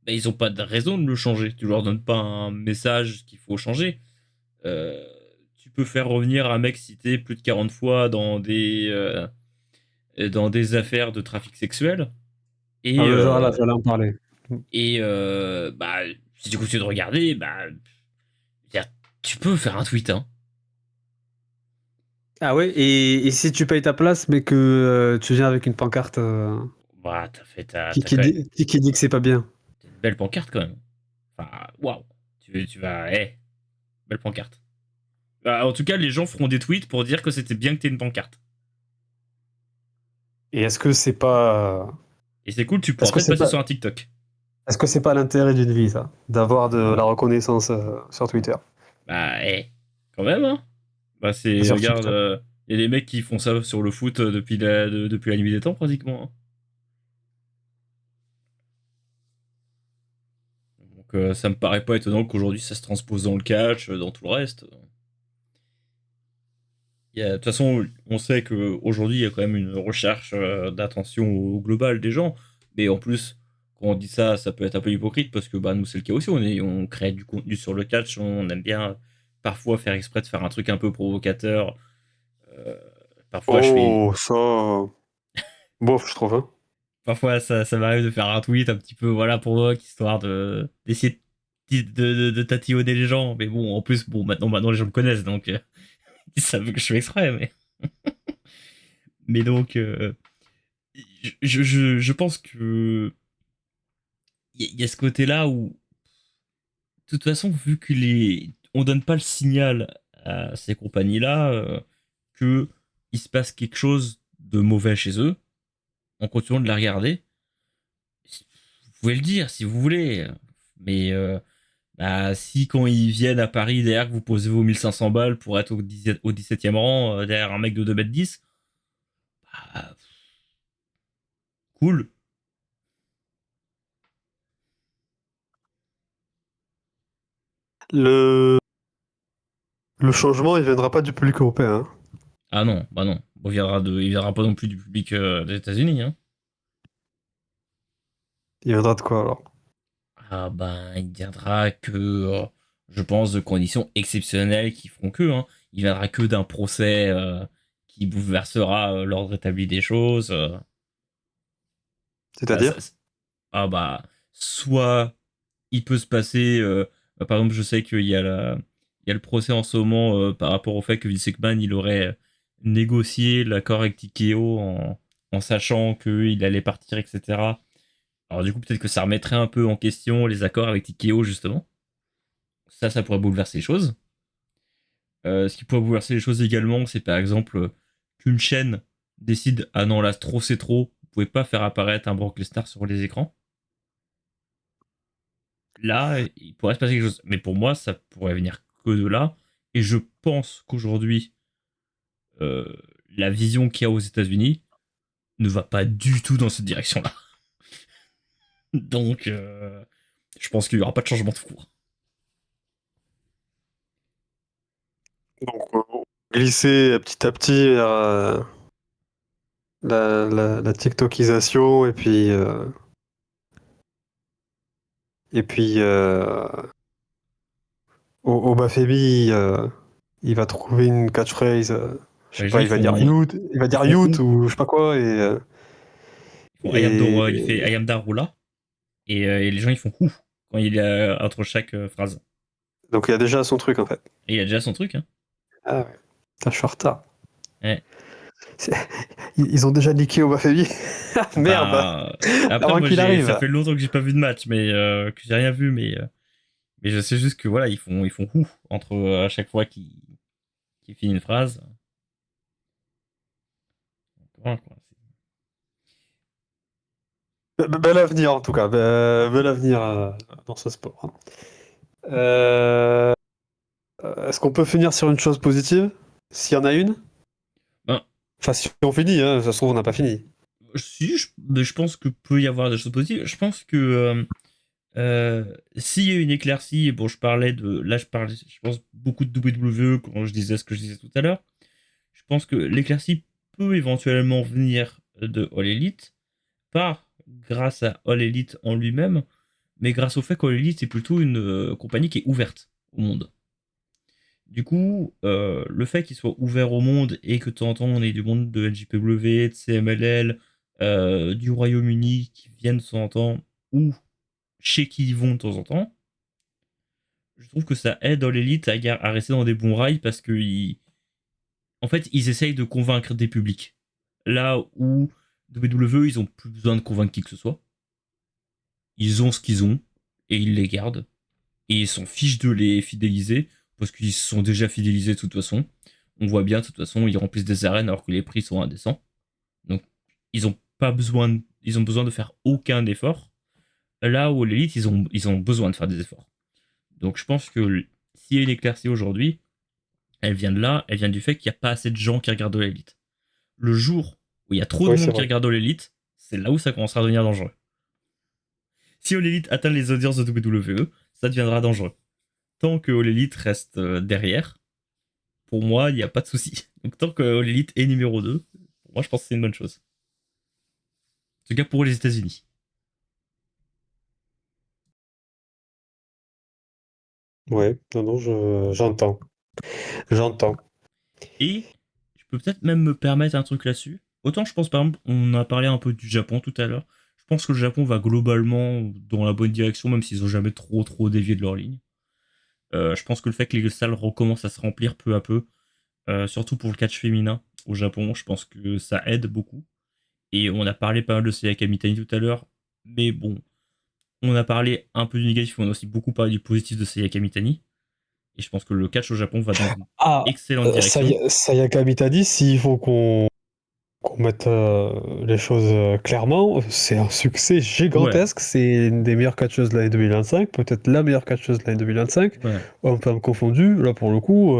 bah, ils ont pas de raison de le changer. Tu leur donnes pas un message qu'il faut changer. Euh, Tu peux faire revenir un mec cité plus de 40 fois dans des affaires de trafic sexuel. Et, genre là, j'allais en parler. bah, si tu continues de regarder, bah, tu peux faire un tweet, hein. Ah ouais, et si tu payes ta place, mais que tu viens avec une pancarte Bah, t'as fait ta, qui, t'as quand même qui dit que c'est pas bien. t'as une belle pancarte quand même. Enfin, waouh. Tu vas, belle pancarte. Bah, en tout cas, les gens feront des tweets pour dire que c'était bien que t'aies une pancarte. Et est-ce que c'est pas Et c'est cool, tu pourras est-ce que peut-être c'est passer pas sur un TikTok. est-ce que c'est pas l'intérêt d'une vie, ça, d'avoir de la reconnaissance sur Twitter Bah, quand même, hein. Bah, et sur regarde, TikTok? y a des mecs qui font ça sur le foot depuis la nuit des temps, pratiquement, hein. Donc, ça me paraît pas étonnant qu'aujourd'hui ça se transpose dans le catch, dans tout le reste. De toute façon, on sait qu'aujourd'hui, il y a quand même une recherche d'attention au global des gens. Mais en plus, quand on dit ça, ça peut être un peu hypocrite parce que bah, nous, c'est le cas aussi. On crée du contenu sur le catch. On aime bien parfois faire exprès de faire un truc un peu provocateur. Euh, parfois, je fais. Oh, ça. Bof, je trouve. Hein. Parfois, ça m'arrive de faire un tweet un petit peu, voilà, pour moi, histoire d'essayer de tatillonner les gens. Mais bon, en plus, bon, maintenant les gens me connaissent, donc ils savent que je fais exprès. Mais donc. Je pense que il y a ce côté-là où, de toute façon, vu que on donne pas le signal à ces compagnies-là que il se passe quelque chose de mauvais chez eux, en continuant de la regarder, vous pouvez le dire si vous voulez, mais bah, si quand ils viennent à Paris derrière que vous posez vos 1500 balles pour être au 17e rang derrière un mec de 2 m 10, bah, cool. Le... le changement, il viendra pas du public européen. Hein. Ah non, bah non, il viendra pas non plus du public des États-Unis, hein. Il viendra de quoi alors? Ah ben, il viendra que, je pense, de conditions exceptionnelles qui feront que, hein. Il viendra que d'un procès qui bouleversera l'ordre établi des choses. Bah, C'est-à-dire? ah bah, soit il peut se passer, par exemple, je sais il y a le procès en ce moment par rapport au fait que Vince McMahon, il aurait négocié l'accord avec Tikeo en sachant qu'il allait partir, etc. Alors du coup, peut-être que ça remettrait un peu en question les accords avec Tikeo, justement. Ça pourrait bouleverser les choses. Ce qui pourrait bouleverser les choses également, c'est par exemple qu'une chaîne décide ah non là trop c'est trop, vous pouvez pas faire apparaître un Brock Lesnar sur les écrans. Là, il pourrait se passer quelque chose. Mais pour moi, ça pourrait venir que de là. Et je pense qu'aujourd'hui, euh, la vision qu'il y a aux États-Unis ne va pas du tout dans cette direction-là. Donc, je pense qu'il n'y aura pas de changement de cours. Donc, glisser petit à petit vers la TikTokisation et puis Obafemi, il va trouver une catchphrase. Je sais Les gens, pas, il va ils dire font youth ou. ou je sais pas quoi Ils font il fait et Ayam Darula. Et les gens, ils font ouh quand il est entre chaque phrase. donc il y a déjà son truc en fait. Et il a déjà son truc, hein. Ah ouais. Putain, je suis en retard. Ouais. C'est- Ils ont déjà niqué Obafemi. Merde. Bah, après, Avant moi, qu'il arrive. ça fait longtemps que j'ai pas vu de match, mais que j'ai rien vu, mais Mais je sais juste que voilà, ils font ouf entre à chaque fois qu'ils finissent une phrase. Donc, voilà, quoi. Bel avenir en tout cas, bel avenir dans ce sport, hein. Euh, Est-ce qu'on peut finir sur une chose positive? S'il y en a une? Ben, Enfin, si on finit, hein, ça se trouve, on n'a pas fini. si, mais je pense que peut y avoir des choses positives. Je pense que s'il y a une éclaircie, bon, je parlais de. Là, je parlais, je pense, beaucoup de WWE quand je disais ce que je disais tout à l'heure. Je pense que l'éclaircie peut éventuellement venir de All Elite, pas grâce à All Elite en lui-même, mais grâce au fait qu'All Elite c'est plutôt une compagnie qui est ouverte au monde. Du coup, le fait qu'il soit ouvert au monde et que de temps en temps on ait du monde de NJPW, de CMLL, du Royaume-Uni qui viennent de temps en temps, ou chez qui ils vont de temps en temps, je trouve que ça aide All Elite à rester dans des bons rails parce que en fait, ils essayent de convaincre des publics. Là où WWE, ils ont plus besoin de convaincre qui que ce soit. Ils ont ce qu'ils ont et ils les gardent. Et ils s'en fichent de les fidéliser parce qu'ils se sont déjà fidélisés de toute façon. On voit bien, de toute façon, ils remplissent des arènes alors que les prix sont indécents. Donc, ils ont pas besoin, ils ont besoin de faire aucun effort. Là où l'élite, ils ont besoin de faire des efforts. Donc, je pense que s'il y a une éclaircie aujourd'hui, elle vient de là, elle vient du fait qu'il n'y a pas assez de gens qui regardent l'élite. Le jour où il y a trop de Oui, c'est monde qui vrai. regarde l'élite, c'est là où ça commencera à devenir dangereux. Si All Elite atteint les audiences de WWE, ça deviendra dangereux. Tant que All Elite reste derrière, pour moi, il n'y a pas de souci. Donc tant que All Elite est numéro 2, pour moi, je pense que c'est une bonne chose. En tout cas pour les États-Unis. Ouais, non, non, j'entends. J'entends. Et je peux peut-être même me permettre un truc là-dessus. Autant je pense, par exemple, on a parlé un peu du Japon tout à l'heure. Je pense que le Japon va globalement dans la bonne direction, même s'ils ont jamais trop dévié de leur ligne. Je pense que le fait que les salles recommencent à se remplir peu à peu, surtout pour le catch féminin au Japon, je pense que ça aide beaucoup. Et on a parlé pas mal de Sayaka Mitani tout à l'heure, mais bon, on a parlé un peu du négatif, mais on a aussi beaucoup parlé du positif de Sayaka Mitani. Et je pense que le catch au Japon va dans une Ah, excellente direction. Sayaka Mitani, s'il faut qu'on mette les choses clairement, c'est un succès Ouais, gigantesque. C'est une des meilleures catcheuses de l'année 2025, peut-être la meilleure catcheuse de l'année 2025. ouais, Hommes-femmes confondus, là pour le coup,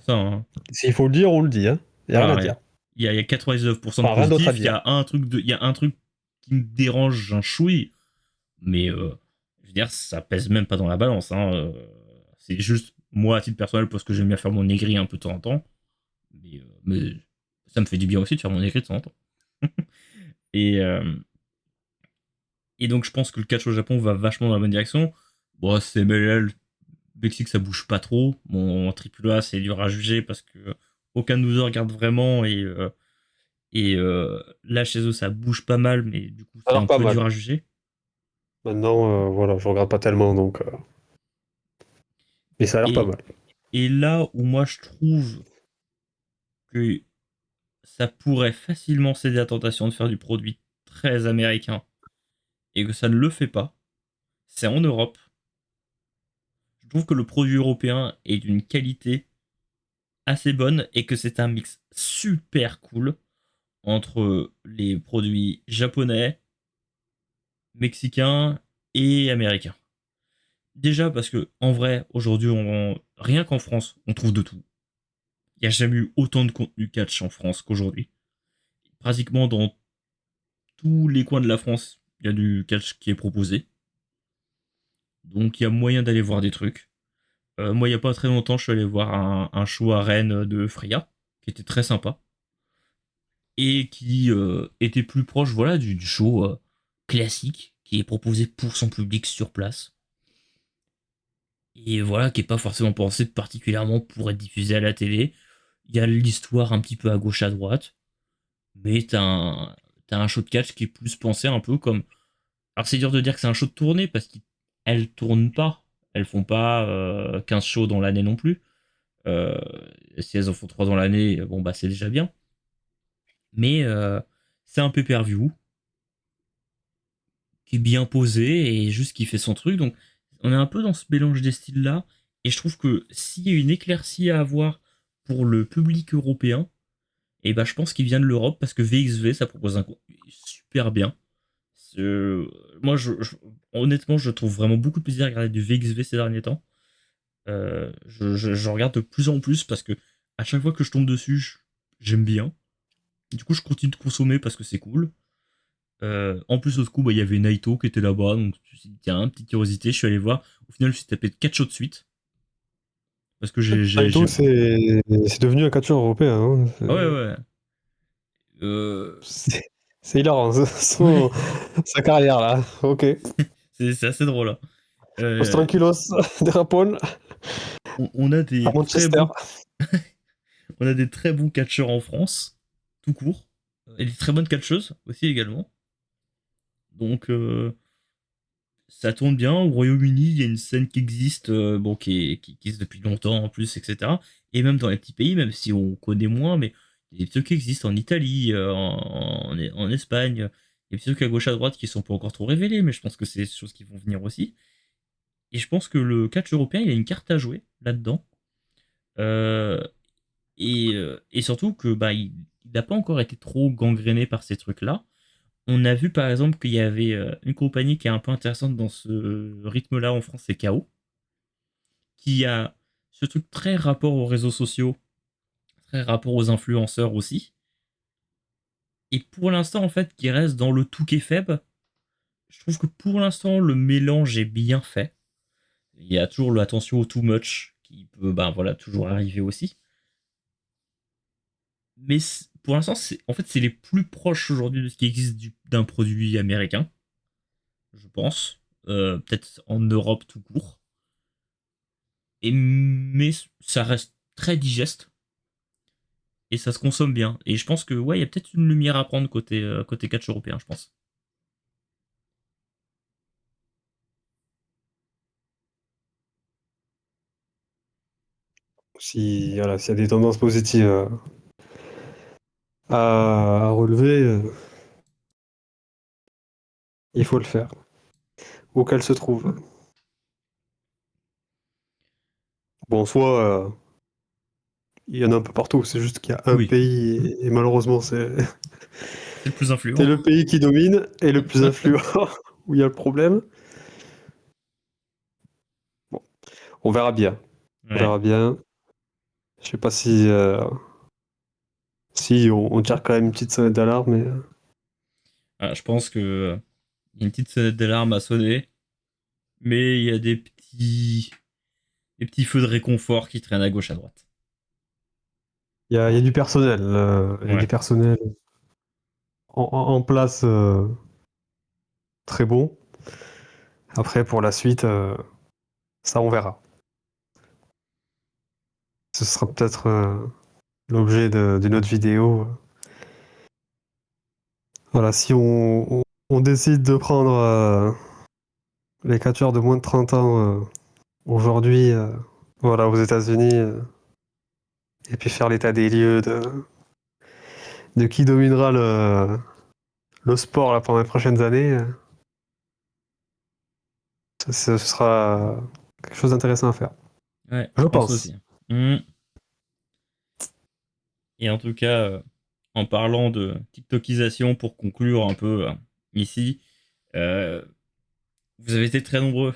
ça, hein. s'il faut le dire, on le dit, hein. Il n'y a rien à Voilà, dire. il y a 99% de Enfin, rien d'autre à positif, dire. il y a un truc qui me dérange un chouï, mais je veux dire, ça pèse même pas dans la balance, hein. C'est juste moi, à titre personnel, parce que j'aime bien faire mon aigri un peu de temps en temps. Mais ça me fait du bien aussi de faire mon aigri de temps en temps. Et, et donc, je pense que le catch au Japon va vachement dans la bonne direction. Bon, c'est MLL, Mexique, ça bouge pas trop. Bon, en AAA, c'est dur à juger parce que aucun de nous regarde vraiment. Et là, chez eux, ça bouge pas mal, mais du coup, c'est un Alors pas peu mal. dur à juger. Maintenant, voilà, je regarde pas tellement, donc. Mais ça a l'air pas Et, mal. et là où moi, je trouve que ça pourrait facilement céder à la tentation de faire du produit très américain et que ça ne le fait pas, c'est en Europe. Je trouve que le produit européen est d'une qualité assez bonne et que c'est un mix super cool entre les produits japonais, mexicains et américains. Déjà parce que en vrai, aujourd'hui, rien qu'en France, on trouve de tout. Il n'y a jamais eu autant de contenu catch en France qu'aujourd'hui. Pratiquement dans tous les coins de la France, il y a du catch qui est proposé. Donc il y a moyen d'aller voir des trucs. Moi, il n'y a pas très longtemps, je suis allé voir un show à Rennes de Freya, qui était très sympa. Et qui était plus proche voilà, du show classique, qui est proposé pour son public sur place. Et voilà, qui est pas forcément pensé particulièrement pour être diffusé à la télé. Il y a l'histoire un petit peu à gauche à droite, mais t'as un show de catch qui est plus pensé un peu comme. Alors c'est dur de dire que c'est un show de tournée parce qu'elles tournent pas. Elles font pas 15 shows dans l'année non plus. Euh, Si elles en font 3 dans l'année, bon bah c'est déjà bien. Mais c'est un pay-per-view qui est bien posé et juste qui fait son truc. Donc on est un peu dans ce mélange des styles-là, et je trouve que s'il y a une éclaircie à avoir pour le public européen, et ben je pense qu'il vient de l'Europe parce que VXV ça propose un contenu super bien. C'est- Moi, honnêtement, je trouve vraiment beaucoup de plaisir à regarder du VXV ces derniers temps. Je regarde de plus en plus parce que à chaque fois que je tombe dessus, j'aime bien. Du coup, je continue de consommer parce que c'est cool. En plus, au coup, bah, il y avait Naito qui était là-bas, donc je me suis dit, tiens, petite curiosité, je suis allé voir. Au final, je me suis tapé 4 shows de suite. Parce que Naito, c'est devenu un catcheur européen. Hein. Ah ouais, ouais. Euh, C'est hilarant, ouais, sa carrière là. Ok. c'est assez drôle, hein. Los Euh, tranquilos de Japon on a à des très Manchester. bons, on a des très bons catcheurs en France, tout court. Et des très bonnes catcheuses aussi également. Donc, ça tourne bien. Au Royaume-Uni, il y a une scène qui existe, bon, qui existe depuis longtemps en plus, etc. Et même dans les petits pays, même si on connaît moins, mais il y a des trucs qui existent en Italie, en Espagne. Il y a des petits trucs à gauche à droite qui sont pas encore trop révélés, mais je pense que c'est des choses qui vont venir aussi. Et je pense que le catch européen, il a une carte à jouer là-dedans. Euh, et surtout que bah, il n'a pas encore été trop gangréné par ces trucs-là. On a vu par exemple qu'il y avait une compagnie qui est un peu intéressante dans ce rythme-là en France, c'est KO, qui a ce truc très rapport aux réseaux sociaux, très rapport aux influenceurs aussi. Et pour l'instant, en fait, qui reste dans le tout qui est faible, je trouve que pour l'instant, le mélange est bien fait. Il y a toujours l'attention au too much qui peut ben, voilà, toujours arriver aussi. Mais pour l'instant, en fait, c'est les plus proches aujourd'hui de ce qui existe d'un produit américain, je pense. Peut-être en Europe tout court. Mais ça reste très digeste et ça se consomme bien. Et je pense que ouais, il y a peut-être une lumière à prendre côté catch européen, je pense. Si, voilà, s'il y a des tendances positives à relever, il faut le faire. Où qu'elle se trouve. Bon, soit il y en a un peu partout, c'est juste qu'il y a un Oui, pays et malheureusement c'est le plus c'est influent. le pays qui domine et le plus influent où il y a le problème. Bon, on verra bien. On Ouais. verra bien. Je sais pas si on tire quand même une petite sonnette d'alarme, mais Ah, je pense que y a une petite sonnette d'alarme à sonner, mais il y a des petits feux de réconfort qui traînent à gauche à droite. il y a du personnel. Il y a du Ouais. personnel en place très bon. Après, pour la suite, ça on verra. Ce sera peut-être l'objet d'une autre vidéo. Voilà, si on décide de prendre les catcheurs de moins de 30 ans aujourd'hui, voilà, aux États-Unis, et puis faire l'état des lieux de qui dominera le sport là, pendant les prochaines années, ce sera quelque chose d'intéressant à faire. Ouais, Je je pense pense. aussi. Hmm. Et en tout cas, en parlant de TikTokisation pour conclure un peu ici, euh, vous avez été très nombreux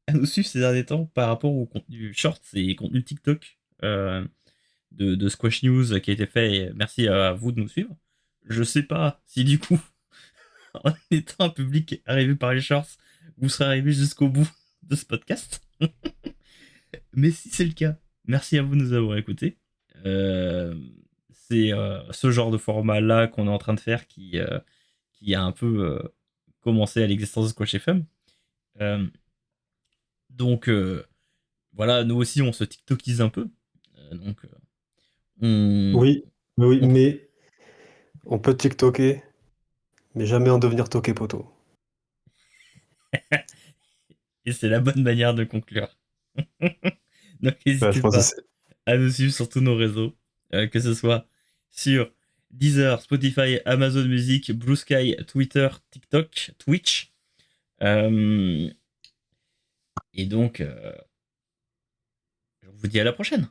à nous suivre ces derniers temps par rapport au contenu shorts et contenu TikTok de Squash News qui a été fait. Et merci à vous de nous suivre. Je sais pas si du coup, en étant un public arrivé par les shorts, vous serez arrivé jusqu'au bout de ce podcast. Mais si c'est le cas, merci à vous de nous avoir écoutés. Euh, c'est ce genre de format-là qu'on est en train de faire qui a un peu commencé à l'existence de Squash FM. Euh, donc voilà, nous aussi on se TikTokise un peu. Donc on, Oui, oui, on- mais on peut TikToker, mais jamais en devenir toqué poteau. et c'est la bonne manière de conclure. Donc Ouais, je n'hésitez pense que pas c'est. à nous suivre sur tous nos réseaux, que ce soit sur Deezer, Spotify, Amazon Music, Blue Sky, Twitter, TikTok, Twitch. Euh, Et donc, je vous dis à la prochaine.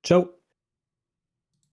Ciao.